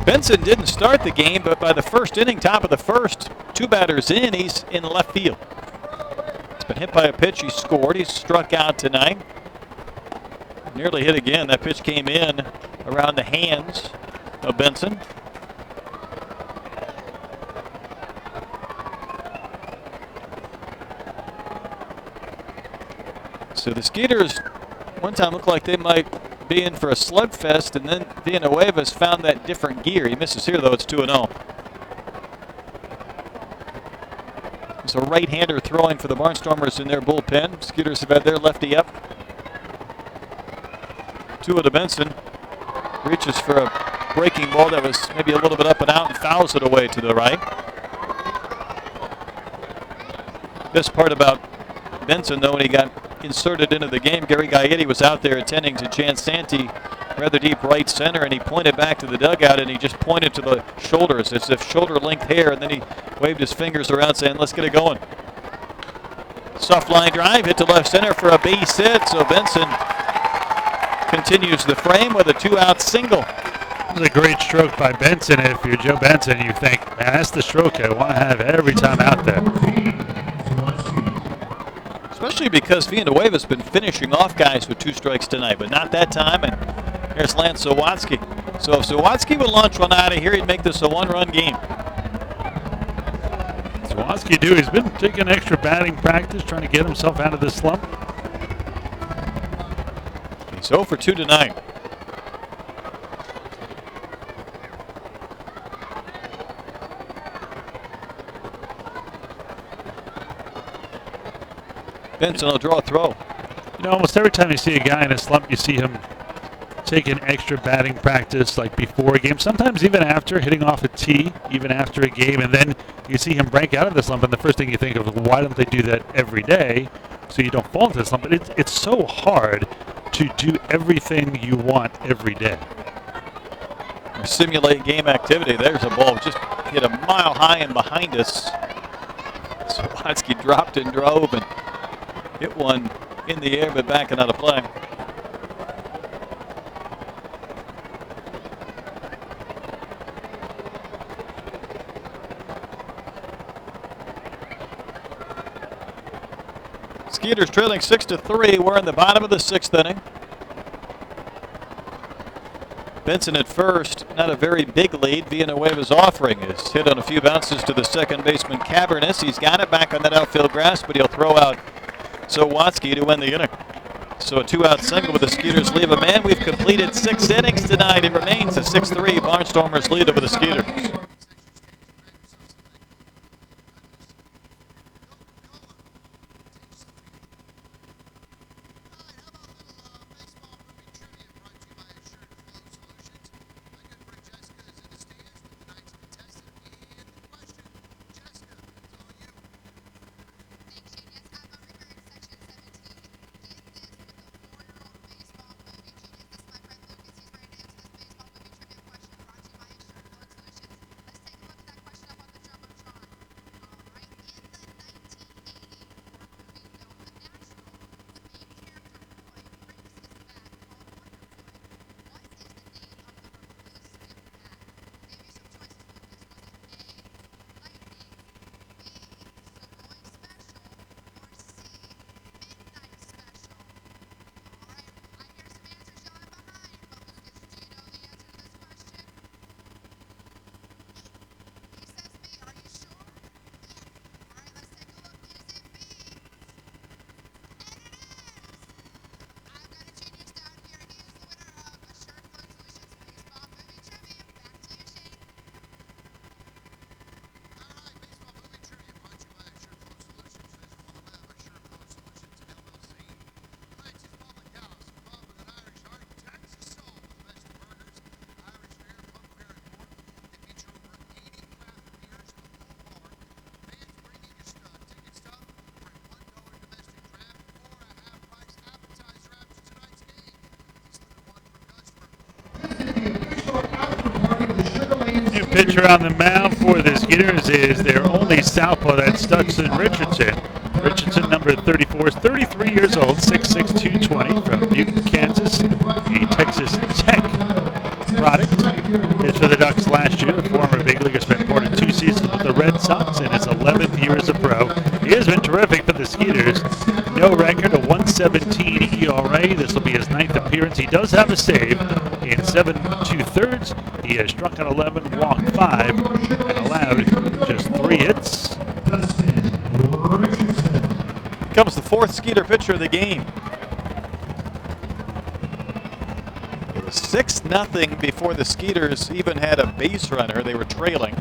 B: Benson didn't start the game, but by the 1st inning, top of the 1st, 2 batters in, he's in left field. Been hit by a pitch. He scored. He struck out tonight. Nearly hit again. That pitch came in around the hands of Benson. So the Skeeters one time looked like they might be in for a slugfest, and then Villanueva's found that different gear. He misses here, though. It's 2-0. It's a right-hander throwing for the Barnstormers in their bullpen. Skeeters have had their lefty up. 2 to Benson. Reaches for a breaking ball that was maybe a little bit up and out and fouls it away to the right. Best part about Benson, though, when he got inserted into the game, Gary Gaetti was out there attending to Chance Santee, rather deep right center, and he pointed back to the dugout and he just pointed to the shoulders as if shoulder-length hair, and then he waved his fingers around saying, let's get it going. Soft line drive hit to left center for a base hit, so Benson continues the frame with a 2-out single.
A: It was a great stroke by Benson. If you're Joe Benson, you think, man, that's the stroke I want to have every time out there.
B: Especially because Villanueva's been finishing off guys with 2 strikes tonight, but not that time. And here's Lance Sawatsky. So if Sawatsky would launch one out of here, he'd make this a 1-run game.
A: Sawatsky, he's been taking extra batting practice, trying to get himself out of this slump.
B: He's 0 for 2 tonight. Benson will draw a throw.
A: You know, almost every time you see a guy in a slump, you see him taking extra batting practice, like before a game, sometimes even after, hitting off a tee, even after a game, and then you see him break out of the slump, and the first thing you think of is, why don't they do that every day so you don't fall into the slump? But it's so hard to do everything you want every day.
B: Simulate game activity. There's a ball just hit a mile high and behind us. Sawatsky dropped and drove and hit one in the air, but backing out of play. Skeeters trailing 6-3. We're in the bottom of the 6th inning. Benson at first, not a very big lead. Villanueva's offering is hit on a few bounces to the second baseman Cavernous. He's got it back on that outfield grass, but he'll throw out Sawatsky to win the inning. So a 2-out single with the Skeeters leave a man. We've completed 6 innings tonight. It remains a 6-3 Barnstormers lead over the Skeeters.
A: New pitcher on the mound for the Skeeters is their only southpaw, that's Stutson Richardson. Richardson, number 34, is 33 years old, 6'6", 220, from Newton, Kansas, a Texas Tech product. Pitched for the Ducks last year. The former big leaguer spent more than 2 seasons with the Red Sox in his 11th year as a pro. He has been terrific for the Skeeters. No record, a 1.17 ERA. This will be his 9th appearance. He does have a save in 7 2/3. He has struck out 11, walked 5, and allowed just 3 hits.
B: Comes the 4th Skeeter pitcher of the game. It was 6-0 before the Skeeters even had a base runner. They were trailing.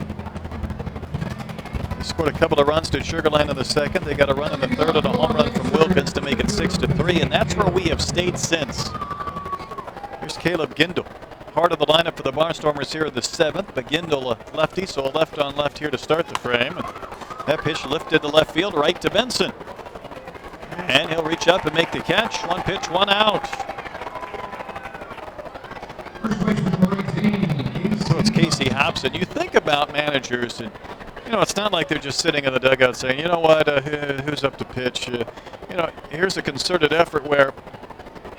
B: They scored a couple of runs to Sugar Land in the 2nd. They got a run in the 3rd and a home run from Wilkins to make it 6-3, and that's where we have stayed since. Here's Caleb Gindel. Part of the lineup for the Barnstormers here in the 7th, but Gindel a lefty, so a left on left here to start the frame. And that pitch lifted to left field, right to Benson. And he'll reach up and make the catch. 1 pitch, 1 out. So it's Casey Hobson. You think about managers, and you know, it's not like they're just sitting in the dugout saying, you know what, who's up to pitch? You know, here's a concerted effort where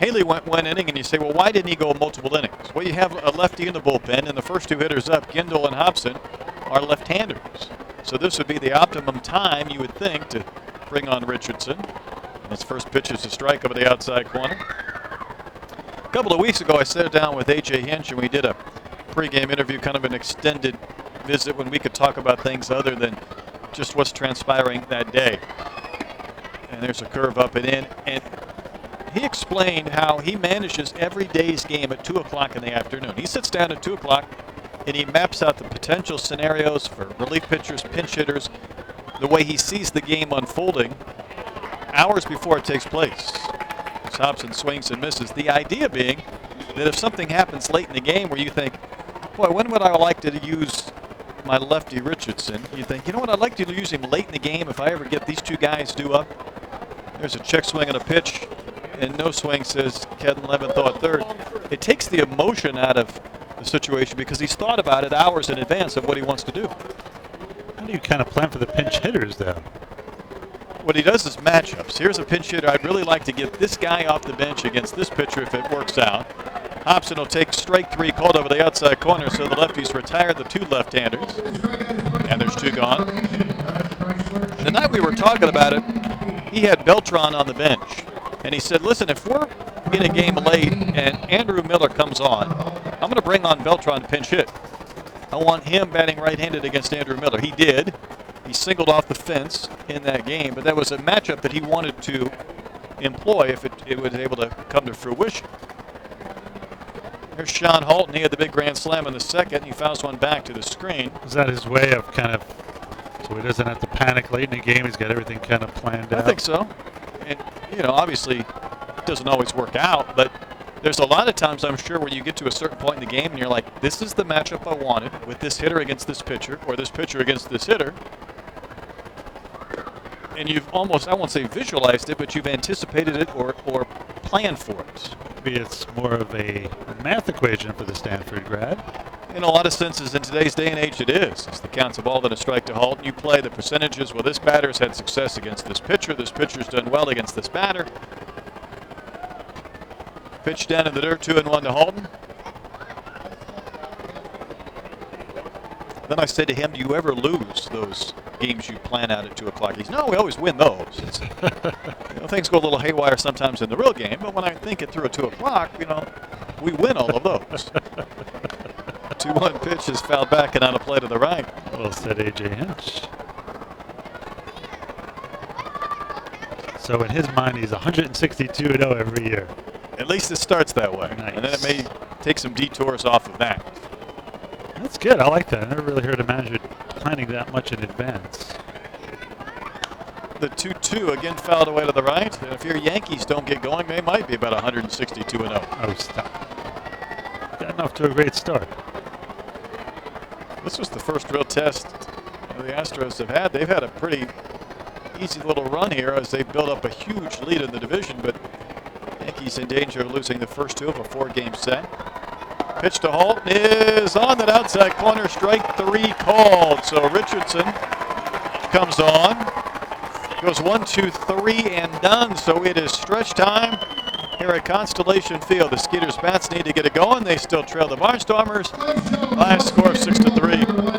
B: Haley went one inning, and you say, well, why didn't he go multiple innings? Well, you have a lefty in the bullpen, and the first two hitters up, Gindel and Hobson, are left-handers. So this would be the optimum time, you would think, to bring on Richardson. His first pitch is a strike over the outside corner. A couple of weeks ago, I sat down with A.J. Hinch, and we did a pregame interview, kind of an extended visit when we could talk about things other than just what's transpiring that day. And there's a curve up and in. And he explained how he manages every day's game at 2 o'clock in the afternoon. He sits down at 2 o'clock and he maps out the potential scenarios for relief pitchers, pinch hitters, the way he sees the game unfolding hours before it takes place. As Hobson swings and misses. The idea being that if something happens late in the game where you think, boy, when would I like to use my lefty Richardson? You think, you know what, I'd like to use him late in the game if I ever get these two guys due up. There's a check swing and a pitch, and no swing, says Kevin Leventhal at third. It takes the emotion out of the situation because he's thought about it hours in advance of what he wants to do.
A: How do you kind of plan for the pinch hitters, though?
B: What he does is matchups. Here's a pinch hitter. I'd really like to get this guy off the bench against this pitcher if it works out. Hobson will take strike 3 called over the outside corner, so the lefties retire the 2 left-handers. And there's 2 gone. The night we were talking about it, he had Beltran on the bench. And he said, listen, if we're in a game late and Andrew Miller comes on, I'm going to bring on Beltran to pinch hit. I want him batting right-handed against Andrew Miller. He did. He singled off the fence in that game, but that was a matchup that he wanted to employ if it was able to come to fruition. There's Sean Halton. He had the big grand slam in the second. He fouls one back to the screen.
A: Is that his way of kind of, so he doesn't have to panic late in the game? He's got everything kind of planned out.
B: I think so. And, you know, obviously it doesn't always work out, but there's a lot of times, I'm sure, where you get to a certain point in the game and you're like, this is the matchup I wanted with this hitter against this pitcher or this pitcher against this hitter. And you've almost, I won't say visualized it, but you've anticipated it or planned for it.
A: Maybe it's more of a math equation for the Stanford grad.
B: In a lot of senses, in today's day and age, it is. It's the counts of ball that a strike to halt. You play the percentages. Well, this batter's had success against this pitcher. This pitcher's done well against this batter. Pitch down in the dirt, 2-1 to Halton. Then I said to him, do you ever lose those games you plan out at 2 o'clock? He's, no, we always win those. You know, things go a little haywire sometimes in the real game, but when I think it through at 2 o'clock, you know, we win all of those. 2-1 pitch is fouled back and out of play to the right.
A: Well said, A.J. Hinch. So in his mind, he's 162-0 every year.
B: At least it starts that way.
A: Nice.
B: And then it may take some detours off of that.
A: That's good. I like that. I never really heard a manager planning that much in advance.
B: The 2-2 again fouled away to the right. And if your Yankees don't get going, they might be about 162-0.
A: Oh, stop. Gotten off to a great start.
B: This was the first real test the Astros have had. They've had a pretty easy little run here as they build up a huge lead in the division, but Yankees in danger of losing the first 2 of a 4-game set. Pitch to Halton is on that outside corner, strike 3 called. So Richardson comes on, goes 1, 2, 3 and done. So it is stretch time here at Constellation Field. The Skeeters bats need to get it going. They still trail the Barnstormers. Last score 6-3.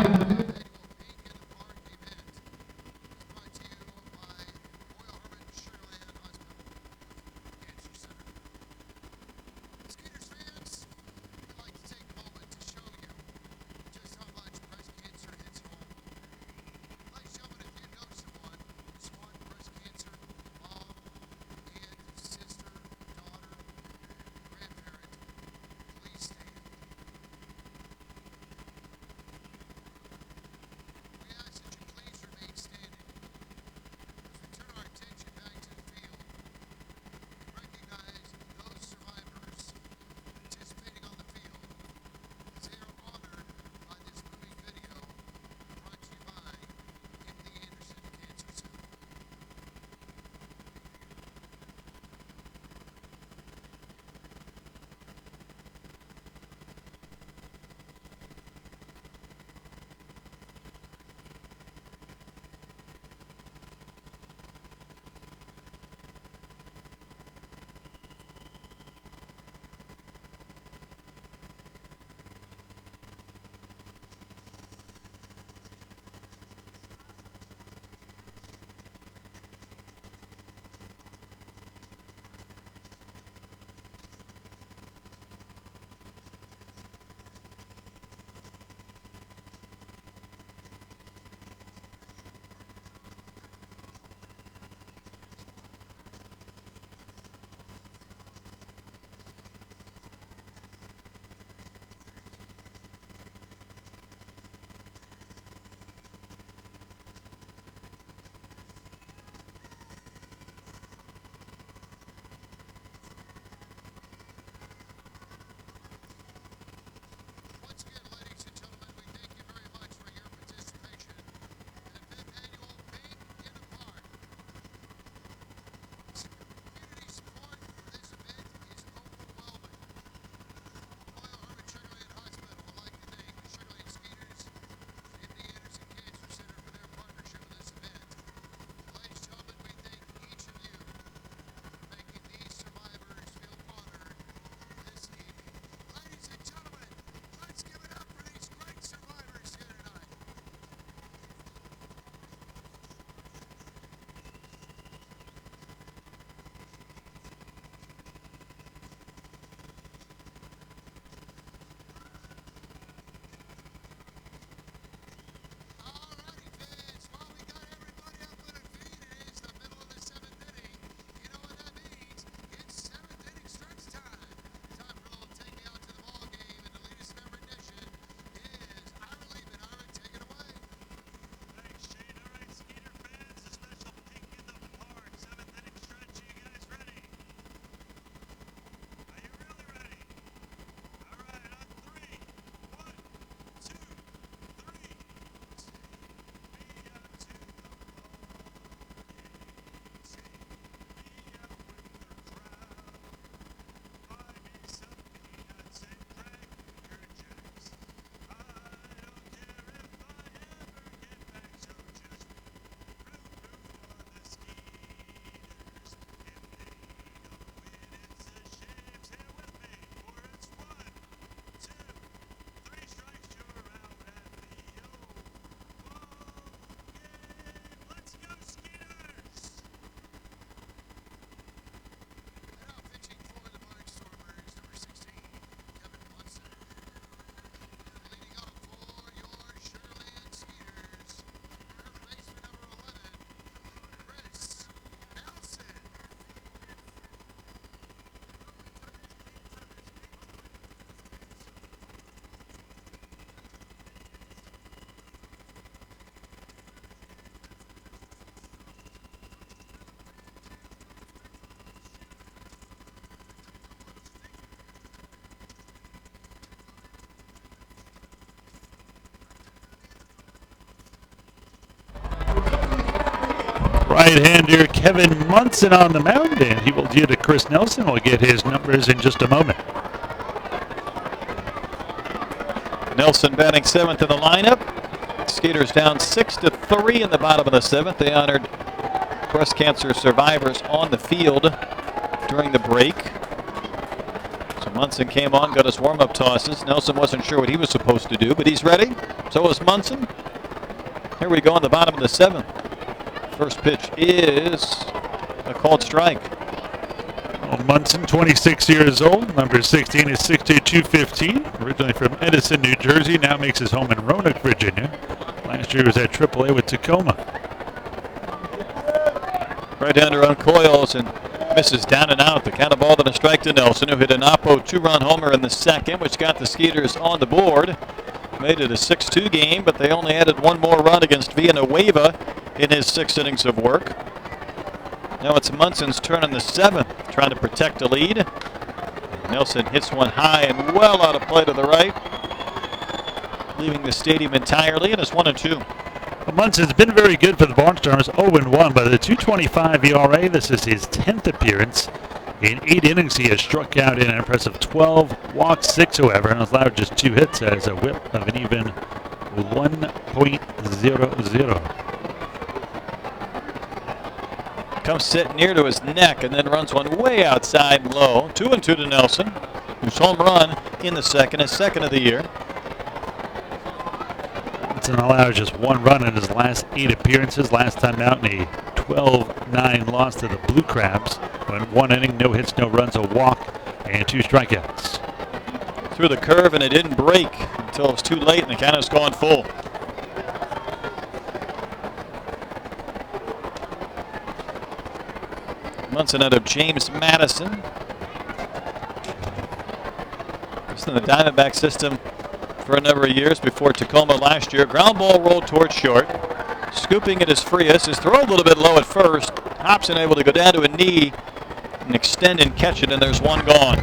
A: right-hander Kevin Munson on the mound, and he will deal to Chris Nelson. We'll get his numbers in just a moment.
B: Nelson batting 7th in the lineup. Skeeters down 6-3 in the bottom of the 7th. They honored breast cancer survivors on the field during the break. So Munson came on, got his warm-up tosses. Nelson wasn't sure what he was supposed to do, but he's ready. So is Munson. Here we go on the bottom of the 7th. First pitch is a called strike.
A: Well, Munson, 26 years old. Number 16 is 6'2", originally from Edison, New Jersey. Now makes his home in Roanoke, Virginia. Last year he was at AAA with Tacoma.
B: Right-hander uncoils and misses down and out. The count of ball and a strike to Nelson, who hit an Oppo 2-run homer in the 2nd, which got the Skeeters on the board. Made it a 6-2 game, but they only added one more run against Villanueva in his 6 innings of work. Now it's Munson's turn in the 7th, trying to protect a lead. Nelson hits one high and well out of play to the right, leaving the stadium entirely, and it's 1-2.
A: Well, Munson's been very good for the Barnstormers, 0-1, but a 2.25 ERA. This is his 10th appearance. In 8 innings, he has struck out in an impressive 12, walked 6, however, and has allowed just 2 hits, has a whip of an even 1.00.
B: Comes set near to his neck and then runs one way outside and low. 2-2 to Nelson, whose home run in the 2nd, his 2nd of the year.
A: Munson allowed just 1 run in his last 8 appearances. Last time out in a 12-9 loss to the Blue Crabs. Went 1 inning, no hits, no runs, a walk, and 2 strikeouts.
B: Threw the curve and it didn't break until it was too late and the count was going full. Munson out of James Madison. Just in the Diamondback system for a number of years before Tacoma last year. Ground ball rolled towards short. Scooping it is Frias. His throw a little bit low at first. Hobson able to go down to a knee and extend and catch it, and there's one gone.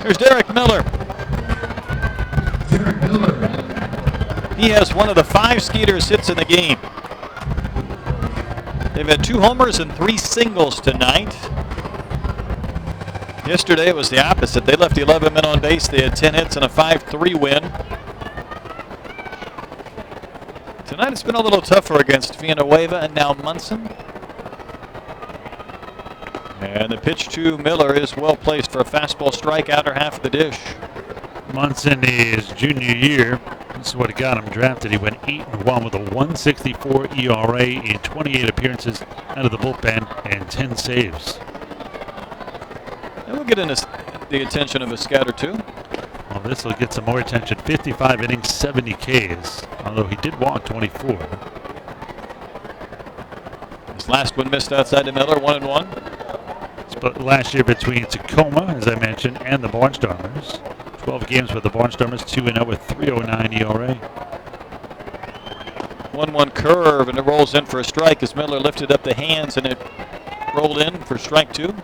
B: Here's Derek Miller. He has one of the 5 Skeeters hits in the game. They've had 2 homers and 3 singles tonight. Yesterday it was the opposite. They left 11 men on base. They had 10 hits and a 5-3 win. Tonight it's been a little tougher against Villanueva and now Munson. And the pitch to Miller is well placed for a fastball strike outer half of the dish.
A: Munson, his junior year, this is what got him drafted. He went 8-1 with a 1.64 ERA in 28 appearances out of the bullpen and 10 saves.
B: And we'll get into the attention of a scout or two.
A: Well, this will get some more attention. 55 innings, 70 Ks, although he did walk 24.
B: His last one missed outside to Miller, 1-1.
A: Split last year between Tacoma, as I mentioned, and the Barnstormers. 12 games with the Barnstormers, 2-0 with 3.09 ERA.
B: 1-1 curve, and it rolls in for a strike as Miller lifted up the hands, and it rolled in for strike 2.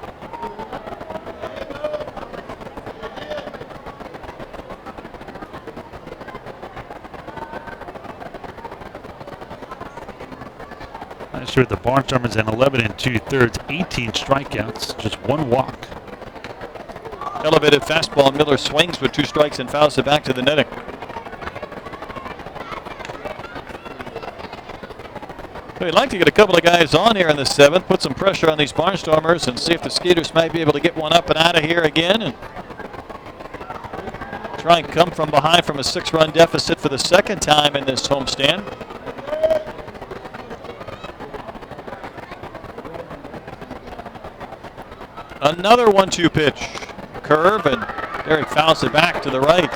A: Last year with the Barnstormers in 11 2/3, 18 strikeouts, just 1 walk.
B: Elevated fastball. Miller swings with 2 strikes and fouls it back to the netting. We'd like to get a couple of guys on here in the 7th, put some pressure on these Barnstormers and see if the Skeeters might be able to get one up and out of here again and try and come from behind from a 6-run deficit for the 2nd time in this homestand. Another 1-2 pitch. Curve, and Derek fouls it back to the right.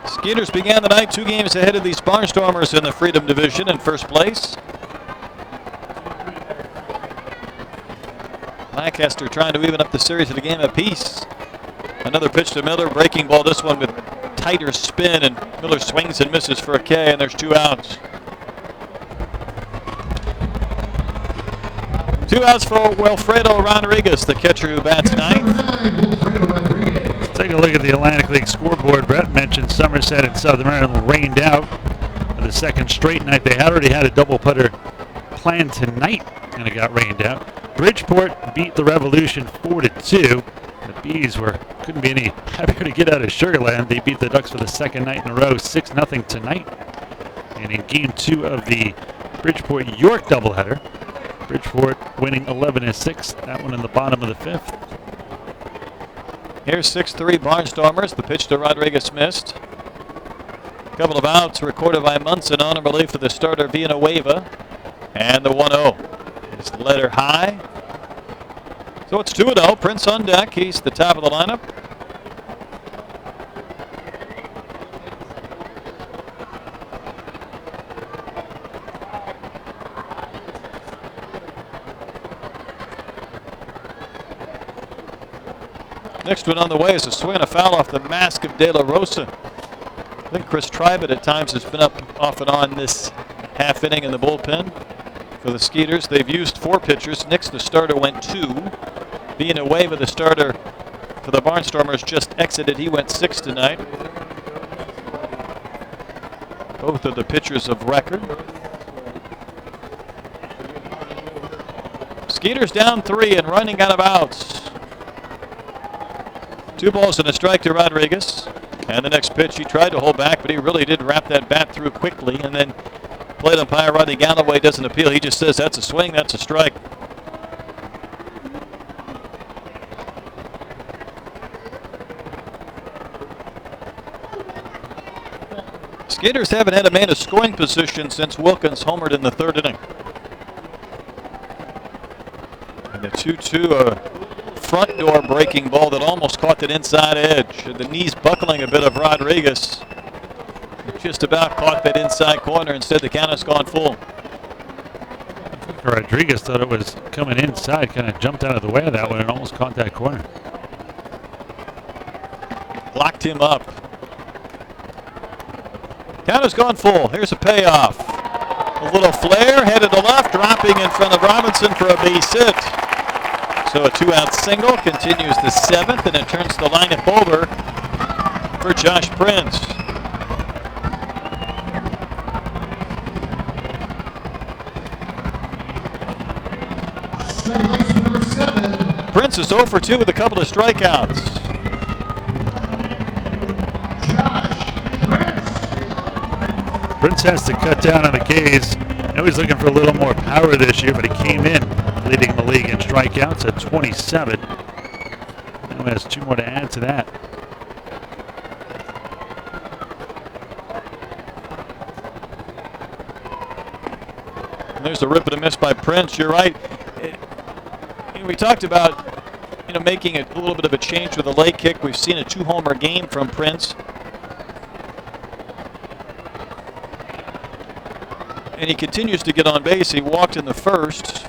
B: Skeeters began the night 2 games ahead of these Barnstormers in the Freedom Division in first place. Lancaster trying to even up the series of the game apiece. Another pitch to Miller, breaking ball, this one with tighter spin, and Miller swings and misses for a K, and there's 2 outs. 2 outs for Wilfredo Rodriguez, the catcher who bats 9th.
A: Take a look at the Atlantic League scoreboard. Brett mentioned Somerset and Southern Maryland rained out for the second straight night. They had already had a double putter planned tonight, and it got rained out. Bridgeport beat the Revolution 4-2. The Bees couldn't be any happier to get out of Sugarland. They beat the Ducks for the second night in a row, 6-0 tonight. And in Game 2 of the Bridgeport-York doubleheader, Bridgeport winning 11-6. That one in the bottom of the fifth.
B: Here's 6-3 Barnstormers. The pitch to Rodriguez missed. A couple of outs recorded by Munson on in relief for the starter Villanueva. And the 1-0 is letter high. So it's 2-0. Prince on deck. He's the top of the lineup. Next one on the way is a swing and a foul off the mask of De La Rosa. I think Chris Tribett at times has been up off and on this half inning in the bullpen for the Skeeters. They've used 4 pitchers. Nix, the starter, went 2. Villanueva, the starter for the Barnstormers, just exited. He went 6 tonight. Both are the pitchers of record. Skeeters down 3 and running out of outs. 2 balls and a strike to Rodriguez. And the next pitch, he tried to hold back, but he really did wrap that bat through quickly. And then plate umpire Rodney Galloway doesn't appeal. He just says that's a swing, that's a strike. Skeeters haven't had a man in scoring position since Wilkins homered in the 3rd inning. And the 2-2 front door breaking ball that almost caught that inside edge. The knees buckling a bit of Rodriguez. Just about caught that inside corner. Instead, the count has gone full.
A: Rodriguez thought it was coming inside, kind of jumped out of the way of that one and almost caught that corner.
B: Locked him up. Count has gone full. Here's a payoff. A little flare, headed to left, dropping in front of Robinson for a base hit. So a 2-out single continues the 7th, and it turns the lineup over for Josh Prince. Prince is 0 for 2 with a couple of strikeouts.
A: Prince has to cut down on the K's. I know he's looking for a little more power this year, but he came in leading the league in strikeouts at 27. Now has 2 more to add to that.
B: And there's a rip and a miss by Prince. You're right. We talked about making a little bit of a change with the leg kick. We've seen a 2-homer game from Prince. And he continues to get on base. He walked in the 1st.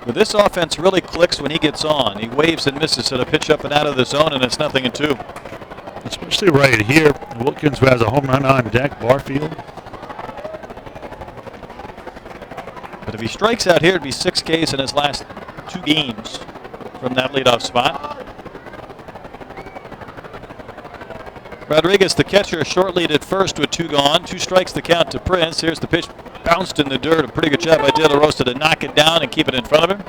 B: But this offense really clicks when he gets on. He waves and misses at a pitch up and out of the zone, and it's 0-2.
A: Especially right here. Wilkins, who has a home run on deck, Barfield.
B: But if he strikes out here, it'd be 6 Ks in his last 2 games from that leadoff spot. Rodriguez, the catcher, short lead at first with 2 gone. 2 strikes the count to Prince. Here's the pitch, bounced in the dirt. A pretty good job by De La Rosa to knock it down and keep it in front of him.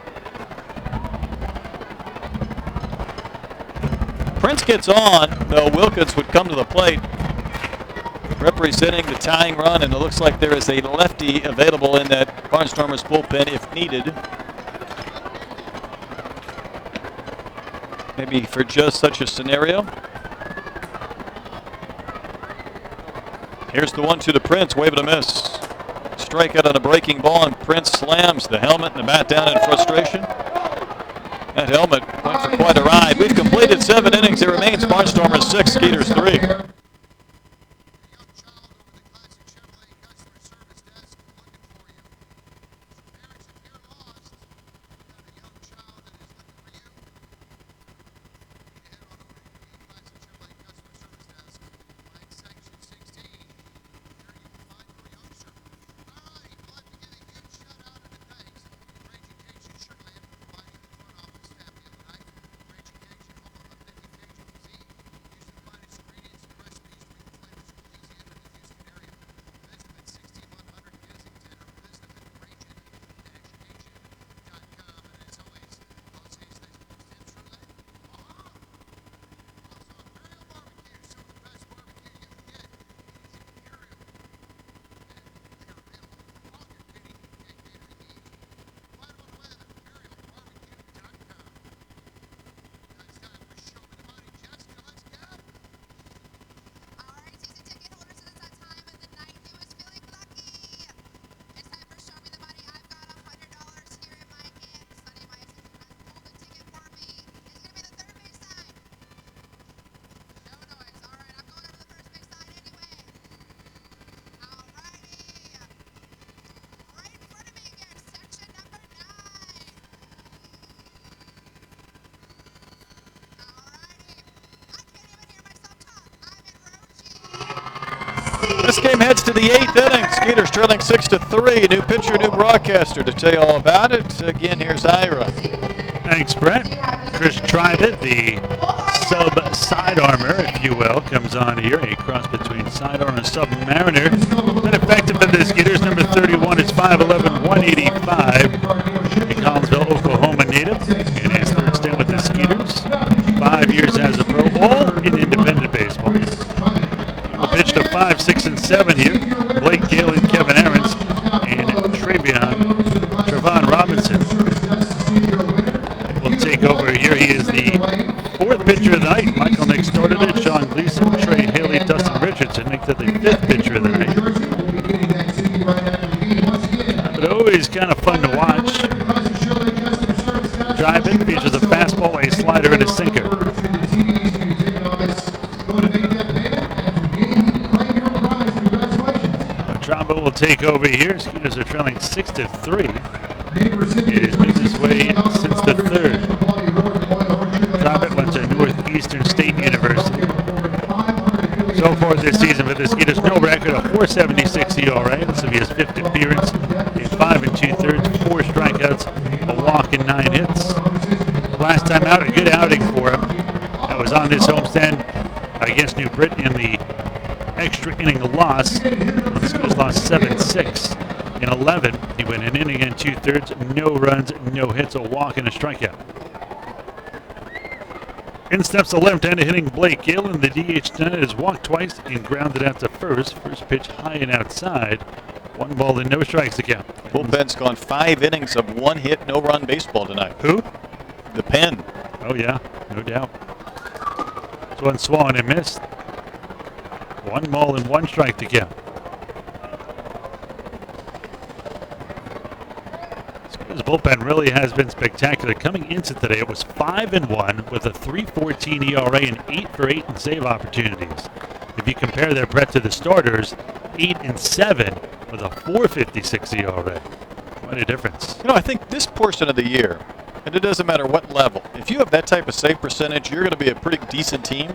B: Prince gets on, though Wilkins would come to the plate, representing the tying run, and it looks like there is a lefty available in that Barnstormers bullpen if needed. Maybe for just such a scenario. Here's the 1-2 to Prince, wave and a miss. Strikeout on a breaking ball, and Prince slams the helmet and the bat down in frustration. That helmet went for quite a ride. We've completed 7 innings. It remains Barnstormers 6, Skeeters 3. This game heads to the 8th inning. Skeeters trailing 6-3. New pitcher, new broadcaster to tell you all about it. Again, here's Ira.
A: Thanks, Brett. Chris Tribett, the sub-sidearmer, if you will, comes on here. A cross between sidearm and submariner. Been effective in the Skeeters. Number 31 is 5'11", 185. A Collinsville, Oklahoma native. In his third stint with the Skeeters. 5 years as a pro, all in independent baseball. He pitched a 5, 6, and 7 here. Blake Galen, Kevin Ahrens, and Trevon Robinson will take over here. He is the 4th pitcher of the night. Michael Nick started it. Sean Gleason, Trey Haley, Dustin Richardson make that the 5th pitcher of the night. But always kind of fun to watch. Drive-in features a fastball, a slider, and a sinker. Trombo will take over here. Skeeters are trailing 6-3. It has been this way since the 3rd. Trombo went to Northeastern State University. So far this season for the Skeeters, no record, a 4.76 ERA. This will be his 5th appearance. In 5 2/3, 4 strikeouts, a walk, and 9 hits. Last time out, a good outing for him. That was on this homestand against New Britain in the extra inning loss. The Skeeters lost 7-6. In 11, he went an inning and 2/3, no runs, no hits, a walk, and a strikeout. In steps the left-handed hitting Blake Galen. The DH tonight has walked twice and grounded out to first. First pitch high and outside. 1 ball and no strikes to count.
B: Bullpen's gone 5 innings of 1 hit, no run baseball tonight.
A: Who?
B: The Pen.
A: Oh, yeah, no doubt. This one swung and missed. 1 ball and 1 strike to count. This bullpen really has been spectacular. Coming into today, it was 5-1 with a 3.14 ERA and 8 for 8 in save opportunities. If you compare their Brett to the starters, 8-7 with a 4.56 ERA. What a difference.
B: You know, I think this portion of the year, and it doesn't matter what level, if you have that type of save percentage, you're going to be a pretty decent team.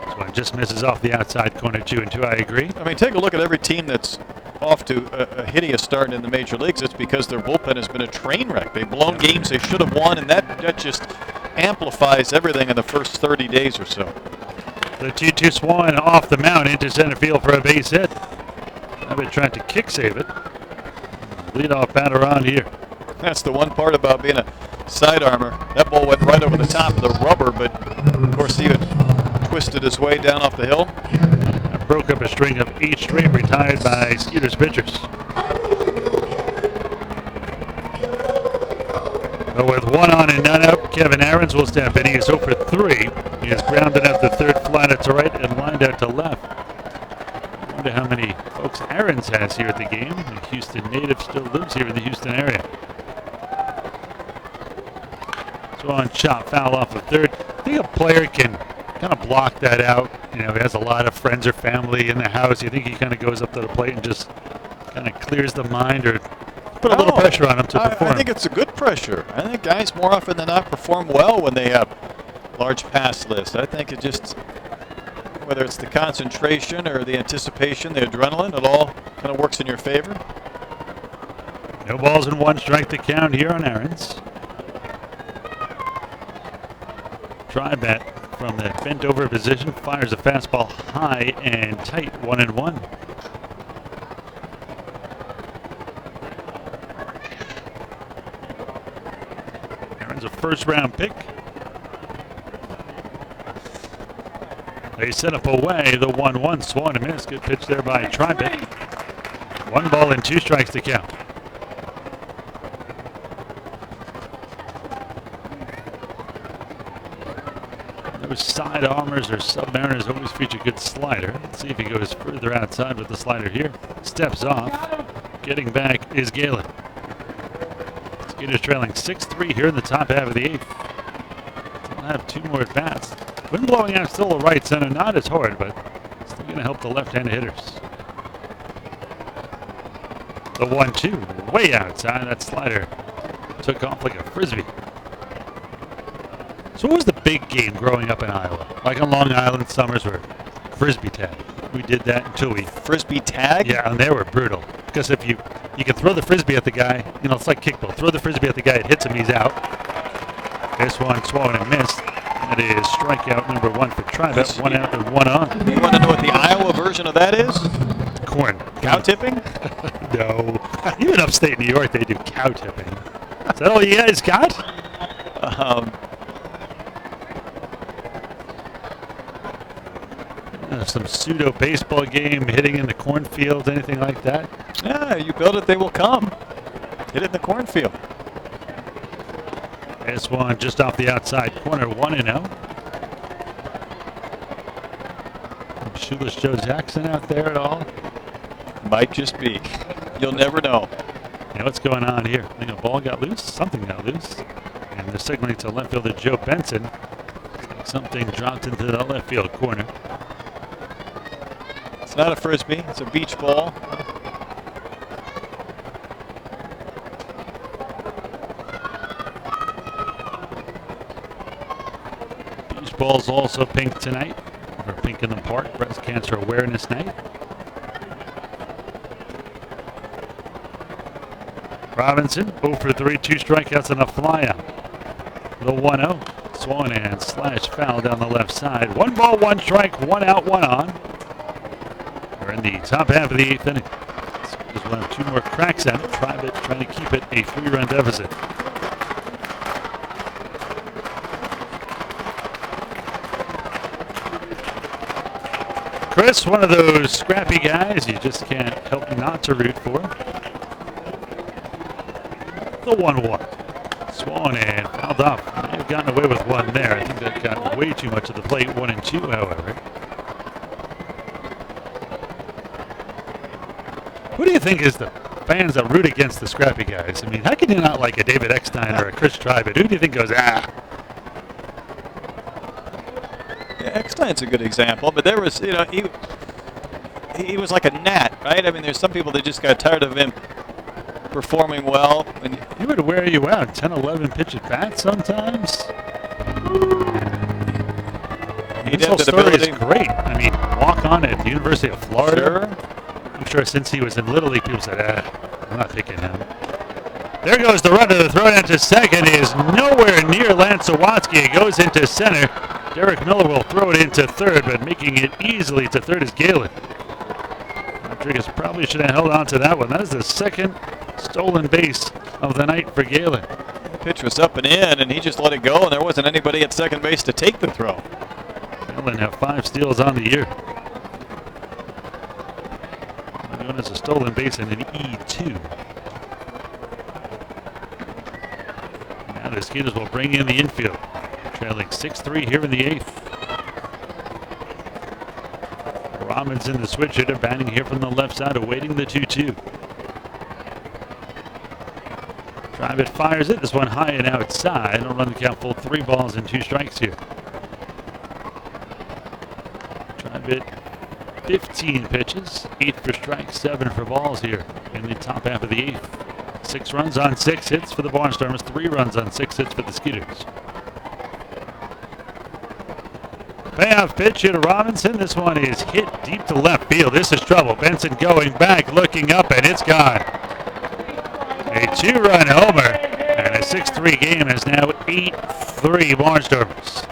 A: This one just misses off the outside corner, 2-2. I agree.
B: I mean, take a look at every team that's off to a hideous start in the major leagues. It's because their bullpen has been a train wreck. They've blown games they should have won, and that just amplifies everything in the first 30 days or so.
A: The 2-2 swung off the mound into center field for a base hit. I've been trying to kick save it. Leadoff batter on here.
B: That's the one part about being a sidearmer. That ball went right over the top of the rubber, but of course he had twisted his way down off the hill.
A: That broke up a string of 8 straight retired by Skeeters pitchers. But with 1 on and none out, Kevin Ahrens will step in. He is 0 for 3. He has grounded out the 3rd flat to right and lined out to left. I wonder how many folks Ahrens has here at the game. The Houston native still lives here in the Houston area. So on chop foul off of 3rd. I think a player can kind of block that out. You know, he has a lot of friends or family in the house. You think he kind of goes up to the plate and just kind of clears the mind or put a little pressure on him to perform?
B: I think it's a good pressure. I think guys more often than not perform well when they have large pass lists. I think it just, whether it's the concentration or the anticipation, the adrenaline, it all kind of works in your favor.
A: No balls and 1 strike to count here on Ahrens. Tri-bat from the bent over position fires a fastball high and tight, 1-1. Ahrens a 1st round pick. They set up away the 1-1. Swung and missed. Good pitch there by Tri-bat. 1 ball and 2 strikes to count. Those side armors or submariners always feature good slider. Let's see if he goes further outside with the slider here. Steps off. Getting back is Galen. Skeeters trailing 6-3 here in the top half of the 8th. Still have 2 more at bats. Wind blowing out still a right center, not as hard, but still going to help the left-handed hitters. The 1-2 way outside. That slider took off like a frisbee. So what was the big game growing up in Iowa? Like on Long Island, summers were frisbee tag. We did that until we
B: Frisbee tag?
A: Yeah, and they were brutal. Because if you can throw the Frisbee at the guy, it's like kickball. Throw the Frisbee at the guy, it hits him, he's out. This one swung and missed. That is strikeout number 1 for Tribet. 1 out and 1 on.
B: You want to know what the Iowa version of that is?
A: Corn.
B: Cow tipping?
A: No. Even upstate New York, they do cow tipping. Is that all you guys got? Some pseudo baseball game, hitting in the cornfield, anything like that?
B: Yeah, you build it, they will come. Hit it in the cornfield.
A: This one just off the outside corner, 1-0. Shoeless Joe Jackson out there at all?
B: Might just be. You'll never know.
A: Yeah, what's going on here? I think a ball got loose. Something got loose. And they're signaling to left fielder Joe Benson. Something dropped into the left field corner.
B: It's not a Frisbee. It's a beach ball.
A: Beach ball's also pink tonight. Or pink in the park. Breast Cancer Awareness Night. Robinson, 0 for 3, 2 strikeouts and a flyout. The 1-0. Swung and slash foul down the left side. 1 ball, 1 strike, 1 out, 1 on. We're in the top half of the 8th inning. Just one of 2 more cracks at it. Tribet trying to keep it a 3-run deficit. Chris, one of those scrappy guys you just can't help not to root for. The 1-1. Swung and fouled off. May have gotten away with one there. I think that got way too much of the plate. 1 and 2, however. Who do you think is the fans that root against the scrappy guys? I mean, how can you not like a David Eckstein or a Chris Tribet? Who do you think goes, ah?
B: Yeah, Eckstein's a good example, but there was, he was like a gnat, right? I mean, there's some people that just got tired of him performing well. And
A: he would wear you out. 10, 11 pitch at bat sometimes. His whole story is great. I mean, walk on at the University of Florida.
B: Sure.
A: I'm sure since he was in Little League, people said, I'm not taking him. There goes the runner. The throw down to second is nowhere near Lance Sawatsky. It goes into center. Derek Miller will throw it into third, but making it easily to third is Galen. Rodriguez probably should have held on to that one. That is the second stolen base of the night for Galen.
B: The pitch was up and in, and he just let it go, and there wasn't anybody at second base to take the throw.
A: Galen have 5 steals on the year. Known as a stolen base and an E2. Now the Skeeters will bring in the infield. Trailing 6-3 here in the 8th. Robinson, the switch hitter, batting here from the left side, awaiting the 2-2. Tribet fires it. This one high and outside. No run the count full. 3 balls and 2 strikes here. Tribet 15 pitches, 8 for strikes, 7 for balls here in the top half of the 8th. 6 runs on 6 hits for the Barnstormers, 3 runs on 6 hits for the Skeeters. Payoff pitch here to Robinson. This one is hit deep to left field. This is trouble. Benson going back, looking up, and it's gone. A 2-run homer, and a 6-3 game is now 8-3 Barnstormers.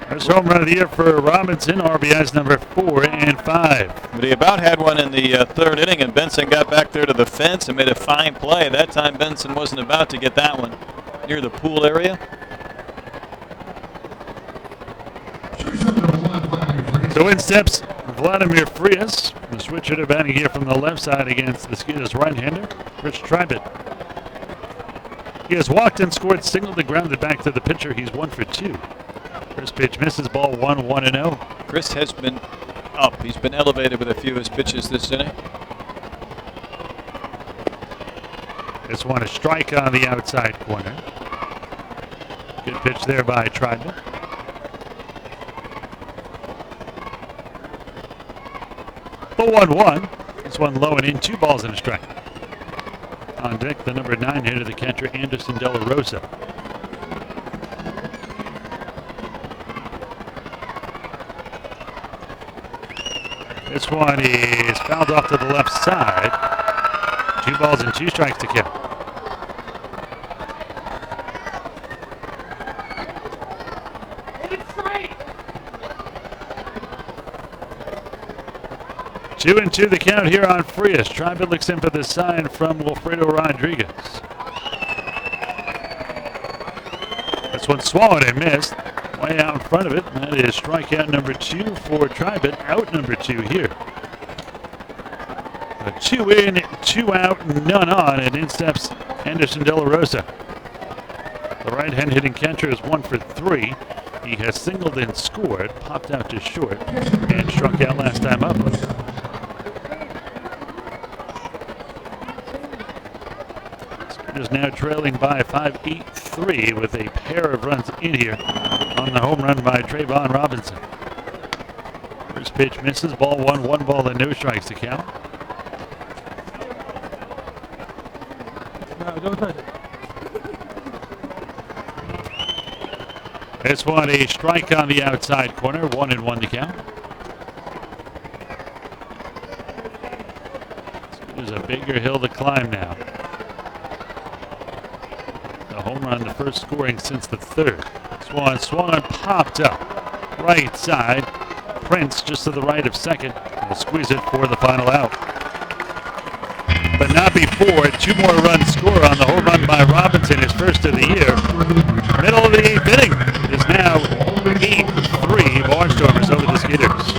A: First home run of the year for Robinson. RBI's number 4 and 5.
B: But he about had one in the 3rd inning, and Benson got back there to the fence and made a fine play. That time Benson wasn't about to get that one near the pool area.
A: So in steps Vladimir Frias, the switch hitter batting here from the left side against the Skeeters right-hander, Rich Tribet. He has walked and scored, singled and grounded back to the pitcher. He's 1 for 2. First pitch misses, ball 1-1-0.
B: Chris has been up. He's been elevated with a few of his pitches this inning.
A: This one a strike on the outside corner. Good pitch there by Tribet. The 1-1. This one low and in, 2 balls and a strike. On deck, the number 9 hitter, the catcher Anderson De La Rosa. This one is fouled off to the left side. 2 balls and 2 strikes to count. Two and 2 the count here on Frias. Tribe looks in for the sign from Wilfredo Rodriguez. This one swallowed and missed. Way out in front of it. That is strikeout number 2 for Tribe. Out number 2 here. A 2 in, 2 out, none on, and in steps Anderson De La Rosa. The right-hand hitting catcher is 1 for 3. He has singled and scored, popped out to short, and struck out last time up. Is now trailing by 5-8-3 with a pair of runs in here on the home run by Trayvon Robinson. First pitch misses, ball 1, 1 ball and no strikes to count.
E: No, don't touch it.
A: This one a strike on the outside corner, 1 and 1 to count. There's a bigger hill to climb now. Home run, the first scoring since the 3rd. Swan swung on, popped up. Right side. Prince just to the right of second. Will squeeze it for the final out. But not before. 2 more runs score on the home run by Robinson, his first of the year. Middle of the 8th inning. It is now 8-3 Barnstormers over the Skeeters.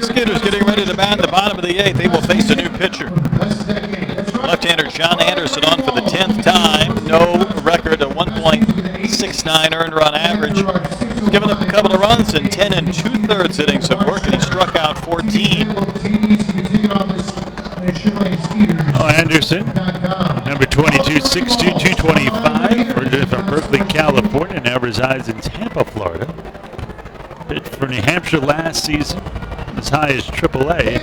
B: Skeeters getting ready to bat in the bottom of the 8th. They will face a new pitcher. Left-hander John Anderson on for the 10th time. No record, a 1.69 earned run average. He's given up a couple of runs in 10 2/3 innings of work, and he struck out 14.
A: Anderson, number 22, 6'2", 225, originally from Berkeley, California, now resides in Tampa, Florida. Pitched for New Hampshire last season, as high as AAA.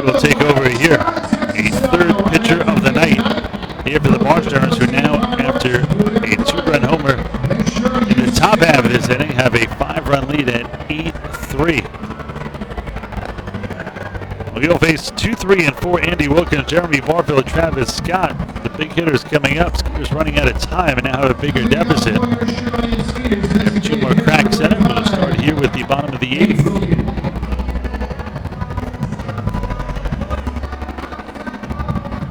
A: Will take over here. A 3rd pitcher of the night here for the Barnstormers, who now, after a 2-run homer in the top half of this inning, have a 5-run lead at 8-3. We'll face 2, 3, and 4 Andy Wilkins, Jeremy Barfield, Travis Scott. The big hitters coming up. Skeeters running out of time and now have a bigger deficit. Have 2 more cracks in it. We'll start here with the bottom of the 8th.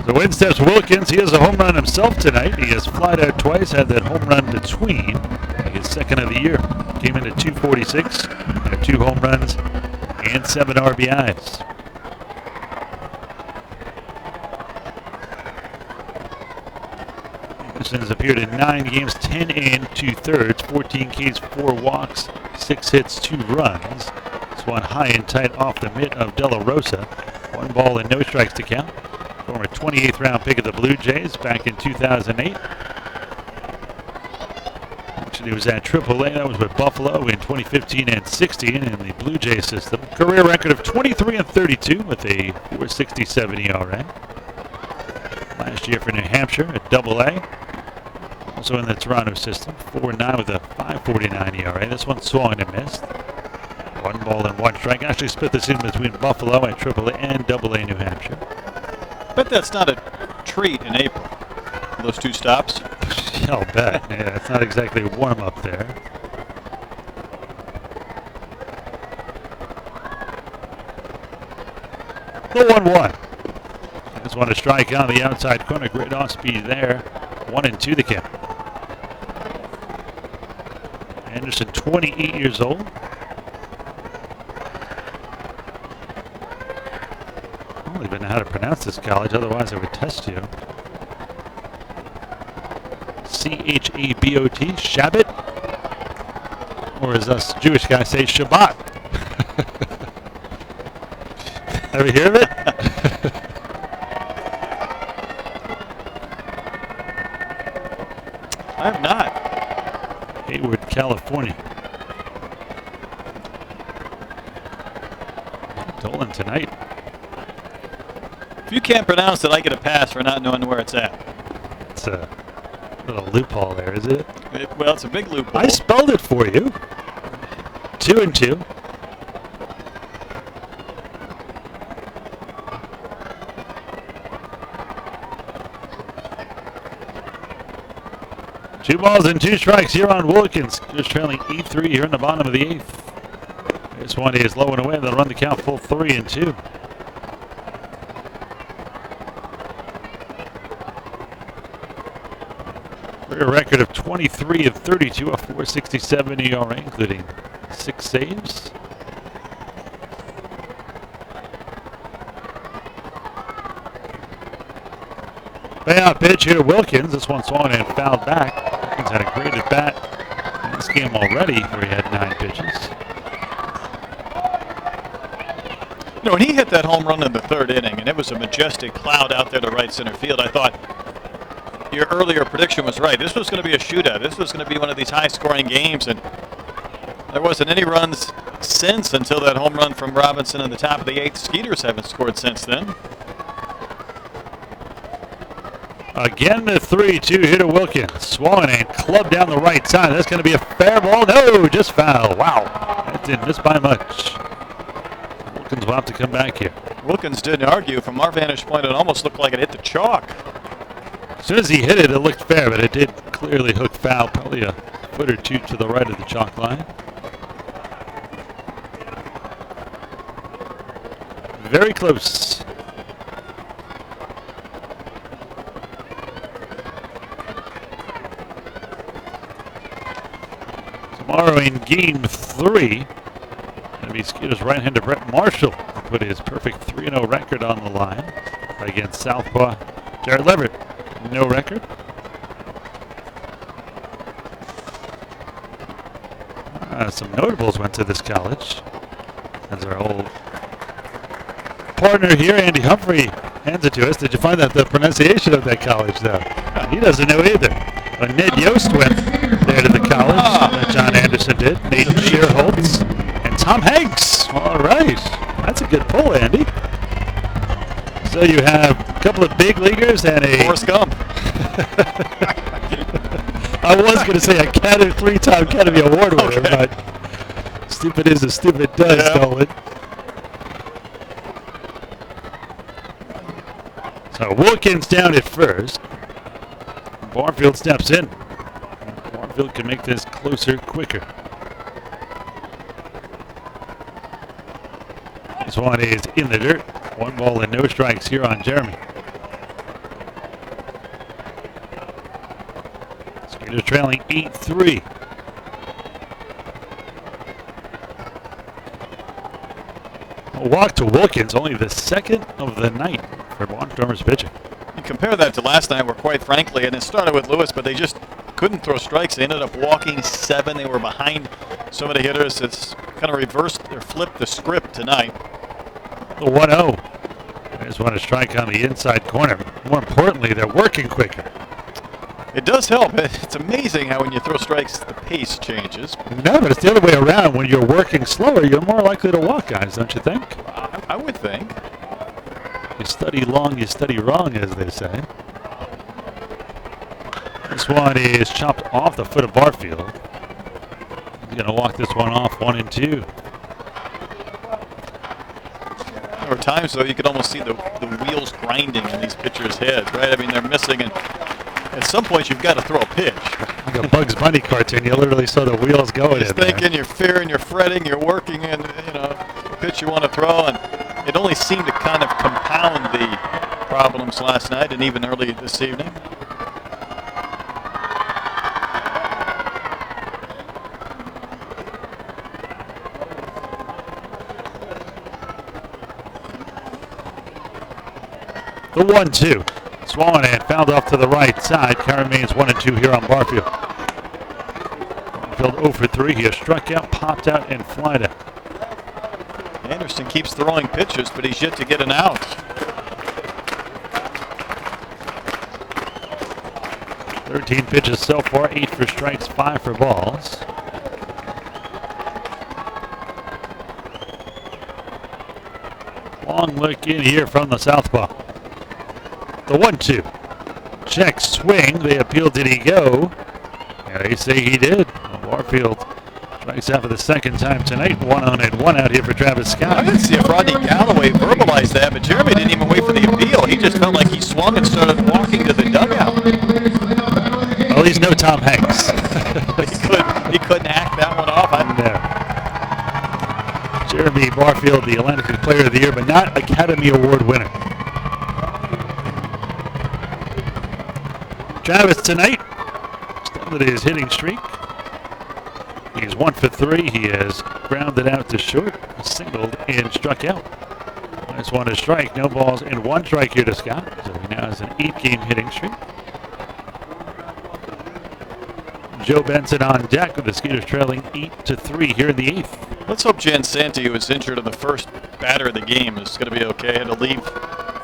A: So in steps Wilkins. He has a home run himself tonight. He has flied out twice, had that home run between. His 2nd of the year. Came in at 246, had 2 home runs and 7 RBIs. Anderson has appeared in 9 games, 10 2/3, 14 Ks, 4 walks, 6 hits, 2 runs. This one high and tight off the mitt of De La Rosa. 1 ball and no strikes to count. Former 28th round pick of the Blue Jays back in 2008. He was at AAA. That was with Buffalo in 2015 and 16 in the Blue Jay system. Career record of 23 and 32 with a 4.67 ERA. Last year for New Hampshire at AA. Also in the Toronto system, 4.9 with a 5.49 ERA. This one swung and missed. 1 ball and 1 strike. Actually split this in between Buffalo at AAA and AA New Hampshire.
B: Bet that's not a treat in April. Those 2 stops.
A: I'll bet. Yeah, it's not exactly a warm up there. The 1-1. Just want to strike on the outside corner. Great off speed there. 1-2 the count. Anderson, 28 years old. I don't even know how to pronounce this college, otherwise I would test you. C-H-A-B-O-T, Shabbat? Or as us Jewish guys say, Shabbat. Ever hear of it?
B: I have not.
A: Hayward, California. Dolan tonight.
B: If you can't pronounce it, I get a pass for not knowing where it's at.
A: It's a little loophole there, is it?
B: Well, it's a big loophole.
A: I spelled it for you. 2-2. Two balls and 2 strikes here on Wilkins. Just trailing 8-3 here in the bottom of the 8th. This one is low and away. They'll run the count full 3-2. Career record of 23 and 32, a 4.67 ERA, including 6 saves. Payout pitch here to Wilkins. This one swung and fouled back. Wilkins had a great at bat in this game already, where he had 9 pitches.
B: You know, when he hit that home run in the 3rd inning, and it was a majestic cloud out there to right center field, I thought your earlier prediction was right. This was going to be a shootout. This was going to be one of these high-scoring games, and there wasn't any runs since until that home run from Robinson in the top of the 8th. Skeeters haven't scored since then.
A: Again, the 3-2 here to Wilkins. Swung and clubbed down the right side. That's going to be a fair ball. No, just foul. Wow. That didn't miss by much. Wilkins will have to come back here.
B: Wilkins didn't argue. From our vantage point, it almost looked like it hit the chalk.
A: As soon as he hit it, it looked fair, but it did clearly hook foul, probably a foot or 2 to the right of the chalk line. Very close. Tomorrow in Game 3, going to be Skeeters right-hander Brett Marshall to put his perfect 3-0 record on the line against Southpaw Jared Leverett. No record. Some notables went to this college. As our old partner here, Andy Humphrey, hands it to us. Did you find out the pronunciation of that college, though? He doesn't know either. Ned Yost went there to the college. John Anderson did. Nate Shearholtz and Tom Hanks. All right. That's a good pull, Andy. So you have a couple of big leaguers and a...
B: Forrest Gump.
A: I was going to say a 3-time Academy Award winner, but stupid is as stupid does, Dolan. So Wilkins down at first. Barfield steps in. Barfield can make this closer quicker. This one is in the dirt. 1 ball and no strikes here on Jeremy. Skeeters trailing 8-3. A walk to Wilkins, only the 2nd of the night for Barnstormers pitching.
B: You compare that to last night, where quite frankly, and it started with Lewis, but they just couldn't throw strikes. They ended up walking 7. They were behind so many hitters. It's kind of reversed or flipped the script tonight.
A: The 1-0. They just want to strike on the inside corner. More importantly, they're working quicker.
B: It does help. It's amazing how when you throw strikes, the pace changes.
A: No, but it's the other way around. When you're working slower, you're more likely to walk guys, don't you think?
B: I would think.
A: You study long, you study wrong, as they say. This one is chopped off the foot of Barfield. He's going to walk this one off, 1-2.
B: There were times, though, you could almost see the wheels grinding in these pitchers' heads, right? I mean, they're missing, and at some point, you've got to throw a pitch.
A: Like a Bugs Bunny cartoon, you literally saw the wheels going
B: You're
A: in
B: thinking,
A: there.
B: you're fearing, you're fretting, you're working, and the pitch you want to throw, and it only seemed to kind of compound the problems last night and even early this evening.
A: The 1-2. Swollen and fouled off to the right side. Count remains 1-2 here on Barfield. Barfield 0 for 3. He has struck out, popped out, and flied out.
B: Anderson keeps throwing pitches, but he's yet to get an out.
A: Thirteen pitches so far, 8 for strikes, 5 for balls. Long look in here from the southpaw. The 1-2. Check swing. They appealed. Did he go? Yeah, they say he did. Barfield strikes out for the second time tonight. 1 on and 1 out here for Travis Scott.
B: I didn't see if Rodney Galloway verbalized that, but Jeremy didn't even wait for the appeal. He just felt like he swung and started walking to the dugout.
A: Well, he's no Tom Hanks.
B: he couldn't act that one off.
A: No. Jeremy Barfield, the Atlantic Player of the Year, but not Academy Award winner. Travis tonight extended his hitting streak. He's 1 for 3. He has grounded out to short, singled, and struck out. Nice one to strike. No balls and 1 strike here to Scott. So he now has an 8-game hitting streak. Joe Benson on deck with the Skeeters trailing 8-3 here in the 8th.
B: Let's hope Jan Santi, who was injured on the first batter of the game, is going to be okay. Had to leave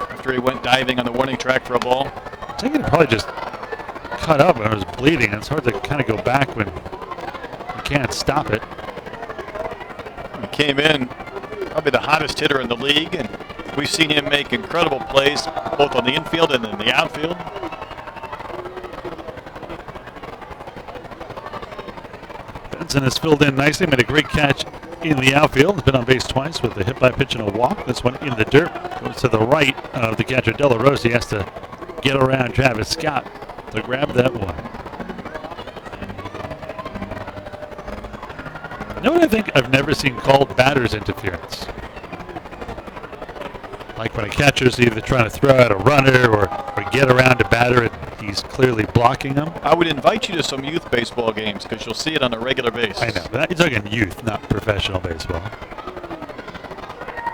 B: after he went diving on the warning track for a ball.
A: I think it probably just cut up and it was bleeding. It's hard to kind of go back when you can't stop it.
B: He came in probably the hottest hitter in the league, and we've seen him make incredible plays both on the infield and in the outfield.
A: Benson has filled in nicely, made a great catch in the outfield. Has been on base twice with a hit by pitch and a walk. This one in the dirt goes to the right of the catcher. De La Rosa. He has to get around Travis Scott to grab that one. You know what I think I've never seen called batter's interference? Like when a catcher's either trying to throw out a runner or get around a batter and he's clearly blocking them.
B: I would invite you to some youth baseball games because you'll see it on a regular basis.
A: I know, but you're talking youth, not professional baseball.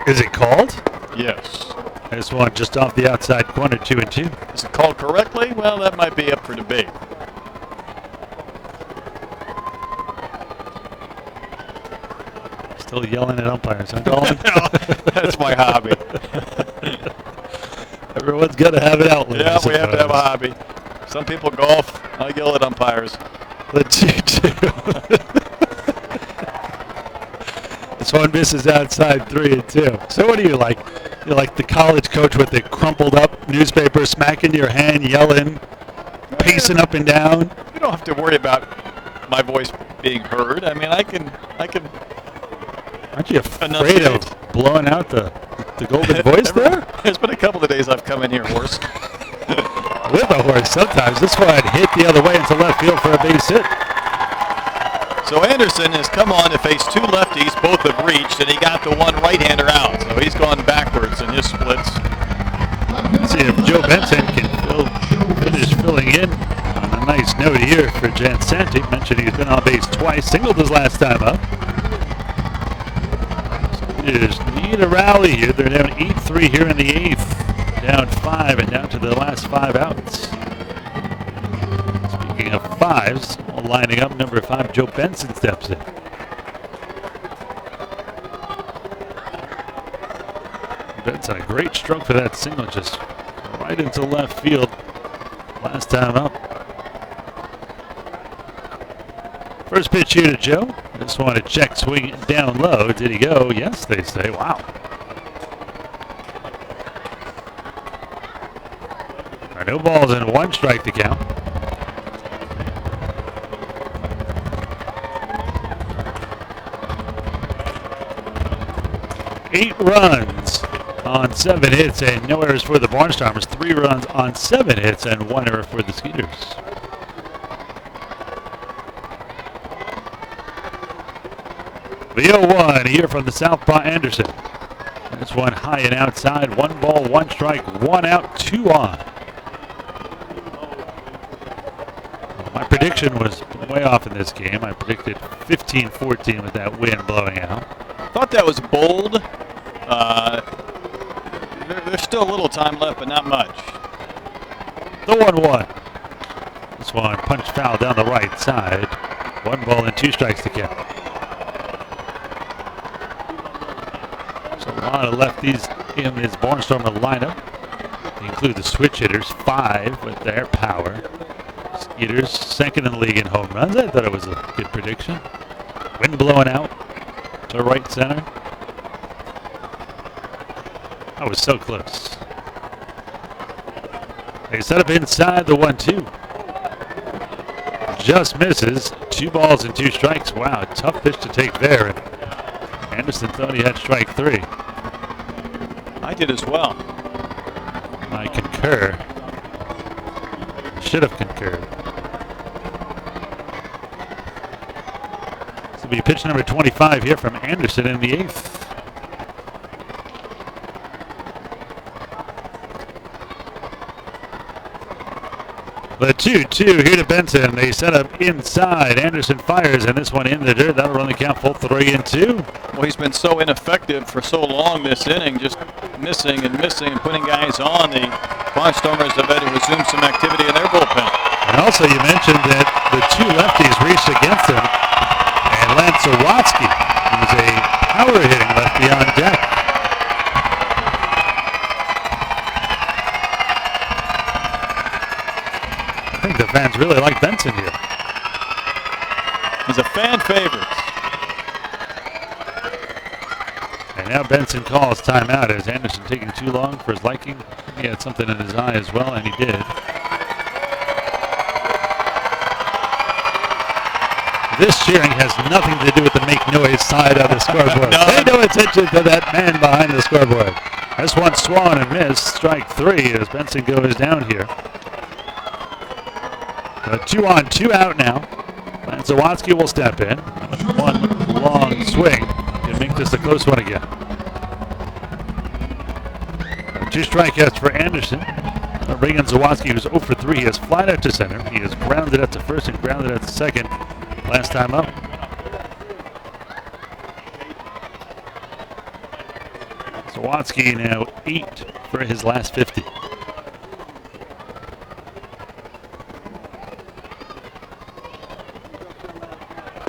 A: Is it called?
B: Yes.
A: This one just off the outside corner, 2-2.
B: Is it called correctly? Well, that might be up for debate.
A: Still yelling at umpires, huh, Colin?
B: That's my hobby.
A: Everyone's got to have an outlet.
B: Yeah, we have to have a hobby. Some people golf. I yell at umpires.
A: The 2-2. This one misses outside, 3-2. So what do you like? You're like the college coach with the crumpled up newspaper smacking your hand, yelling, pacing up and down.
B: You don't have to worry about my voice being heard. I mean, I can.
A: Aren't you afraid of blowing out the golden voice there?
B: There's been a couple of days I've come in here hoarse.
A: With a horse sometimes. This one hit the other way into left field for a base hit.
B: So Anderson has come on to face 2 lefties. Both have reached, and he got the one right-hander out. So he's gone backwards in his splits.
A: Let's see if Joe Benson can finish filling in on a nice note here for Jan Santi. Mentioned he's been on base twice. Singled his last time up. Just need a rally here. They're down 8-3 here in the 8th. Down 5 and down to the last 5 outs. Speaking of 5s, lining up, number 5, Joe Benson steps in. Benson, a great stroke for that single, just right into left field. Last time up. First pitch here to Joe. This one a check swing down low. Did he go? Yes, they say. Wow. No balls and 1 strike to count. Eight runs on 7 hits and no errors for the Barnstormers. 3 runs on 7 hits and 1 error for the Skeeters. The 0-1 here from the southpaw Anderson. This one high and outside. 1 ball, 1 strike, 1 out, 2 on. My prediction was way off in this game. I predicted 15-14 with that wind blowing out.
B: Thought that was bold. There's still a little time left, but not much.
A: The 1-1. This one punch foul down the right side. 1 ball and 2 strikes to count. There's a lot of lefties in this Barnstormer lineup. They include the switch hitters, 5 with their power. Skeeters, 2nd in the league in home runs. I thought it was a good prediction. Wind blowing out to right center. That was so close. They set up inside the 1-2. Just misses. 2 balls and 2 strikes. Wow, tough pitch to take there. And Anderson thought he had strike 3.
B: I did as well.
A: I concur. Should have concurred. This will be pitch number 25 here from Anderson in the 8th. The 2-2 here to Benson. They set up inside. Anderson fires, and this one in the dirt. That'll run the count full 3-2.
B: Well, he's been so ineffective for so long this inning, just missing and putting guys on. The Barnstormers have had to resume some activity in their bullpen.
A: And also, you mentioned that the 2 lefties reached against him, and Lance Sawatsky, who's a power-hitting lefty on deck. I think the fans really like Benson here.
B: He's a fan favorite.
A: And now Benson calls timeout as Anderson taking too long for his liking. He had something in his eye as well, and he did. This cheering has nothing to do with the make noise side of the scoreboard.
B: No.
A: Pay no attention to that man behind the scoreboard. This one swung and missed. Strike 3 as Benson goes down here. 2 on, 2 out now. And Zawatsky will step in. 1 long swing to make this a close one again. 2 strikeouts for Anderson. Reagan Zawatsky, who's 0 for 3. He has flied out to center. He is grounded out to first and grounded out to second last time up. Zawatsky now 8 for his last 50.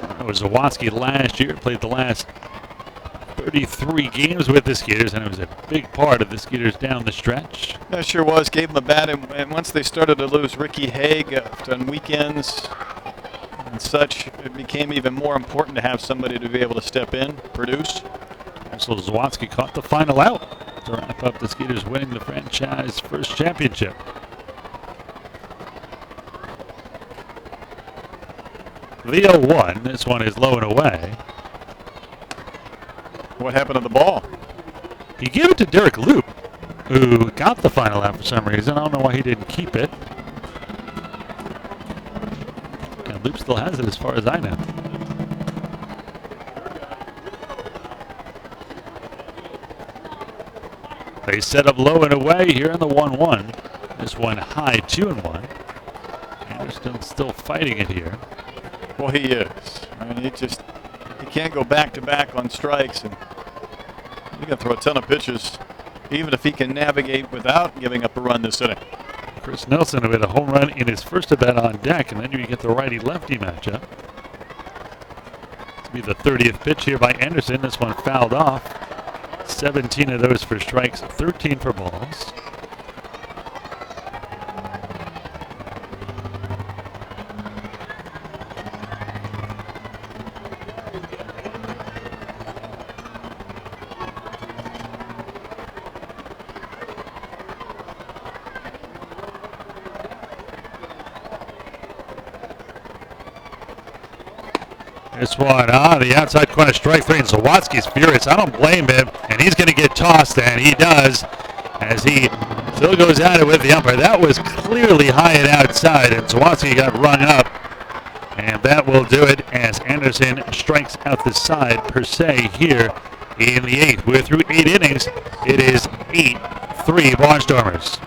A: That was Zawatsky last year. Played the last 33 games with the Skeeters, and it was a big part of the Skeeters down the stretch.
B: That sure was. Gave them a bat, and once they started to lose Ricky Haig on weekends and such, it became even more important to have somebody to be able to step in, produce.
A: Also, Zawatsky caught the final out to wrap up the Skeeters winning the franchise first championship. The 0-1. This one is low and away.
B: What happened to the ball?
A: He gave it to Derek Loop, who got the final out for some reason. I don't know why he didn't keep it. And Loop still has it as far as I know. They set up low and away here in the 1-1. This one high 2-1. Anderson still fighting it here.
B: Well, he is. I mean, he can't go back to back on strikes, and he can throw a ton of pitches, even if he can navigate without giving up a run this inning.
A: Chris Nelson who hit a home run in his first at bat on deck, and then you get the righty-lefty matchup. This will be the 30th pitch here by Anderson. This one fouled off. 17 of those for strikes, 13 for balls. This one on the outside corner, strike three, and Zawadzki's furious. I don't blame him, and he's going to get tossed, and he does, as he still goes at it with the umpire. That was clearly high and outside, and Zawadzki got rung up, and that will do it as Anderson strikes out the side per se here in the 8th. We're through 8 innings. It is 8-3 Barnstormers.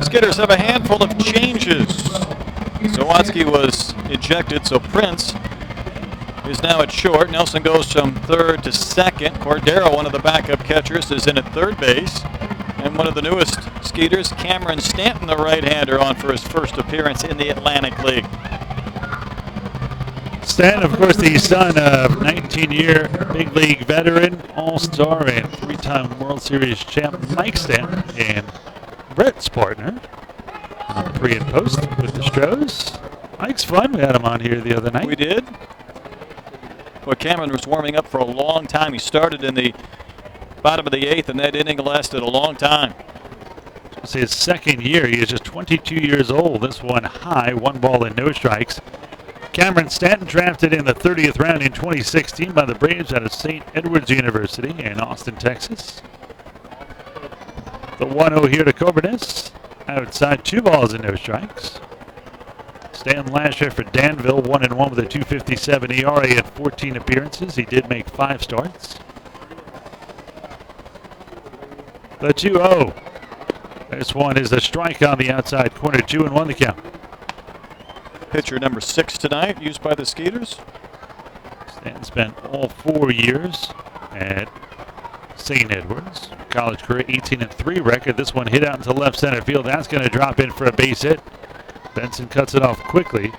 B: Skeeters have a handful of changes. Zawadzki was ejected, so Prince is now at short. Nelson goes from third to second. Cordero, one of the backup catchers, is in at third base. And one of the newest Skeeters, Cameron Stanton, the right-hander, on for his first appearance in the Atlantic League.
A: Stanton, of course, the son of 19-year big league veteran, all-star, and 3-time World Series champ Mike Stanton, and Brett's partner on the pre and post with the Stros. Mike's fun. We had him on here the other night.
B: We did. Well, Cameron was warming up for a long time. He started in the bottom of the 8th, and that inning lasted a long time.
A: It's his second year. He is just 22 years old. This one high, 1 ball and no strikes. Cameron Stanton, drafted in the 30th round in 2016 by the Braves out of St. Edward's University in Austin, Texas. The 1-0 here to Coburnis. Outside, 2 balls and no strikes. Stanton last year for Danville, 1-1 with a 2.57 ERA in 14 appearances. He did make 5 starts. The 2-0. This one is a strike on the outside corner, 2-1 the count.
B: Pitcher number 6 tonight, used by the Skeeters.
A: Stanton spent all 4 years at St. Edwards. College career 18-3 record. This one hit out into left center field. That's going to drop in for a base hit. Benson cuts it off quickly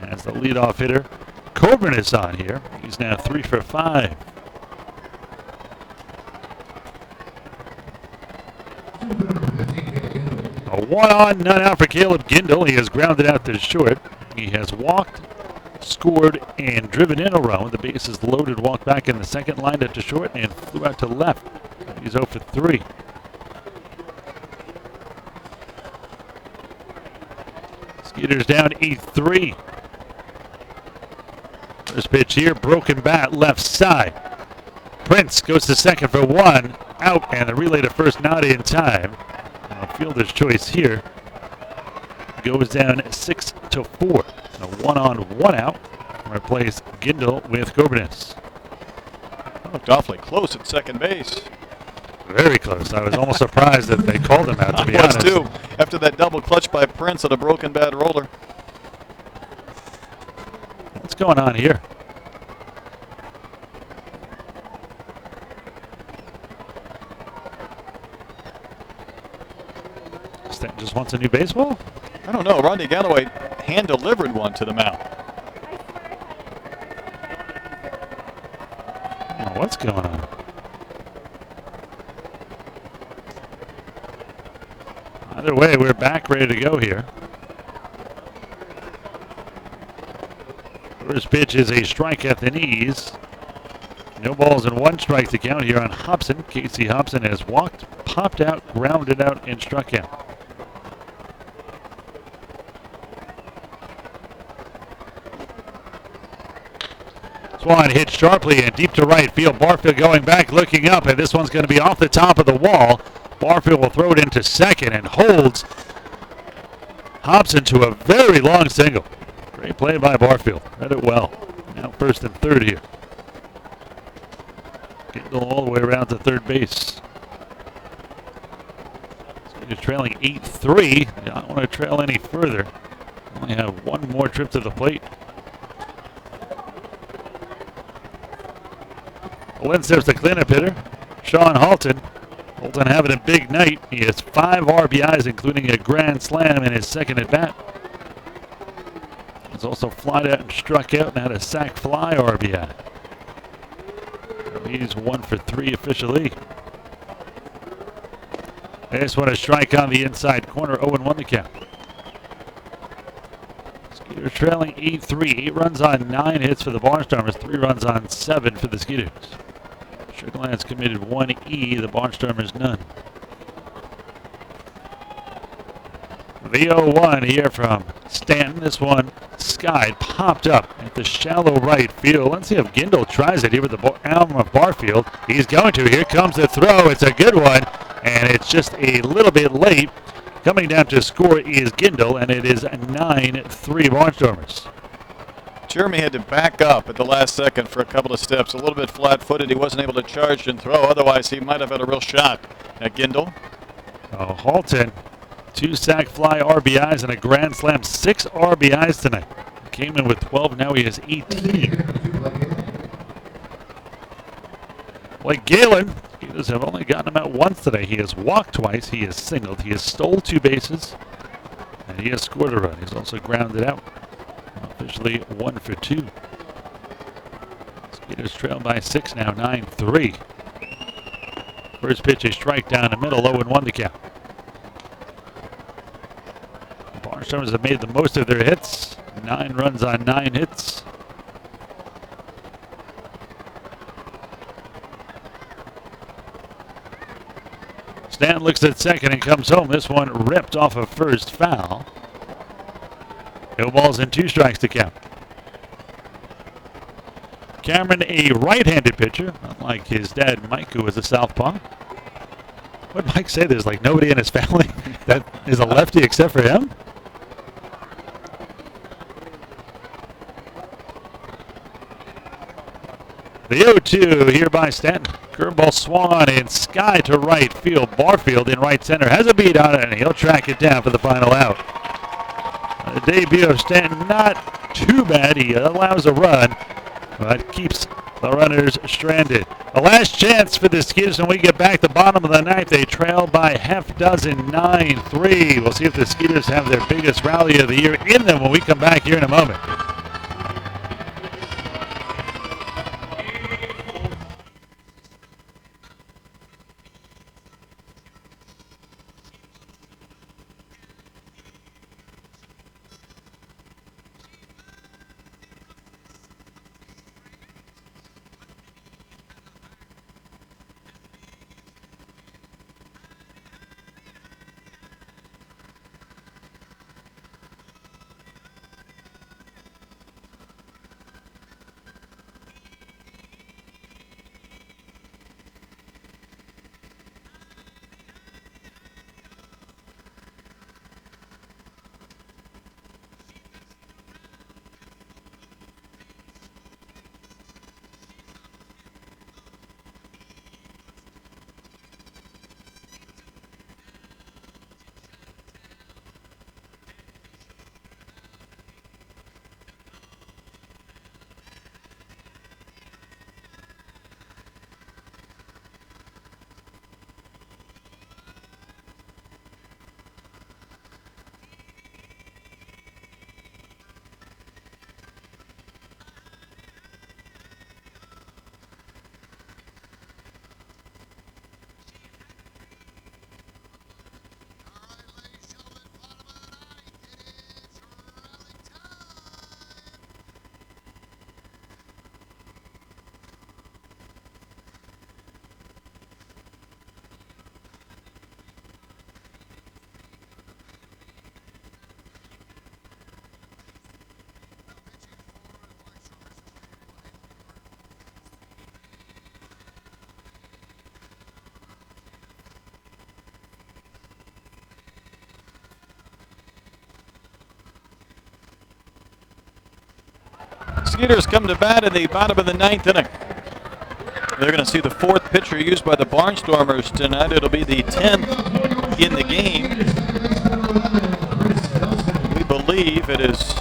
A: as the leadoff hitter Coburn is on here. He's now 3 for 5. A 1-on, none out for Caleb Gindel. He has grounded out to short. He has walked, scored, and driven in a run. The base is loaded, walked back in the second, lined up to short, and flew out to left. He's 0 for 3. Skeeters down 8-3. First pitch here, broken bat, left side. Prince goes to second for 1, out, and the relay to first not in time. Fielder's choice here goes down 6-4. A 1-on, 1 out. Replace Gindel with Coburnis.
B: Looked awfully close at second base.
A: Very close. I was almost surprised that they called him out, to be honest.
B: I was too, after that double clutch by Prince on a broken bat roller.
A: What's going on here? Stanton just wants a new baseball?
B: I don't know. Rodney Galloway hand-delivered one to the mound.
A: Either way, we're back ready to go here. First pitch is a strike at the knees. No balls and one strike to count here on Hobson. Casey Hobson has walked, popped out, grounded out, and struck out. Swan hit sharply and deep to right field. Barfield going back, looking up, and this one's going to be off the top of the wall. Barfield will throw it into second and holds Hobson to a very long single. Great play by Barfield. Read it well. Now first and third here. Getting all the way around to third base. You're trailing 8-3. You don't want to trail any further. Only have one more trip to the plate. Well, in steps the cleanup hitter, Sean Halton. Halton having a big night. He has 5 RBIs, including a grand slam in his second at bat. He's also flied out and struck out and had a sac fly RBI. He's 1 for 3 officially. This one a strike on the inside corner, 0-1 the count. Skeeters trailing 8-3. 8 runs on 9 hits for the Barnstormers, 3 runs on 7 for the Skeeters. Sugar Land's committed 1 E, the Barnstormers none. The 0-1 here from Stanton. This one skied, popped up at the shallow right field. Let's see if Gindel tries it here with the arm of Barfield. He's going to. Here comes the throw. It's a good one, and it's just a little bit late. Coming down to score is Gindel, and it is 9-3 Barnstormers.
B: Jeremy had to back up at the last second for a couple of steps. A little bit flat-footed. He wasn't able to charge and throw. Otherwise, he might have had a real shot at Gindel.
A: Halton, 2 sac fly RBIs and a grand slam. 6 RBIs tonight. Came in with 12. Now he has 18. Like Galen, Skeeters have only gotten him out once today. He has walked twice. He has singled. He has stole 2 bases. And he has scored a run. He's also grounded out. Officially 1 for 2. Skeeters trail by 6 now, 9-3. First pitch, a strike down the middle, 0-1 to count. The Barnstormers have made the most of their hits. 9 runs on 9 hits. Stan looks at second and comes home. This one ripped off of first, foul. No balls and 2 strikes to count. Cameron, a right-handed pitcher, unlike his dad Mike, who was a southpaw. What did Mike say? There's like nobody in his family that is a lefty except for him? The 0-2 here by Stanton. Curveball swung on in, sky to right field. Barfield in right center has a beat on it, and he'll track it down for the final out. The debut of Stanton, not too bad. He allows a run, but keeps the runners stranded. The last chance for the Skeeters when we get back to the bottom of the ninth. They trail by half dozen, 9-3. We'll see if the Skeeters have their biggest rally of the year in them when we come back here in a moment.
B: Skeeters come to bat in the bottom of the 9th inning. They're going to see the 4th pitcher used by the Barnstormers tonight. It'll be the 10th in the game. We believe it is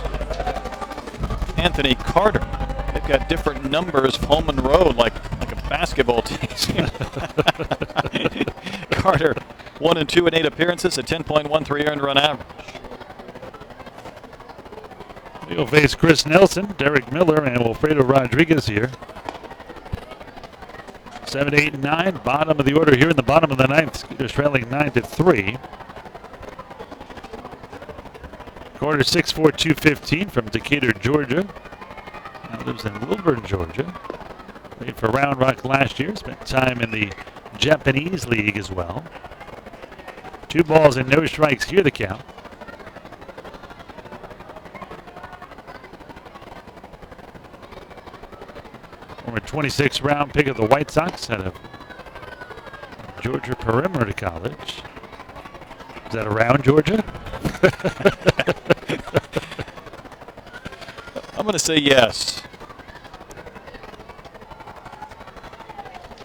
B: Anthony Carter. They've got different numbers of home and road, like a basketball team. Carter, 1 and 2 in 8 appearances, a 10.13 earned run average.
A: He'll face Chris Nelson, Derek Miller, and Wilfredo Rodriguez here. 7, 8, and 9, bottom of the order here in the bottom of the 9th. Skeeters trailing 9-3. Carter 6'4", 215 from Decatur, Georgia. Now lives in Wilburn, Georgia. Played for Round Rock last year. Spent time in the Japanese League as well. 2 balls and no strikes here the count. Former 26th round pick of the White Sox out of Georgia Perimeter College. Is that around Georgia?
B: I'm going to say yes.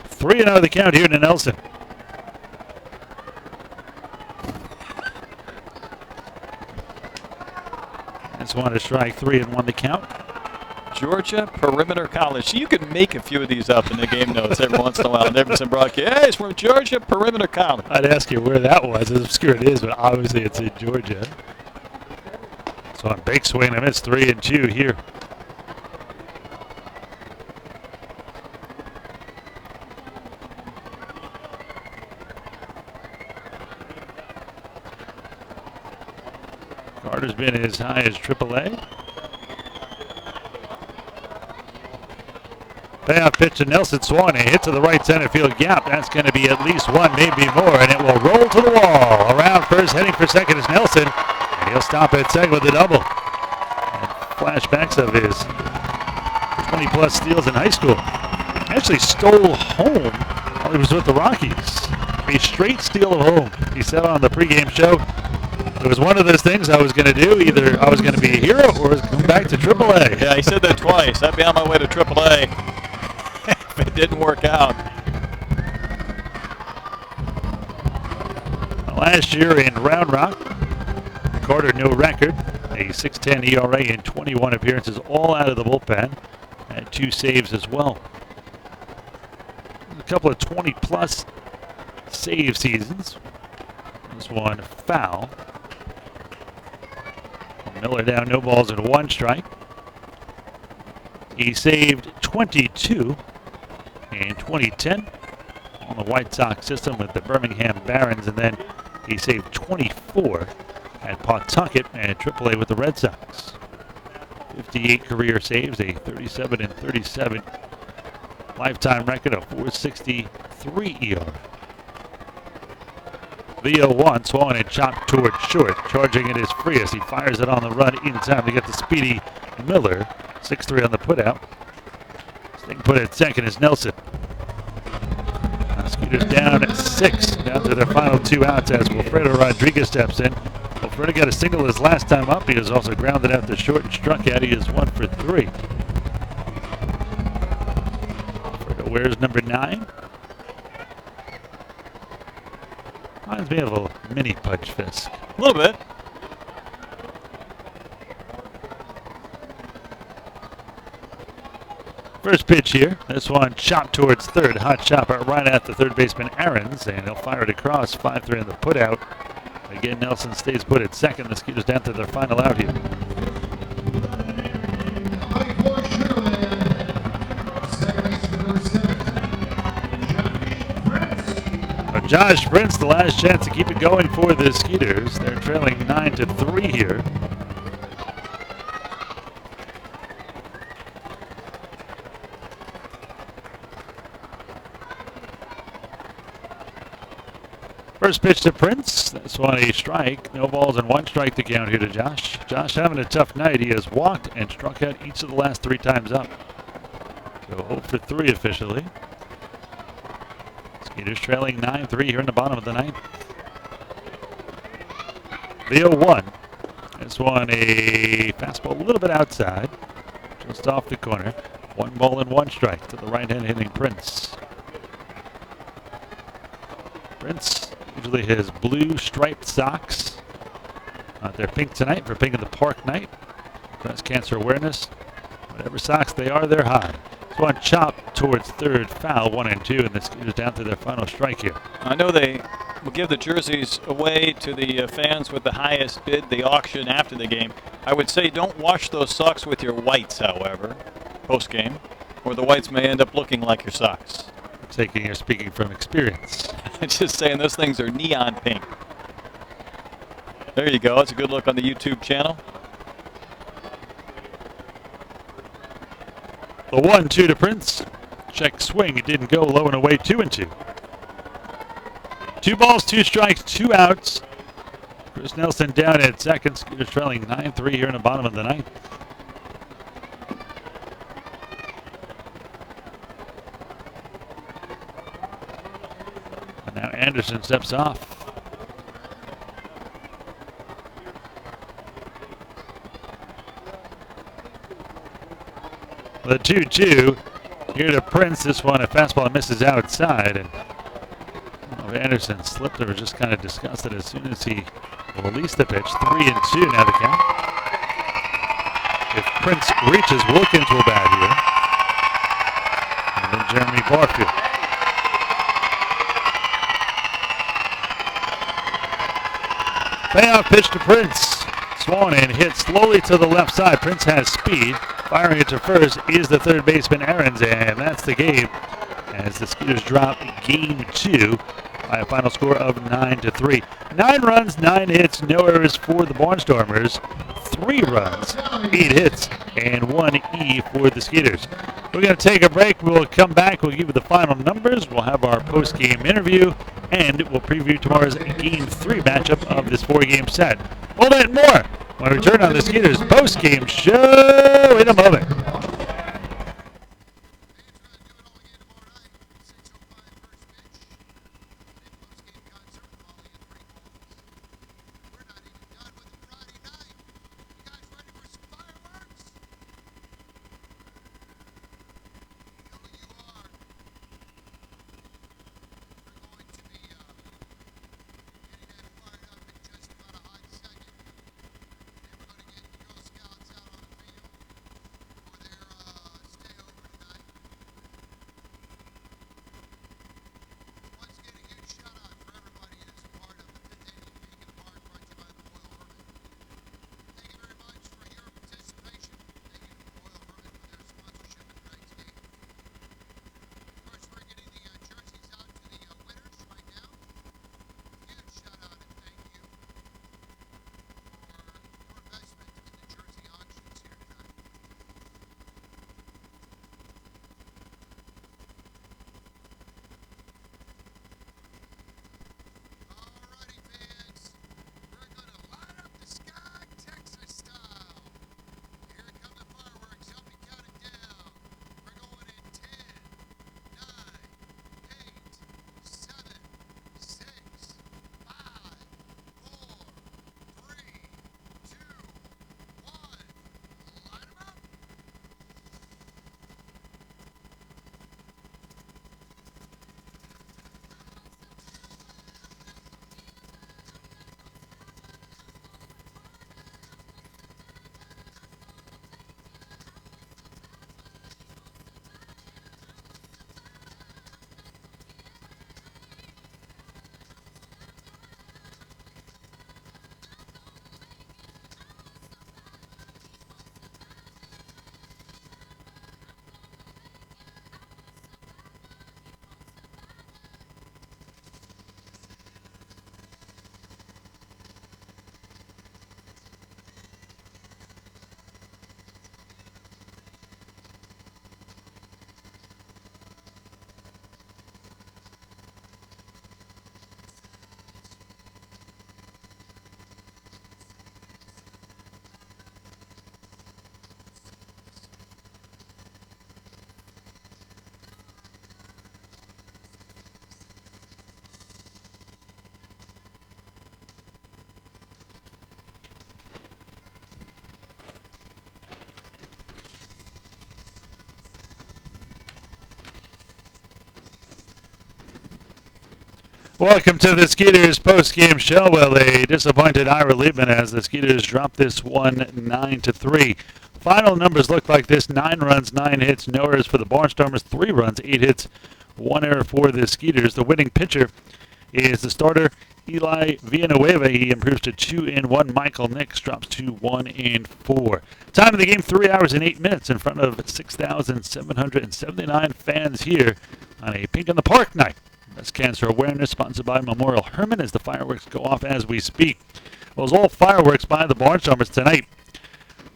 A: 3-0 the count here to Nelson. This one is strike 3 and 1 the count.
B: Georgia Perimeter College. So you could make a few of these up in the game notes every once in a while. Neverson broadcast. Hey, it's from Georgia Perimeter College.
A: I'd ask you where that was, as obscure it is, but obviously it's in Georgia. So on big swing, I missed 3 and 2 here. Carter's been as high as AAA. Payoff pitch to Nelson swung, a hit to the right center field gap. That's going to be at least 1, maybe more, and it will roll to the wall. Around first, heading for second is Nelson, and he'll stop at second with a double. And flashbacks of his 20-plus steals in high school. Actually stole home while he was with the Rockies. A straight steal of home. He said on the pregame show, it was one of those things I was going to do. Either I was going to be a hero or I was come back to AAA.
B: Yeah, he said that twice. I'd be on my way to AAA. If it didn't work out.
A: Last year in Round Rock, Carter no record, a 6.10 ERA in 21 appearances, all out of the bullpen, and 2 saves as well. A couple of 20-plus save seasons. This one foul. Miller down, no balls and 1 strike. He saved 22 in 2010 on the White Sox system with the Birmingham Barons, and then he saved 24 at Pawtucket and AAA with the Red Sox. 58 career saves, a 37 and 37 lifetime record of 4.63 ERA. The 0-1 swung and chopped towards short. Charging it is Frias. He fires it on the run in time to get the speedy Miller. 6-3 on the putout. Sting put at second is Nelson. Now Skeeters down at 6. Down to their final 2 outs as Wilfredo Rodriguez steps in. Wilfredo got a single his last time up. He was also grounded out to short and struck out. He is 1 for 3. Wilfredo wears number 9. Reminds me of a mini Pudge Fisk.
B: A little bit.
A: First pitch here. This one chopped towards third. Hot chopper right at the third baseman Aarons, and he'll fire it across. 5-3 on the putout. Again, Nelson stays put at second. The Skeeters down to their final out here. Josh Prince, the last chance to keep it going for the Skeeters. They're trailing 9-3 here. First pitch to Prince. This one a strike. No balls and 1 strike to count here to Josh. Josh having a tough night. He has walked and struck out each of the last 3 times up. So 0 for 3 officially. Skeeters trailing 9-3 here in the bottom of the 9th. The 0-1. This one a fastball a little bit outside. just off the corner. 1 ball and 1 strike to the right hand hitting Prince. Prince usually has blue striped socks. They're pink tonight for Pink in the Park night. Breast cancer awareness. Whatever socks they are, they're high. This one chopped towards third, foul, 1 and 2, and the Skeeters down to their final strike here.
B: I know they will give the jerseys away to the fans with the highest bid, the auction after the game. I would say don't wash those socks with your whites, however, post-game, or the whites may end up looking like your socks.
A: You're speaking from experience.
B: Just saying, those things are neon pink. There you go. That's a good look on the YouTube channel.
A: The 1-2 to Prince. Check swing. It didn't go, low and away, 2 and 2. 2 balls, 2 strikes, 2 outs. Chris Nelson down at second. Skeeters trailing 9-3 here in the bottom of the ninth. And now Anderson steps off. The 2-2 here to Prince. This one, a fastball misses outside. And Anderson slipped or was just kind of disgusted as soon as he released the pitch. 3-2 now the count. If Prince reaches, Wilkins will bat here. And then Jeremy Barfield. Payoff pitch to Prince. Swung and hit slowly to the left side. Prince has speed. Firing it to first is the third baseman Aarons, and that's the game as the Skeeters drop game 2 by a final score of 9-3. 9 runs, 9 hits, no errors for the Barnstormers. 3 runs, 8 hits, and 1 E for the Skeeters. We're going to take a break. We'll come back. We'll give you the final numbers. We'll have our post-game interview, and we'll preview tomorrow's game 3 matchup of this 4-game set. All that and more when we return on the Skeeters post-game show in a moment. Welcome to the Skeeters post-game show. Well, a disappointed Ira Liebman as the Skeeters dropped this one 9-3. Final numbers look like this: 9 runs, 9 hits, no errors for the Barnstormers, 3 runs, 8 hits, 1 error for the Skeeters. The winning pitcher is the starter, Eli Villanueva. He improves to 2-1. Michael Nix drops to 1-4. Time of the game, 3 hours and 8 minutes in front of 6,779 fans here on a Pink in the Park night. Breast Cancer Awareness, sponsored by Memorial Hermann, as the fireworks go off as we speak. Well, it was all fireworks by the Barnstormers tonight.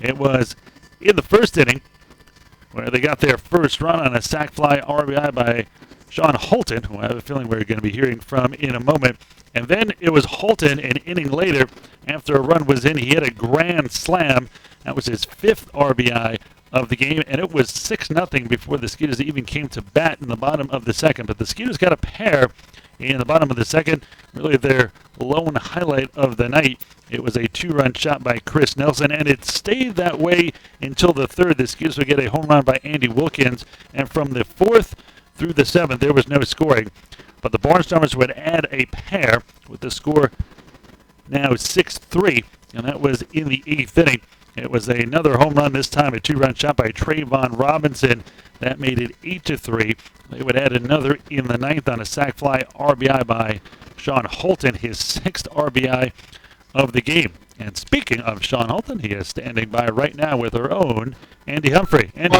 A: It was in the first inning where they got their first run on a sac fly RBI by Sean Holton, who I have a feeling we're going to be hearing from in a moment. And then it was Holton an inning later, after a run was in, he hit a grand slam. That was his 5th RBI of the game, and it was 6-0 before the Skeeters even came to bat in the bottom of the second. But the Skeeters got a pair in the bottom of the second, really their lone highlight of the night. It was a 2-run shot by Chris Nelson, and it stayed that way until the third. The Skeeters would get a home run by Andy Wilkins, and from the 4th through the 7th, there was no scoring. But the Barnstormers would add a pair with the score now 6-3, and that was in the 8th inning. It was another home run, this time a 2-run shot by Trayvon Robinson. That made it 8-3. They would add another in the 9th on a sac fly RBI by Sean Holton, his 6th RBI of the game. And speaking of Sean Holton, he is standing by right now with our own Andy Humphrey. Andy.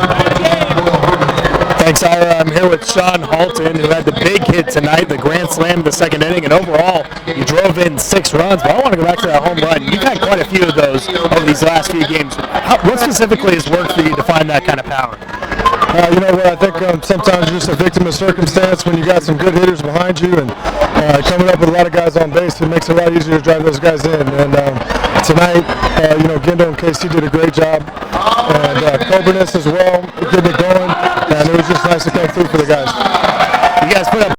E: Thanks, Ira. I'm here with Sean Holton, who had the big hit tonight, the grand slam in the second inning, and overall, you drove in 6 runs. But I want to go back to that home run. You've had quite a few of those over these last few games. What specifically has worked for you to find that kind of power?
F: You know what, I think sometimes you're just a victim of circumstance when you got some good hitters behind you, and coming up with a lot of guys on base, it makes it a lot easier to drive those guys in. And tonight, Gendo and KC did a great job, and Coburnus as well, getting it going, and it was just nice to come through for the guys.
E: You guys put up